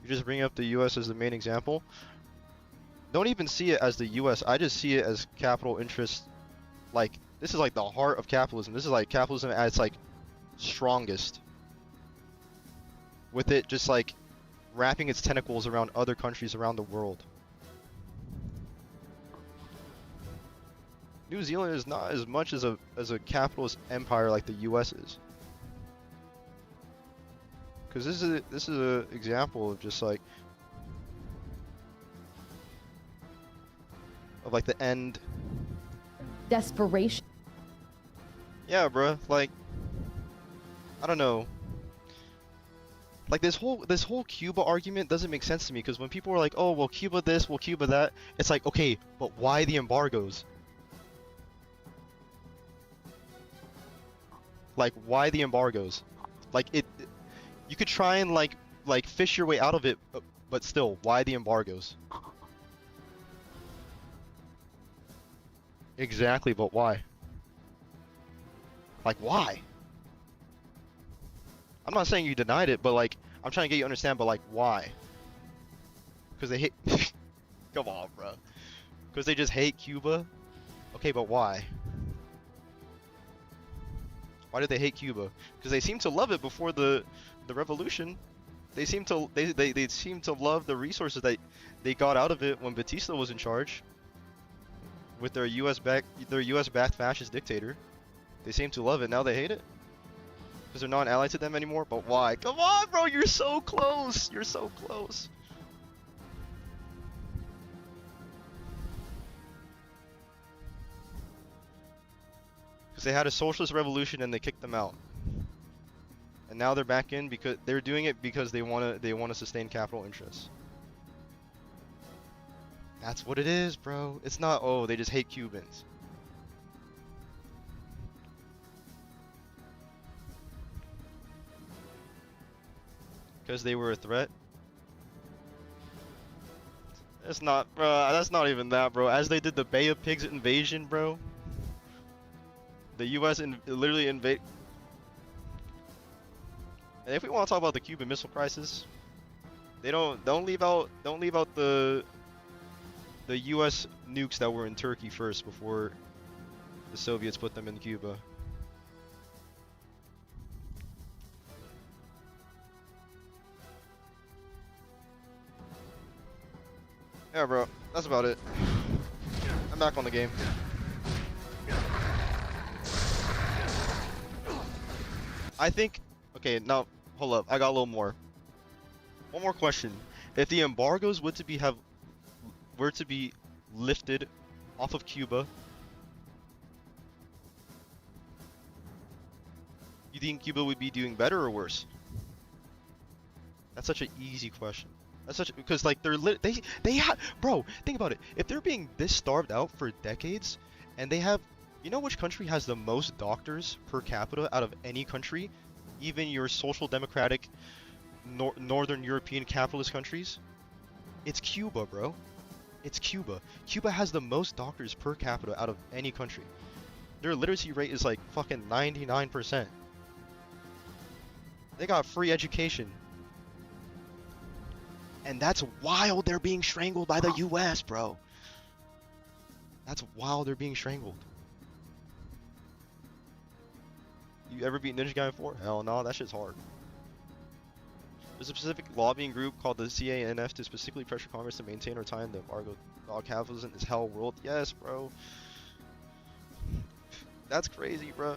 You just bring up the U.S. as the main example. Don't even see it as the U.S. I just see it as capital interest. Like, this is like the heart of capitalism. This is like capitalism at its like strongest. With it just like wrapping its tentacles around other countries around the world. New Zealand is not as much as a capitalist empire like the U.S. is. Because this is a example of just like of like the end. Desperation. Yeah, bruh. Like, I don't know. Like this whole Cuba argument doesn't make sense to me, because when people are like, oh well, Cuba this, well Cuba that, it's like, okay, but why the embargoes? Like, why the embargoes? Like, you could try and like fish your way out of it, but still, why the embargoes? Exactly, but why? Like, why? I'm not saying you denied it, but like, I'm trying to get you to understand, but like, why? Because they hate... Come on, bro. Because they just hate Cuba? Okay, but why? Why did they hate Cuba? Because they seemed to love it before the revolution. They seem to they seem to love the resources that they got out of it when Batista was in charge. With their US backed fascist dictator. They seem to love it. Now they hate it? Because they're not allied to them anymore? But why? Come on, bro, you're so close. You're so close. Because they had a socialist revolution and they kicked them out. And now they're back in because they're doing it because they want to sustain capital interests. That's what it is, bro. It's not, oh, they just hate Cubans. Because they were a threat? That's not, bro. That's not even that, bro. As they did the Bay of Pigs invasion, bro. The U.S. literally invade. And if we want to talk about the Cuban Missile Crisis, they don't leave out the U.S. nukes that were in Turkey first before the Soviets put them in Cuba. Yeah, bro. That's about it. I'm back on the game. I think... Okay, now, hold up. I got a little more. One more question. If the embargoes were to be lifted off of Cuba, you think Cuba would be doing better or worse? That's such an easy question. That's such, because like they have, bro, think about it. If they're being this starved out for decades, and they have, you know which country has the most doctors per capita out of any country, even your social democratic northern European capitalist countries? It's Cuba, bro. It's Cuba. Cuba has the most doctors per capita out of any country. Their literacy rate is like fucking 99%. They got free education. And that's while they're being strangled by the US, bro. That's while they're being strangled. You ever beat Ninja Gaiden 4? Hell no, that shit's hard. There's a specific lobbying group called the CANF to specifically pressure Congress to maintain or tie in the embargo. Dog capitalism is hell world. Yes, bro. That's crazy, bro.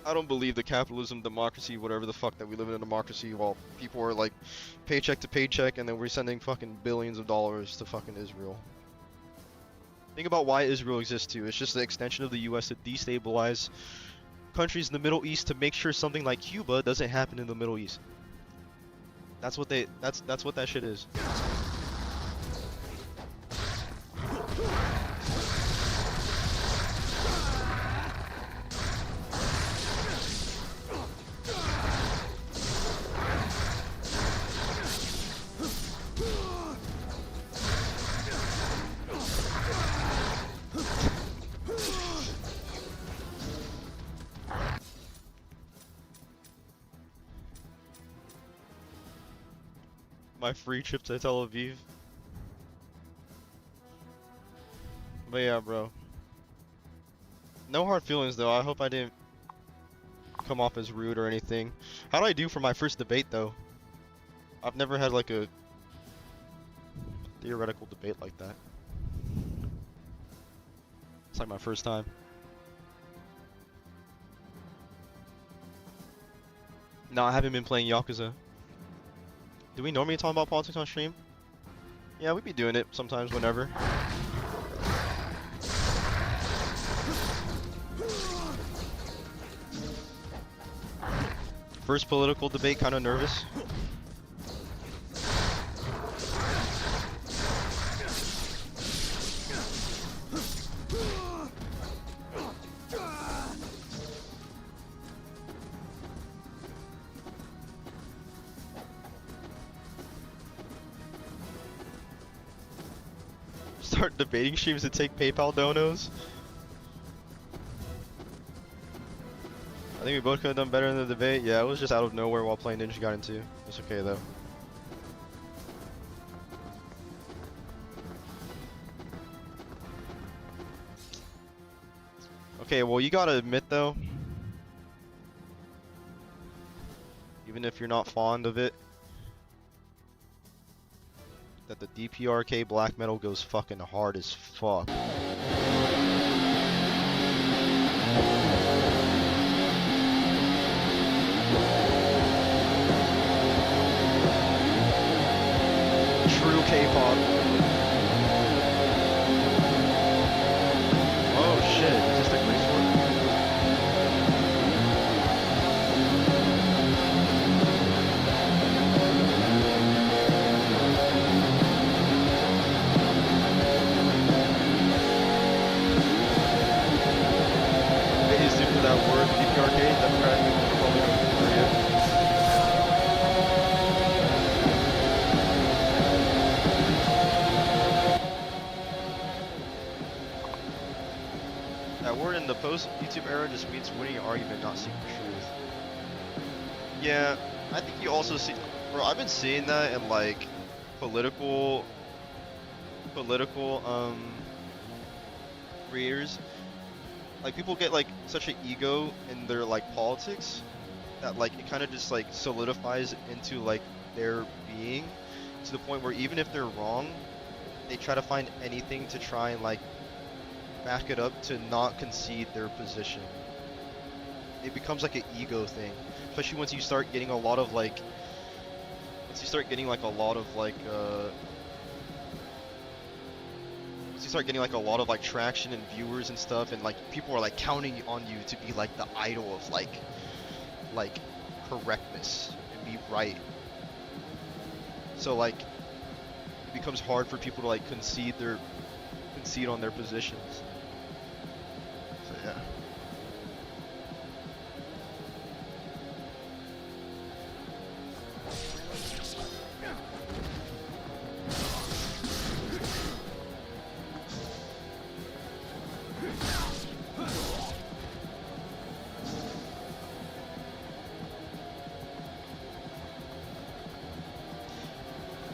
I don't believe the capitalism, democracy, whatever the fuck that we live in a democracy while people are like paycheck to paycheck and then we're sending fucking billions of dollars to fucking Israel. Think about why Israel exists too. It's just the extension of the US to destabilize countries in the Middle East to make sure something like Cuba doesn't happen in the Middle East. That's what that's what that shit is. My free trip to Tel Aviv. But yeah, bro. No hard feelings though. I hope I didn't come off as rude or anything. How did I do for my first debate though? I've never had like a theoretical debate like that. It's like my first time. No, I haven't been playing Yakuza. Do we normally talk about politics on stream? Yeah, we be doing it sometimes whenever. First political debate, kind of nervous. Start debating streams to take PayPal donos. I think we both could have done better in the debate. Yeah, it was just out of nowhere while playing Ninja Gaiden 2. It's okay though. Okay, well you gotta admit though, even if you're not fond of it, that the DPRK black metal goes fucking hard as fuck. True K-pop. Oh shit, is this the grease one? They used to for that word, DPRK, Democratic Republic of Korea. That word in the post-YouTube era just means winning an argument, not seeking truth. Yeah, I think you also see, bro, I've been seeing that in like political creators. Like people get like such an ego in their like politics that like it kind of just like solidifies into like their being to the point where even if they're wrong, they try to find anything to try and like back it up to not concede their position. It becomes like an ego thing, especially once you start getting a lot of like, once you start getting like a lot of traction and viewers and stuff, and like people are like counting on you to be like the idol of like correctness and be right. So like it becomes hard for people to like concede on their positions. So yeah.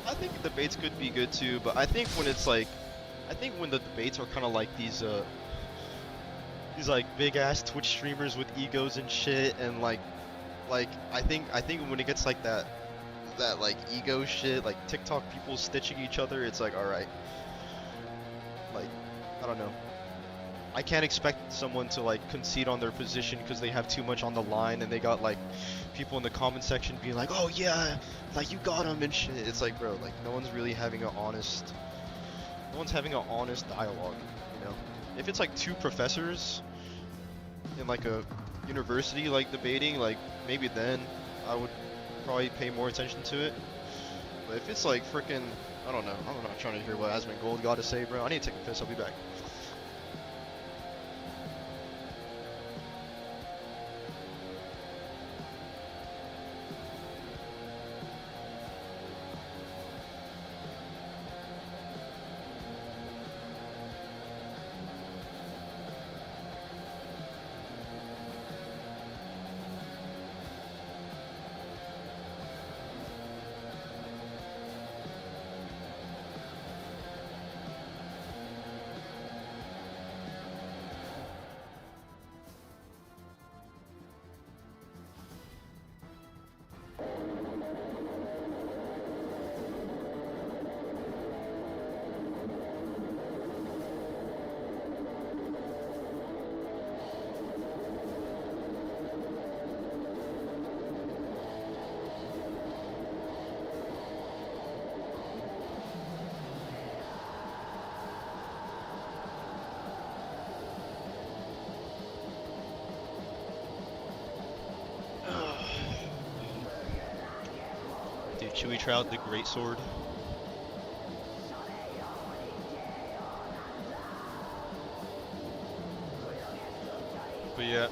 I think debates could be good too, but I think when it's like, I think when the debates are kind of like these like big ass Twitch streamers with egos and shit, and like I think when it gets like that like ego shit, like TikTok people stitching each other, it's like, all right, like I don't know. I can't expect someone to like concede on their position because they have too much on the line, and they got like people in the comment section being like, oh yeah, like you got him and shit. It's like, bro, like no one's really having an honest, dialogue, you know? If it's like two professors in like a university like debating, like maybe then I would probably pay more attention to it. But if it's like freaking, I don't know, I'm not trying to hear what Asmongold got to say, bro. I need to take a piss, I'll be back. Dude, should we try out the Great Sword? But yeah.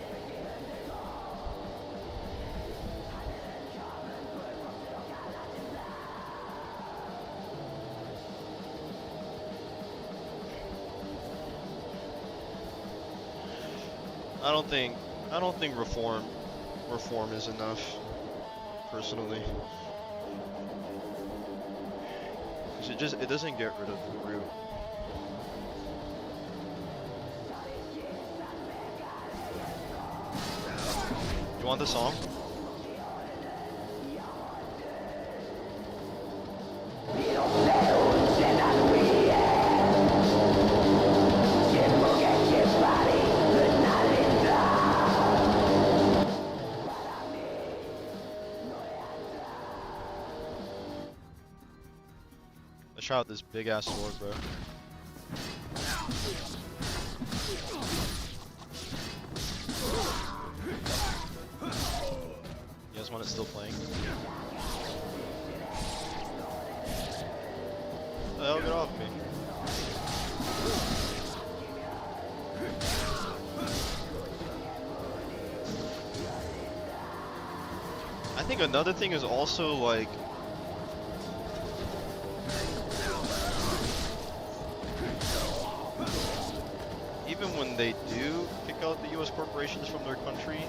I don't think reform is enough, personally. 'Cause it doesn't get rid of the root. You want the song? Let's try out this big ass sword, bro. You guys want it still playing? The hell, get off me. I think another thing is also like even when they do kick out the US corporations from their country,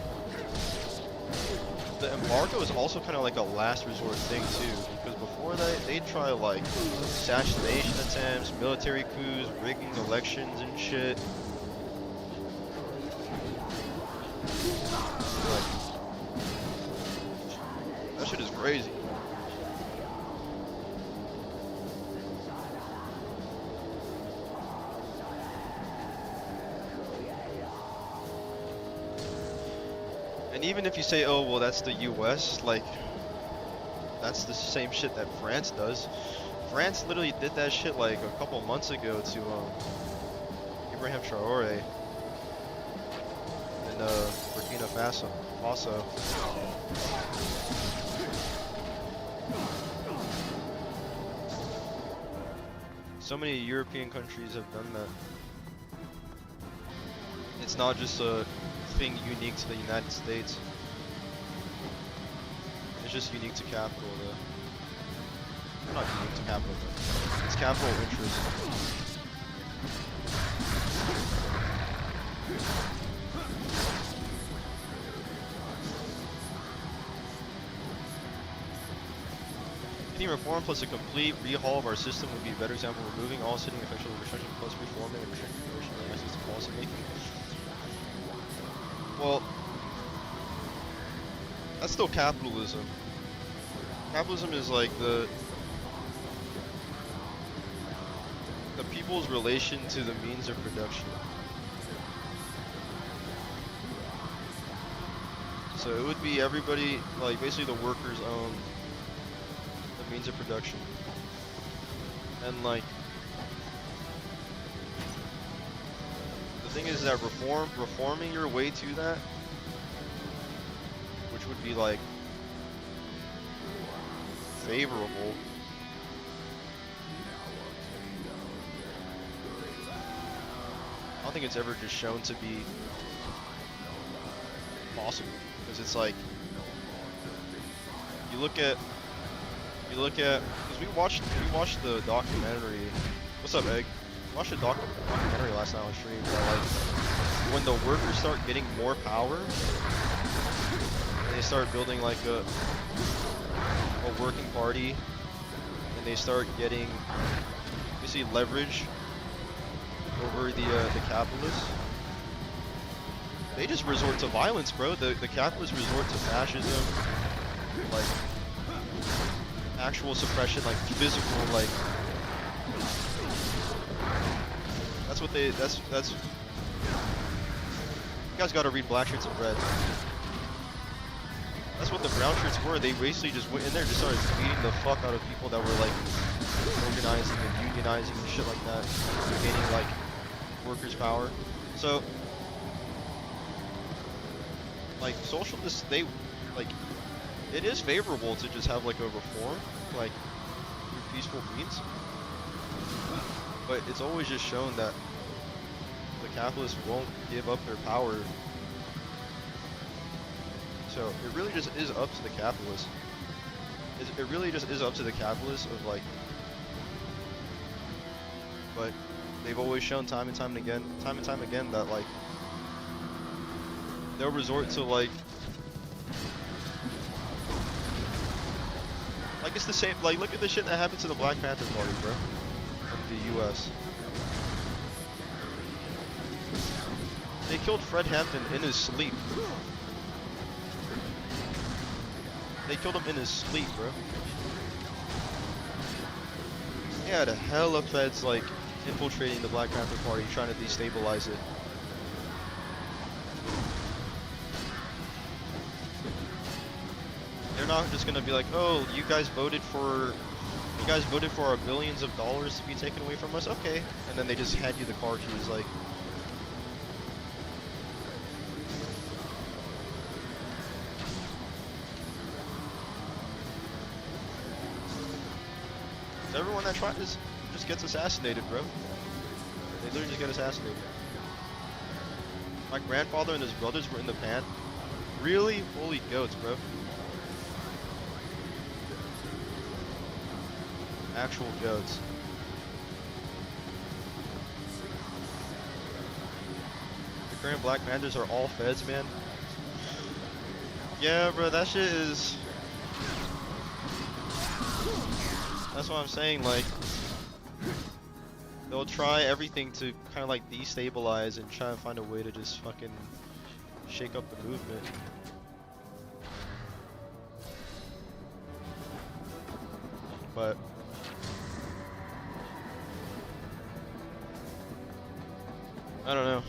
the embargo is also kind of like a last resort thing too, because before that they try like assassination attempts, military coups, rigging elections and shit. Like, that shit is crazy. And even if you say, oh, well, that's the US, like, that's the same shit that France does. France literally did that shit, like, a couple months ago to, Ibrahim Traore in, Burkina Faso. Also. So many European countries have done that. It's not just a thing unique to the United States. It's just unique to capital, though. Not unique to capital, but it's capital interest. Any reform plus a complete rehaul of our system would be a better example of removing all sitting effectual restriction plus reforming and restricting promotion of access to policy making. Well, that's still capitalism. Capitalism is like the people's relation to the means of production. So it would be everybody, like basically the workers own the means of production. And like, the thing is that reforming your way to that, which would be like favorable, I don't think it's ever just shown to be possible, because it's like you look at because we watched the documentary. What's up, Egg? We watched the documentary last night on stream. Where, like, when the workers start getting more power, and they start building like a working party, and they start getting basically leverage over the capitalists, they just resort to violence, bro. The capitalists resort to fascism, like actual suppression, like physical, like that's what they. That's. You guys got to read Black Shirts and Red. That's what the brown shirts were. They basically just went in there and just started beating the fuck out of people that were like organizing and unionizing and shit like that, gaining like workers' power. So, like socialists, they like it is favorable to just have like a reform, like through peaceful means. But it's always just shown that the capitalists won't give up their power. So it really just is up to the capitalists. It really just is up to the capitalists of like, but they've always shown time and time again that like they'll resort to like it's the same, like look at the shit that happened to the Black Panther Party, bro, in the US. They killed Fred Hampton in his sleep. They killed him in his sleep, bro. He had a hell of feds like infiltrating the Black Panther Party, trying to destabilize it. They're not just gonna be like, oh, you guys voted for our billions of dollars to be taken away from us, okay, and then they just hand you the car keys, like. Everyone that tries just gets assassinated, bro. They literally just get assassinated. My grandfather and his brothers were in the pan. Really? Holy goats, bro. Actual goats. The current Black Panthers are all feds, man. Yeah, bro, that shit is... That's what I'm saying, like, they'll try everything to kind of like destabilize and try to find a way to just fucking shake up the movement. But I don't know.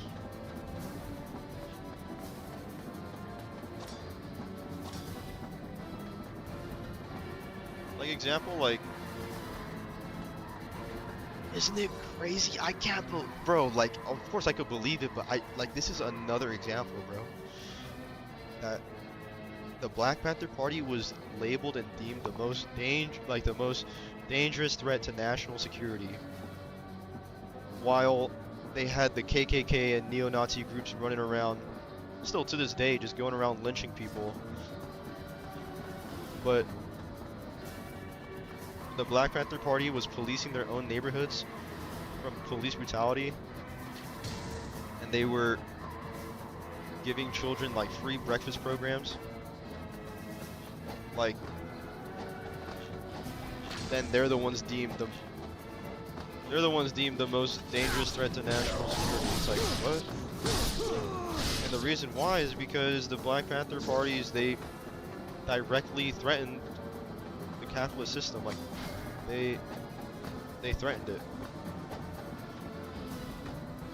Like example, like, isn't it crazy? I can't believe, bro, like, of course I could believe it, but this is another example, bro, that the Black Panther Party was labeled and deemed the most dangerous threat to national security, while they had the KKK and neo-Nazi groups running around, still to this day, just going around lynching people. But the Black Panther Party was policing their own neighborhoods from police brutality, and they were giving children like free breakfast programs. Like, then they're the ones deemed the most dangerous threat to national security. It's like, what? And the reason why is because the Black Panther parties, they directly threatened the capitalist system. Like, they threatened it.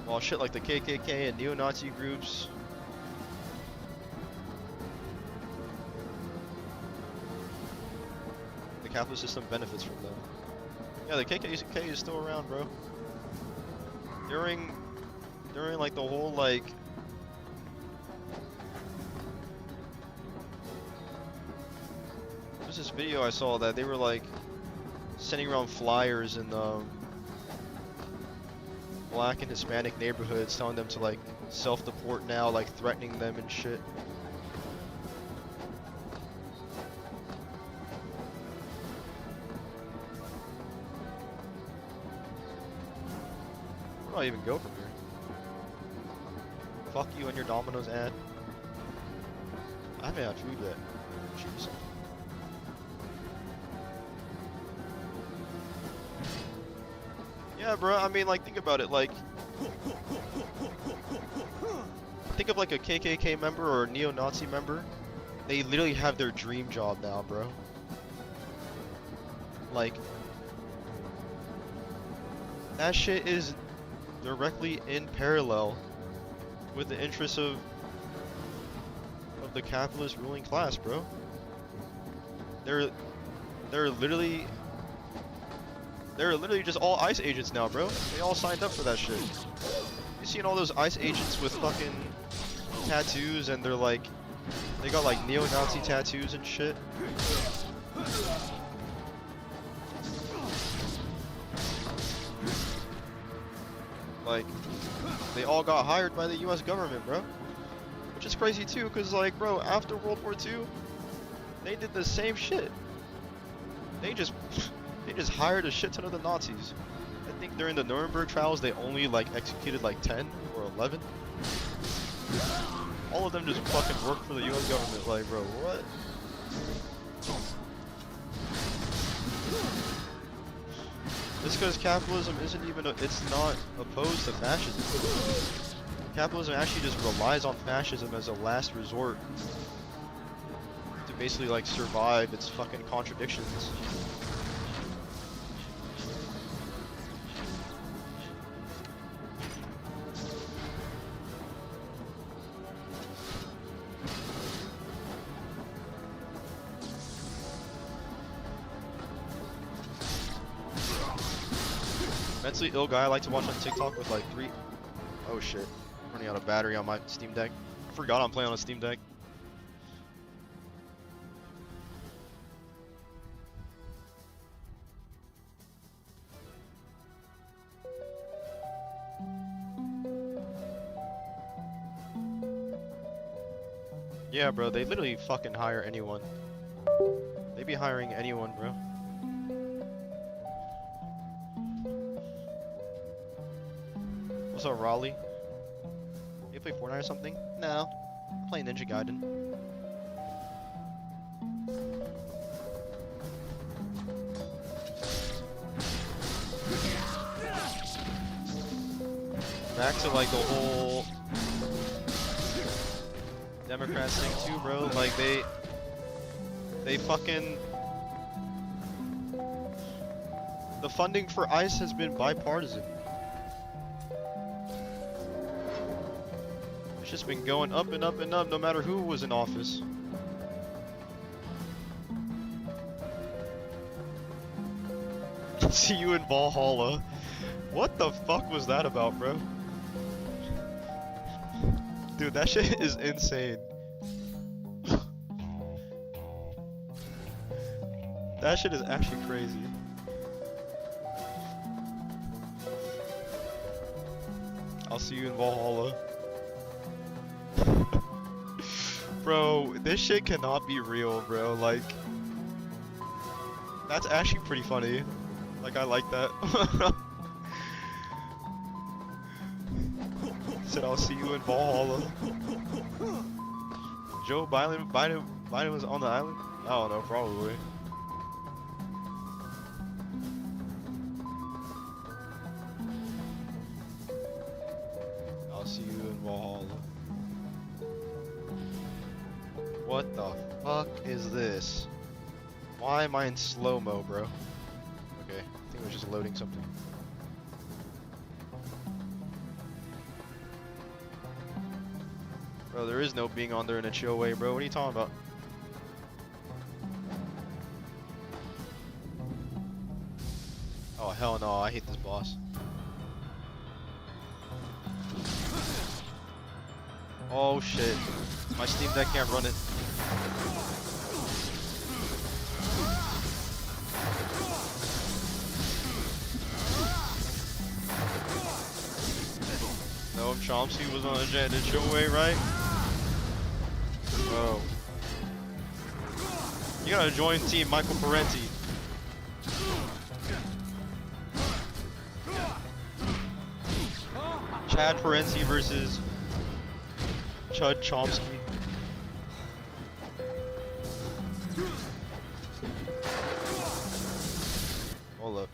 While shit like the KKK and neo-Nazi groups, the capitalist system benefits from them. Yeah, the KKK is still around, bro. During like the whole like there's this video I saw that they were like sending around flyers in Black and Hispanic neighborhoods, telling them to like self-deport now, like threatening them and shit. Where do I even go from here? Fuck you and your Domino's ad. I haven't had food yet. Jeez. Yeah, bro, I mean, like, think about it, like, think of like a KKK member or a neo-Nazi member. They literally have their dream job now, bro. Like, that shit is directly in parallel with the interests of the capitalist ruling class, bro. They're literally just all ICE agents now, bro. They all signed up for that shit. You seen all those ICE agents with fucking tattoos, and they're like They got like neo-Nazi tattoos and shit. Like, they all got hired by the US government, bro. Which is crazy too, cause like, bro, after World War II, they did the same shit. They just hired a shit ton of the Nazis. I think during the Nuremberg trials, they only like executed like 10 or 11. All of them just fucking work for the US government, like, bro, what? Just because capitalism isn't even, it's not opposed to fascism. Capitalism actually just relies on fascism as a last resort to basically like survive its fucking contradictions. Mentally ill guy I like to watch on TikTok with like oh shit, running out of battery on my Steam Deck. I forgot I'm playing on a Steam Deck. Yeah, bro, they literally fucking hire anyone. They be hiring anyone, bro. What's up, Raleigh? You play Fortnite or something? No. I'm playing Ninja Gaiden. Back to like the whole Democrats thing too, bro. Like they fucking, the funding for ICE has been bipartisan. It's just been going up and up and up no matter who was in office. See you in Valhalla. What the fuck was that about, bro? Dude, that shit is insane. That shit is actually crazy. I'll see you in Valhalla. Bro, this shit cannot be real, bro. Like, that's actually pretty funny. Like, I like that. Said I'll see you in Valhalla. Joe Biden was on the island? I don't know, probably. I'll see you in Valhalla. What the fuck is this? Why am I in slow-mo, bro? Okay, I think it was just loading something. Bro, there is no being on there in a chill way, bro. What are you talking about? Oh, hell no, I hate this boss. Oh shit. My Steam Deck can't run it. No, Chomsky was on a jet in chill way, right? Bro. You gotta join Team Michael Parenti. Chad Parenti versus Chud Chomsky. Hold up.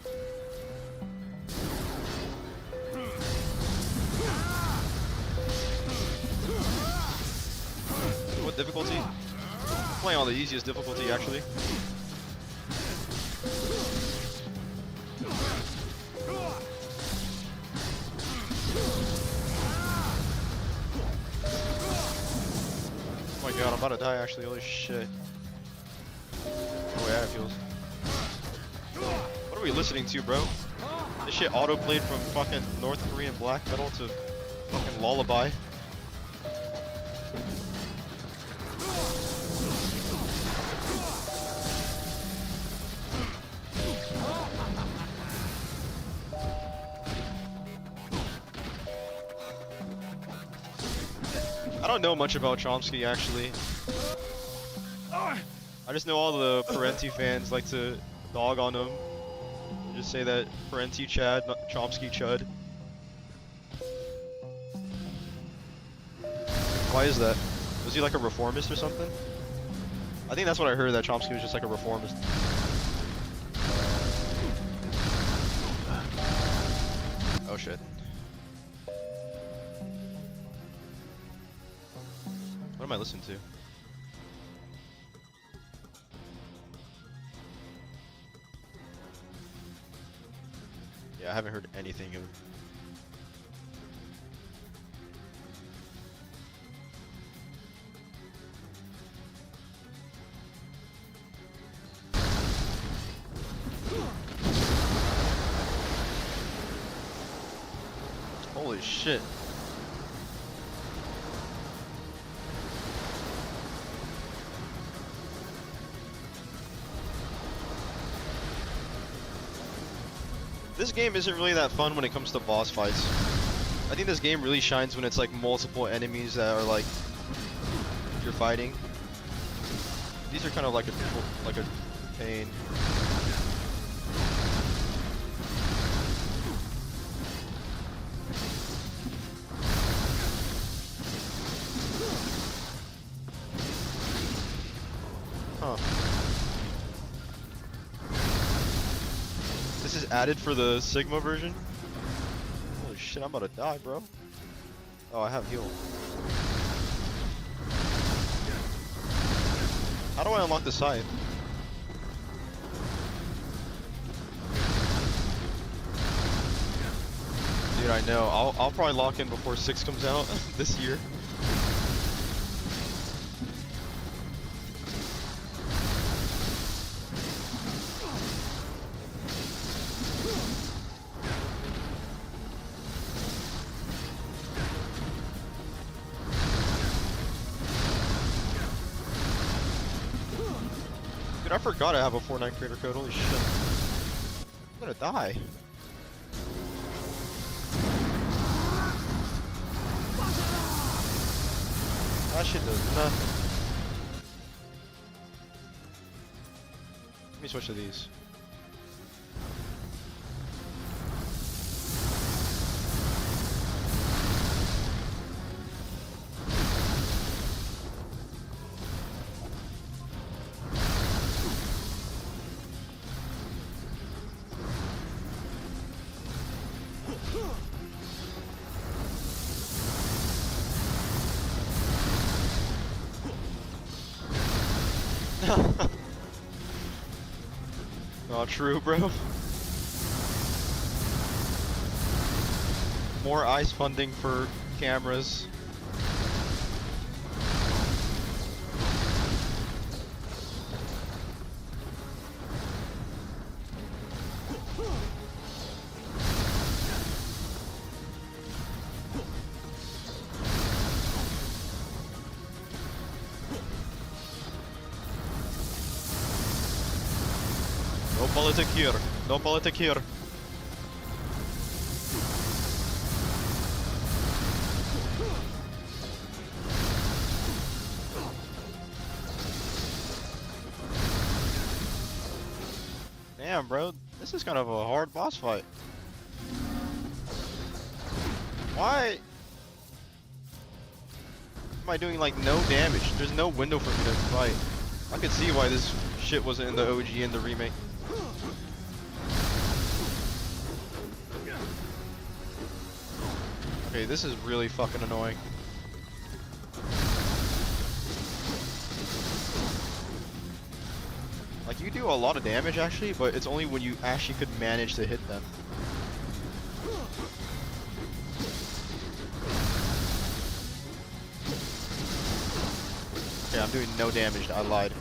What difficulty? I'm playing on the easiest difficulty, actually. Oh my god, I'm about to die actually, holy shit. Oh yeah, it feels. What are we listening to, bro? This shit auto-played from fucking North Korean black metal to fucking lullaby. I don't know much about Chomsky actually. I just know all the Parenti fans like to dog on him. Just say that Parenti Chad, not Chomsky Chud. Why is that? Was he like a reformist or something? I think that's what I heard, that Chomsky was just like a reformist. Oh shit. What am I listening to? Yeah, I haven't heard anything of. Holy shit. This game isn't really that fun when it comes to boss fights. I think this game really shines when it's like multiple enemies that are like you're fighting. These are kind of like a pain. Huh. This is added for the Sigma version? Holy shit, I'm about to die, bro. Oh, I have heal. How do I unlock the scythe? Dude, I know. I'll probably lock in before 6 comes out this year. Dude, I forgot I have a Fortnite creator code. Holy shit. I'm gonna die. That shit does nothing. Let me switch to these. Not true, bro. More ICE funding for cameras. No politic here. No politic here. Damn, bro. This is kind of a hard boss fight. Why am I doing like no damage? There's no window for me to fight. I could see why this shit wasn't in the OG and the remake. Okay, this is really fucking annoying. Like, you do a lot of damage actually, but it's only when you actually could manage to hit them. Okay, I'm doing no damage. I lied.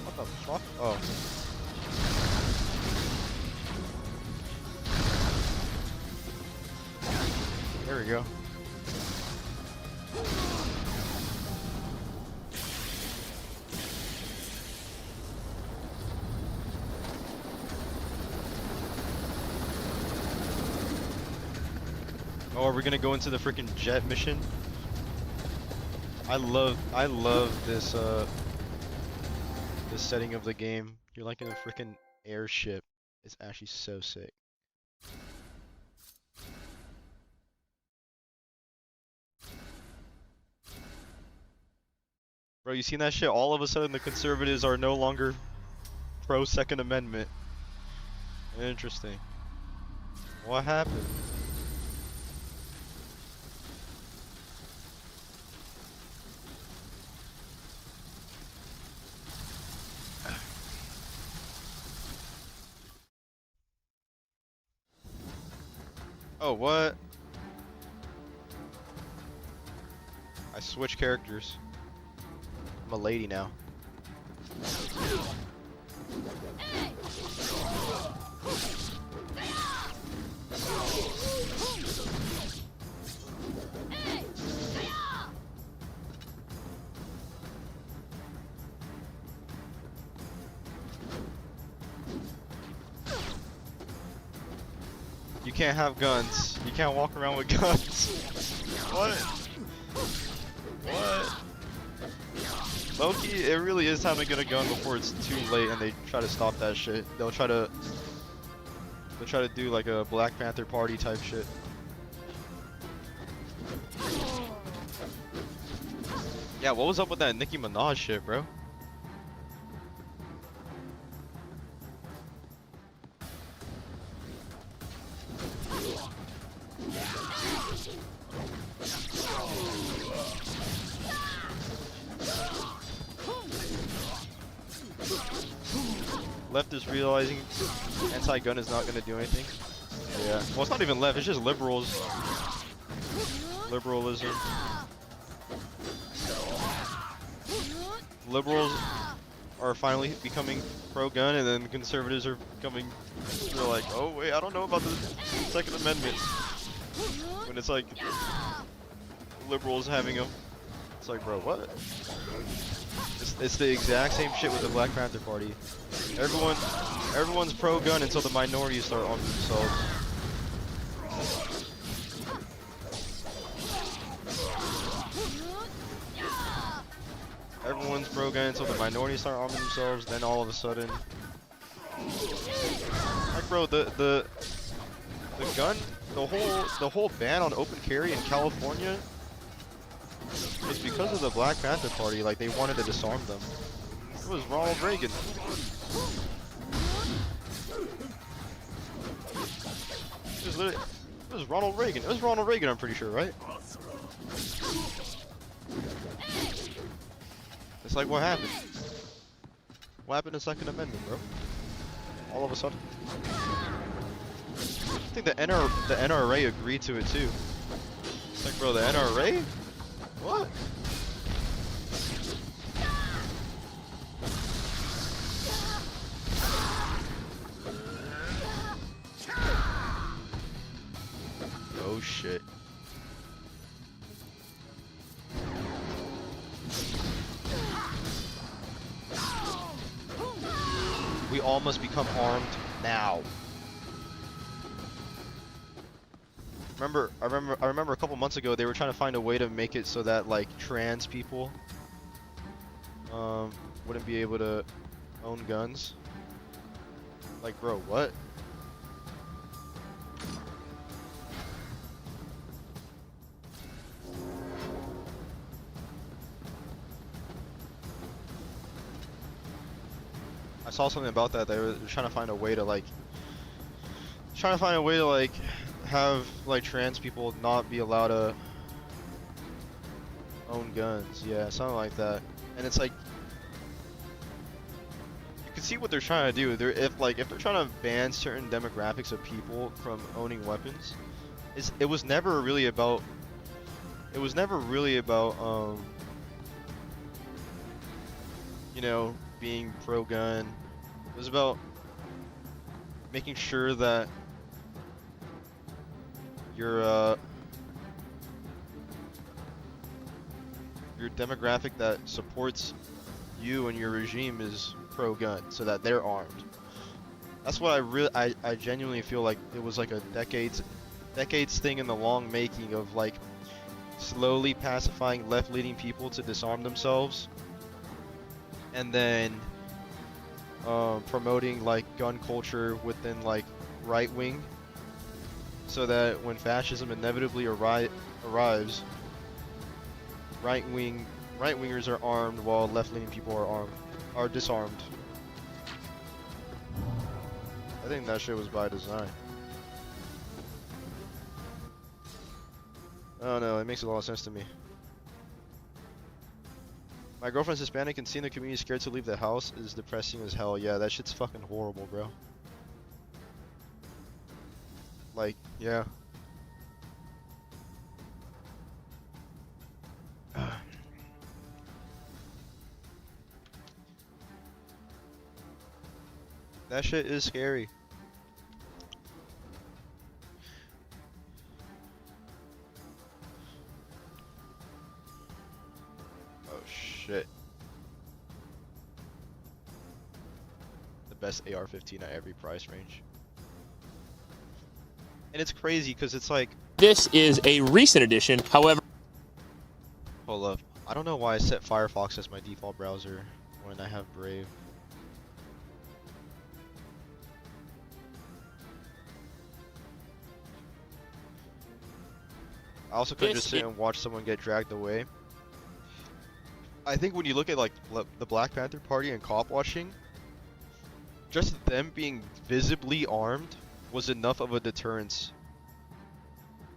What the fuck? Oh. There we go. Oh, are we gonna go into the freaking jet mission? I love this this setting of the game. You're like in a freaking airship. It's actually so sick. Bro, you seen that shit? All of a sudden the conservatives are no longer pro Second Amendment. Interesting. What happened? Oh, what? I switched characters. I'm a lady now. You can't have guns. You can't walk around with guns. What? What? Loki, it really is time to get a gun before it's too late and they try to stop that shit. They'll try to do like a Black Panther party type shit. Yeah, what was up with that Nicki Minaj shit, bro? Left is realizing anti-gun is not going to do anything. Yeah. Well, it's not even left, it's just liberals. Liberalism. Liberals are finally becoming pro-gun, and then conservatives are becoming, they're like, oh wait, I don't know about the Second Amendment. When it's like, liberals having them. It's like, bro, what? It's the exact same shit with the Black Panther Party. Everyone's pro-gun until the minorities start arming themselves. Everyone's pro-gun until the minorities start arming themselves. Then all of a sudden, like, bro, the gun, the whole ban on open carry in California was because of the Black Panther Party. Like, they wanted to disarm them. It was Ronald Reagan. It was Ronald Reagan. It was Ronald Reagan, I'm pretty sure, right? It's like, what happened? What happened to Second Amendment, bro? All of a sudden. I think the NRA agreed to it too. It's like, bro, the NRA? What? Oh shit. We all must become armed now. I remember a couple months ago they were trying to find a way to make it so that like trans people wouldn't be able to own guns. Like, bro, what? I saw something about that. They were trying to find a way to have like trans people not be allowed to own guns. Yeah, something like that. And it's like, you can see what they're trying to do. If they're trying to ban certain demographics of people from owning weapons, it was never really about you know, being pro-gun. It was about making sure that your demographic that supports you and your regime is pro-gun, so that they're armed. That's what I genuinely feel like it was like a decades decades thing in the long making of like slowly pacifying left-leaning people to disarm themselves, and then promoting like gun culture within like right wing, so that when fascism inevitably arrives, right wingers are armed while left-leaning people are disarmed. I think that shit was by design. I don't know, it makes a lot of sense to me. My girlfriend's Hispanic and seeing the community scared to leave the house is depressing as hell. Yeah, that shit's fucking horrible, bro. Like, yeah. That shit is scary. Oh shit. The best AR-15 at every price range. And it's crazy because it's like... This is a recent addition, however... Hold up. I don't know why I set Firefox as my default browser when I have Brave. I also could just sit and watch someone get dragged away. I think when you look at like the Black Panther Party and cop watching, just them being visibly armed was enough of a deterrence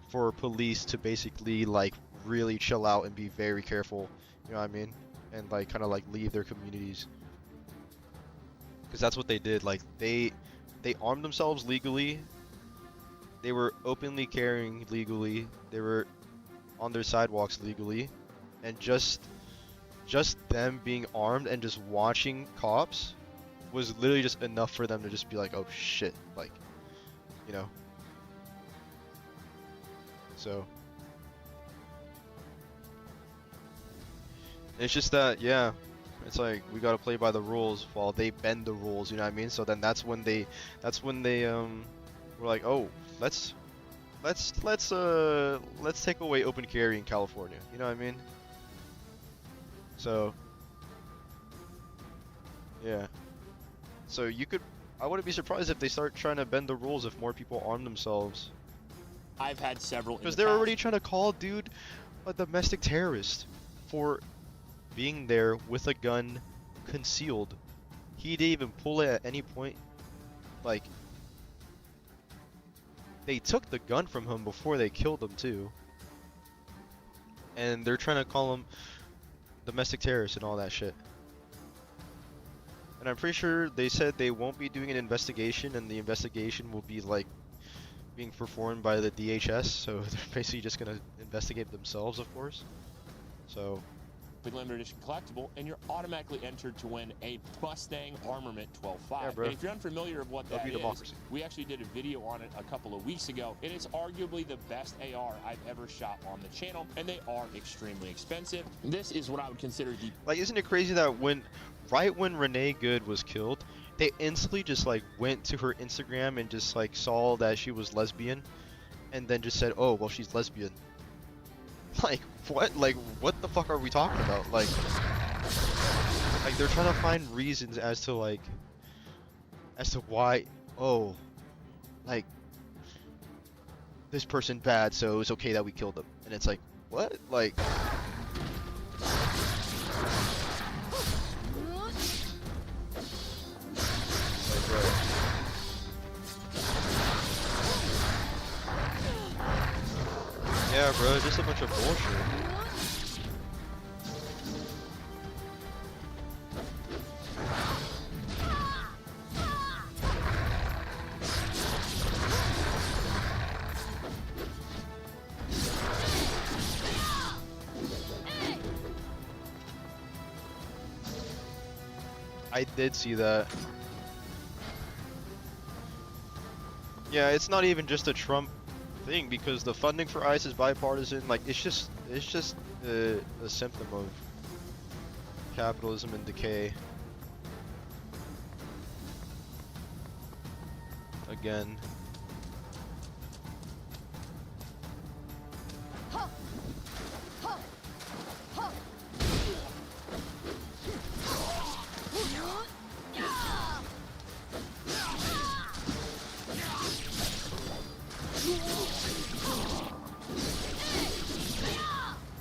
for police to basically like really chill out and be very careful, you know what I mean? And like kind of like leave their communities. Because that's what they did. Like they armed themselves legally. They were openly carrying legally. They were on their sidewalks legally, and just them being armed and just watching cops was literally just enough for them to just be like, oh shit, like, you know. So it's just that, yeah, it's like we gotta play by the rules while they bend the rules, you know what I mean? So then that's when they were like, oh, let's take away open carry in California, you know what I mean? So yeah, so I wouldn't be surprised if they start trying to bend the rules if more people arm themselves. I've had several. Because they're already trying to call dude a domestic terrorist for being there with a gun concealed. He didn't even pull it at any point. Like, they took the gun from him before they killed him too. And they're trying to call him domestic terrorist and all that shit. And I'm pretty sure they said they won't be doing an investigation, and the investigation will be like being performed by the DHS, so they're basically just gonna investigate themselves, of course. So limited edition collectible, and you're automatically entered to win a Mustang Armament 12.5. Yeah, bro. And if you're unfamiliar with what that is, democracy. we actually did a video on it a couple of weeks ago. It is arguably the best AR I've ever shot on the channel, and they are extremely expensive. This is what I would consider the... Like, isn't it crazy that right when Renee Good was killed, they instantly just like went to her Instagram and just like saw that she was lesbian, and then just said, oh, well, she's lesbian. Like, what? Like, what the fuck are we talking about? Like they're trying to find reasons as to why, oh, like, this person bad, so it was okay that we killed them. And it's like, what? Like, yeah, bro, just a bunch of bullshit. I did see that. Yeah, it's not even just a Trump thing, because the funding for ICE is bipartisan. Like, it's just a symptom of capitalism and decay. Again.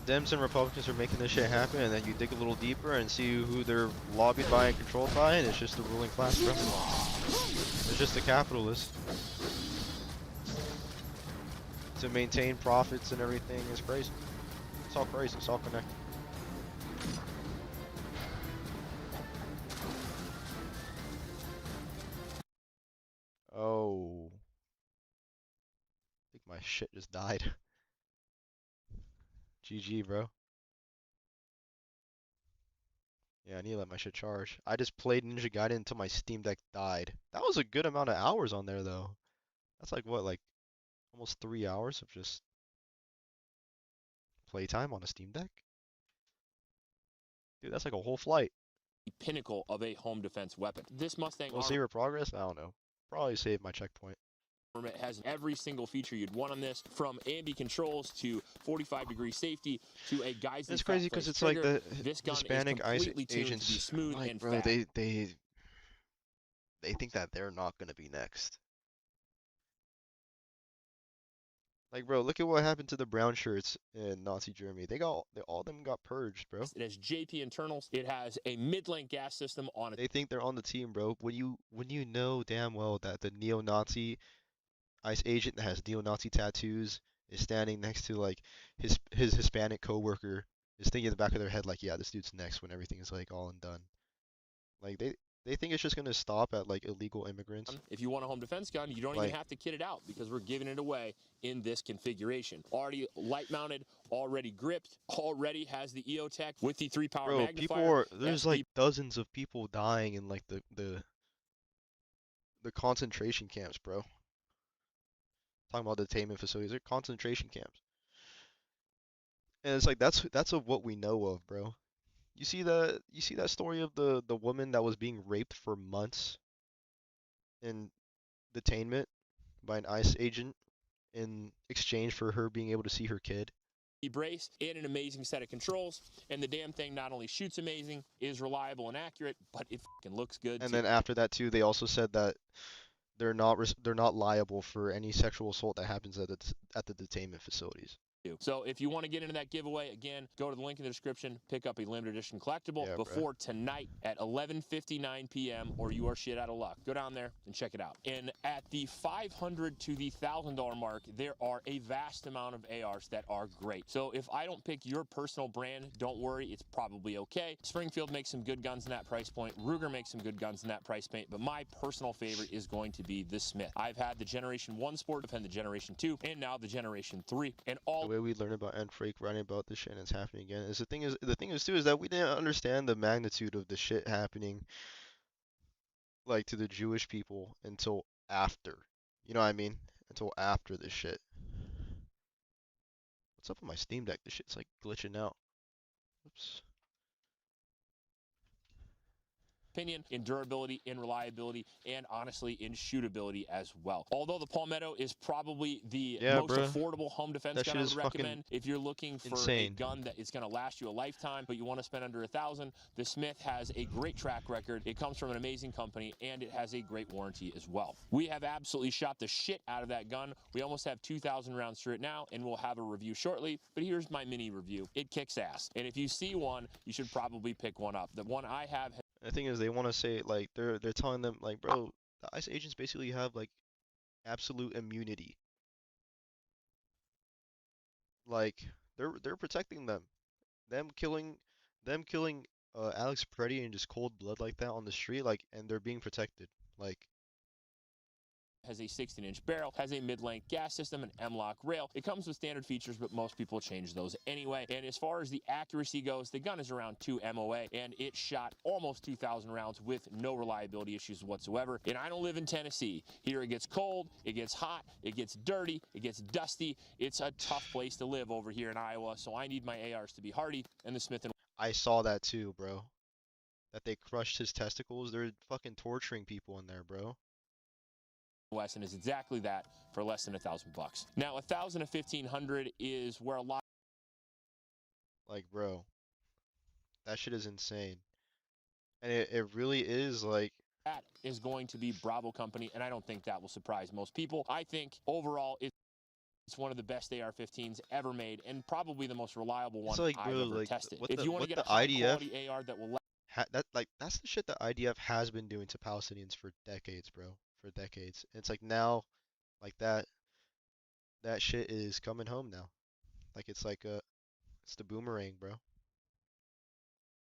Dems and Republicans are making this shit happen, and then you dig a little deeper and see who they're lobbied by and controlled by, and it's just the ruling class, bro. It's just the capitalists. To maintain profits and everything is crazy. It's all crazy. It's all connected. Oh. I think my shit just died. GG, bro. Yeah, I need to let my shit charge. I just played Ninja Gaiden until my Steam Deck died. That was a good amount of hours on there, though. That's like, what, like almost 3 hours of just playtime on a Steam Deck? Dude, that's like a whole flight. The pinnacle of a home defense weapon. This Mustang We'll see progress? I don't know. Probably save my checkpoint. It has every single feature you'd want on this, from ambi controls to 45-degree safety to a Geissele. It's crazy because it's like the Hispanic ICE agents. Smooth like, and bro, fast. they think that they're not gonna be next. Like, bro, look at what happened to the brown shirts in Nazi Germany. All of them got purged, bro. It has JP internals. It has a mid-length gas system on it. They think they're on the team, bro. When you know damn well that the neo-Nazi ICE agent that has neo-Nazi tattoos is standing next to like his Hispanic coworker, is thinking in the back of their head like, yeah, this dude's next when everything is like all and done. Like they think it's just gonna stop at like illegal immigrants. If you want a home defense gun, you don't even have to kit it out because we're giving it away in this configuration. Already light mounted, already gripped, already has the EOTech with the 3-power Bro, magnifier. there's like dozens of people dying in like the concentration camps, bro. Talking about detainment facilities, they're concentration camps. And it's like that's of what we know of, bro. You see that story of the woman that was being raped for months in detainment by an ICE agent in exchange for her being able to see her kid? Brace and an amazing set of controls, and the damn thing not only shoots amazing, is reliable and accurate, but it fucking looks good. And then after that too, they also said that they're not liable for any sexual assault that happens at the detainment facilities. So if you want to get into that giveaway, again, go to the link in the description, pick up a limited edition collectible before tonight at 11:59 p.m. or you are shit out of luck. Go down there and check it out. And at the $500 to the $1,000 mark, there are a vast amount of ARs that are great. So if I don't pick your personal brand, don't worry, it's probably okay. Springfield makes some good guns in that price point. Ruger makes some good guns in that price point, but my personal favorite is going to be the Smith. I've had the Generation 1 Sport, I've had the Generation 2, and now the Generation 3, and all the way we learn about Anne Frank writing about this shit and it's happening again is the thing is too is that we didn't understand the magnitude of the shit happening like to the Jewish people until after. You know what I mean? Until after this shit. What's up with my Steam Deck? This shit's like glitching out. Oops. opinion, in durability, in reliability, and honestly in shootability as well. Although the Palmetto is probably the most affordable home defense gun I would recommend, if you're looking for a gun that is going to last you a lifetime, but you want to spend under $1,000, the Smith has a great track record. It comes from an amazing company, and it has a great warranty as well. We have absolutely shot the shit out of that gun. We almost have 2,000 rounds through it now, and we'll have a review shortly, but here's my mini review. It kicks ass, and if you see one, you should probably pick one up. The one I have... The thing is, they want to say, like, they're telling them, like, bro, the ICE agents basically have, like, absolute immunity. Like, they're protecting them. Them killing Alex Peretti in just cold blood like that on the street, like, and they're being protected. Like, has a 16-inch barrel, has a mid-length gas system, an M-LOK rail. It comes with standard features, but most people change those anyway. And as far as the accuracy goes, the gun is around 2 MOA, and it shot almost 2,000 rounds with no reliability issues whatsoever. And I don't live in Tennessee. Here it gets cold, it gets hot, it gets dirty, it gets dusty. It's a tough place to live over here in Iowa, so I need my ARs to be hardy, and the Smith & I saw that too, bro. That they crushed his testicles. They're fucking torturing people in there, bro. Wesson is exactly that for less than $1,000. Now, 1,000 to 1,500 is where a lot. Like, bro, that shit is insane, and it really is like. That is going to be Bravo Company, and I don't think that will surprise most people. I think overall it's one of the best AR-15s ever made, and probably the most reliable one Like, I've ever tested. What if you want to get a high-quality AR that will that's the shit that IDF has been doing to Palestinians for decades, bro. For decades. And it's like now, like that shit is coming home now. Like it's the boomerang, bro.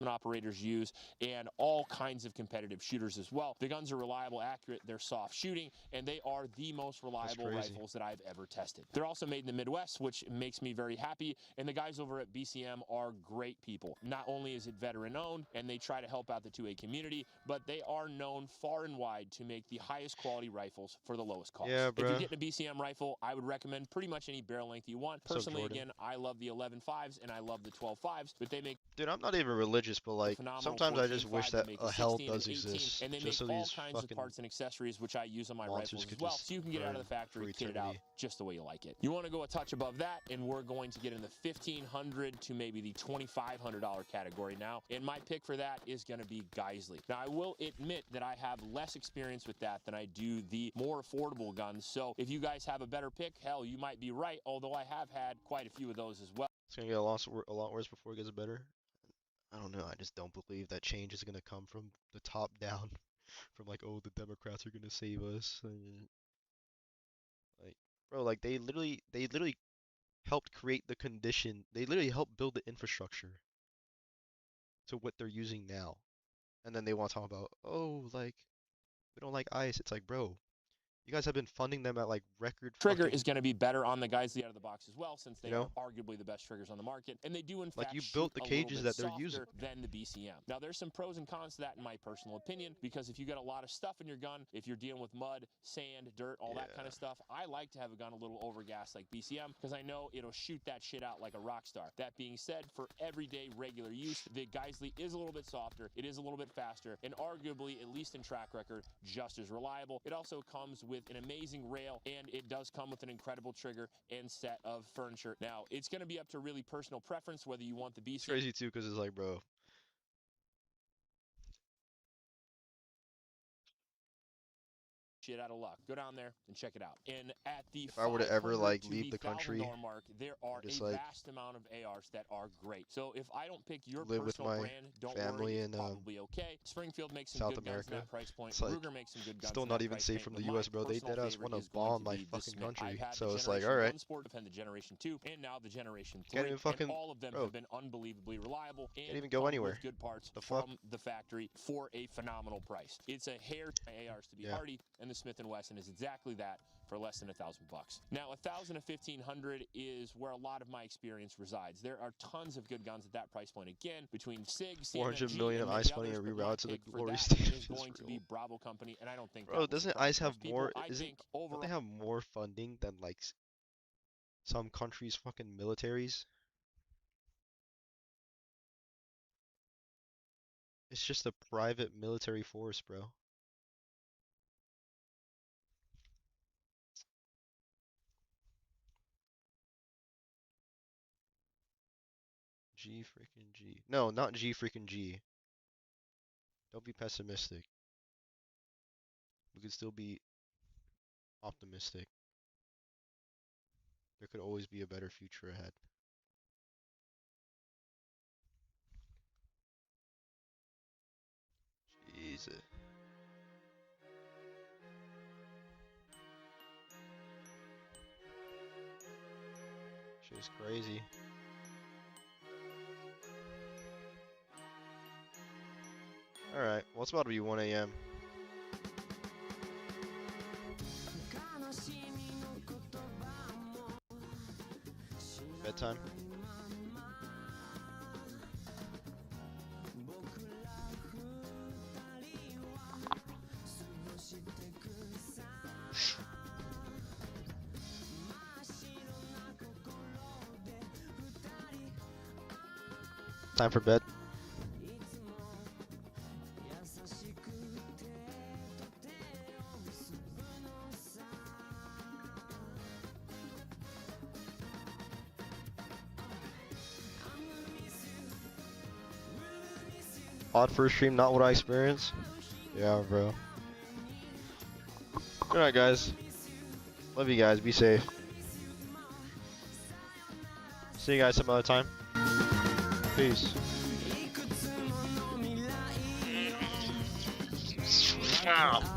Operators use, and all kinds of competitive shooters as well. The guns are reliable, accurate, they're soft shooting, and they are the most reliable rifles that I've ever tested. They're also made in the Midwest, which makes me very happy, and the guys over at BCM are great people. Not only is it veteran-owned, and they try to help out the 2A community, but they are known far and wide to make the highest quality rifles for the lowest cost. Yeah, if you're getting a BCM rifle, I would recommend pretty much any barrel length you want. Personally, again, I love the 11.5s, and I love the 12.5s, but they make... Dude, I'm not even religious. But like sometimes I just wish that a hell does exist, and they just make so all these kinds of parts and accessories which I use on my rifles as well, so you can get it out of the factory, kit it out just the way you like it. You want to go a touch above that, and we're going to get in the $1,500 to maybe the $2,500 category now, and my pick for that is going to be Geissele. Now I will admit that I have less experience with that than I do the more affordable guns, so if you guys have a better pick, hell, you might be right, although I have had quite a few of those as well. It's gonna get a lot worse before it gets better. I don't know. I just don't believe that change is gonna come from the top down, from like, oh, the Democrats are gonna save us. Like, bro, like they literally helped create the condition. They literally helped build the infrastructure to what they're using now, and then they want to talk about, oh, like we don't like ICE. It's like, bro, you guys have been funding them at like record. Trigger is going to be better on the Geissele out of the box as well, since they are arguably the best triggers on the market, and they do in fact you built the cages that they're using than the BCM. Now there's some pros and cons to that in my personal opinion, because if you got a lot of stuff in your gun, if you're dealing with mud, sand, dirt, all that kind of stuff, I like to have a gun a little overgassed like BCM, because I know it'll shoot that shit out like a rock star. That being said, for everyday regular use, the Geissele is a little bit softer, it is a little bit faster, and arguably, at least in track record, just as reliable. It also comes with an amazing rail, and it does come with an incredible trigger and set of furniture. Now, it's going to be up to really personal preference whether you want the BCM. It's crazy too, because it's like, bro, shit out of luck. Go down there and check it out. And at the if I were to ever like leave the country, mark, there are just, a like, vast amount of ARs that are great. So if I don't pick your live with personal my brand, don't family worry, in probably okay. Springfield makes some South good America. guns at that price point. It's like, Ruger makes some good guns. still not even safe from the US, bro. They dead ass want to bomb my fucking country. So it's like, all right. Sport defend the Generation 2 and now the Generation 3. Can't even fucking, all of them have been unbelievably reliable and can't even go anywhere. With good parts the fuck? from the factory for a phenomenal price. It's a hair to ARs to be hardy, and the Smith & Wesson is exactly that for less than $1,000. Now, 1,000 to 1,500 is where a lot of my experience resides. There are tons of good guns at that price point. Again, between SIG, 400 CMMG, million of and ICE many money others, to but my reroute to the pick for glory that stage is going to be Bravo Company, and I don't think. Bro, doesn't ICE have more? Overall, don't they have more funding than like some countries' fucking militaries? It's just a private military force, bro. G freaking G. No, not G freaking G. Don't be pessimistic. We could still be optimistic. There could always be a better future ahead. Jesus. Shit's crazy. Alright, well, it's about to be 1 a.m. Bedtime. Time for bed. Odd first stream, not what I experienced. Yeah, bro. Good night, guys. Love you guys. Be safe. See you guys some other time. Peace. Wow.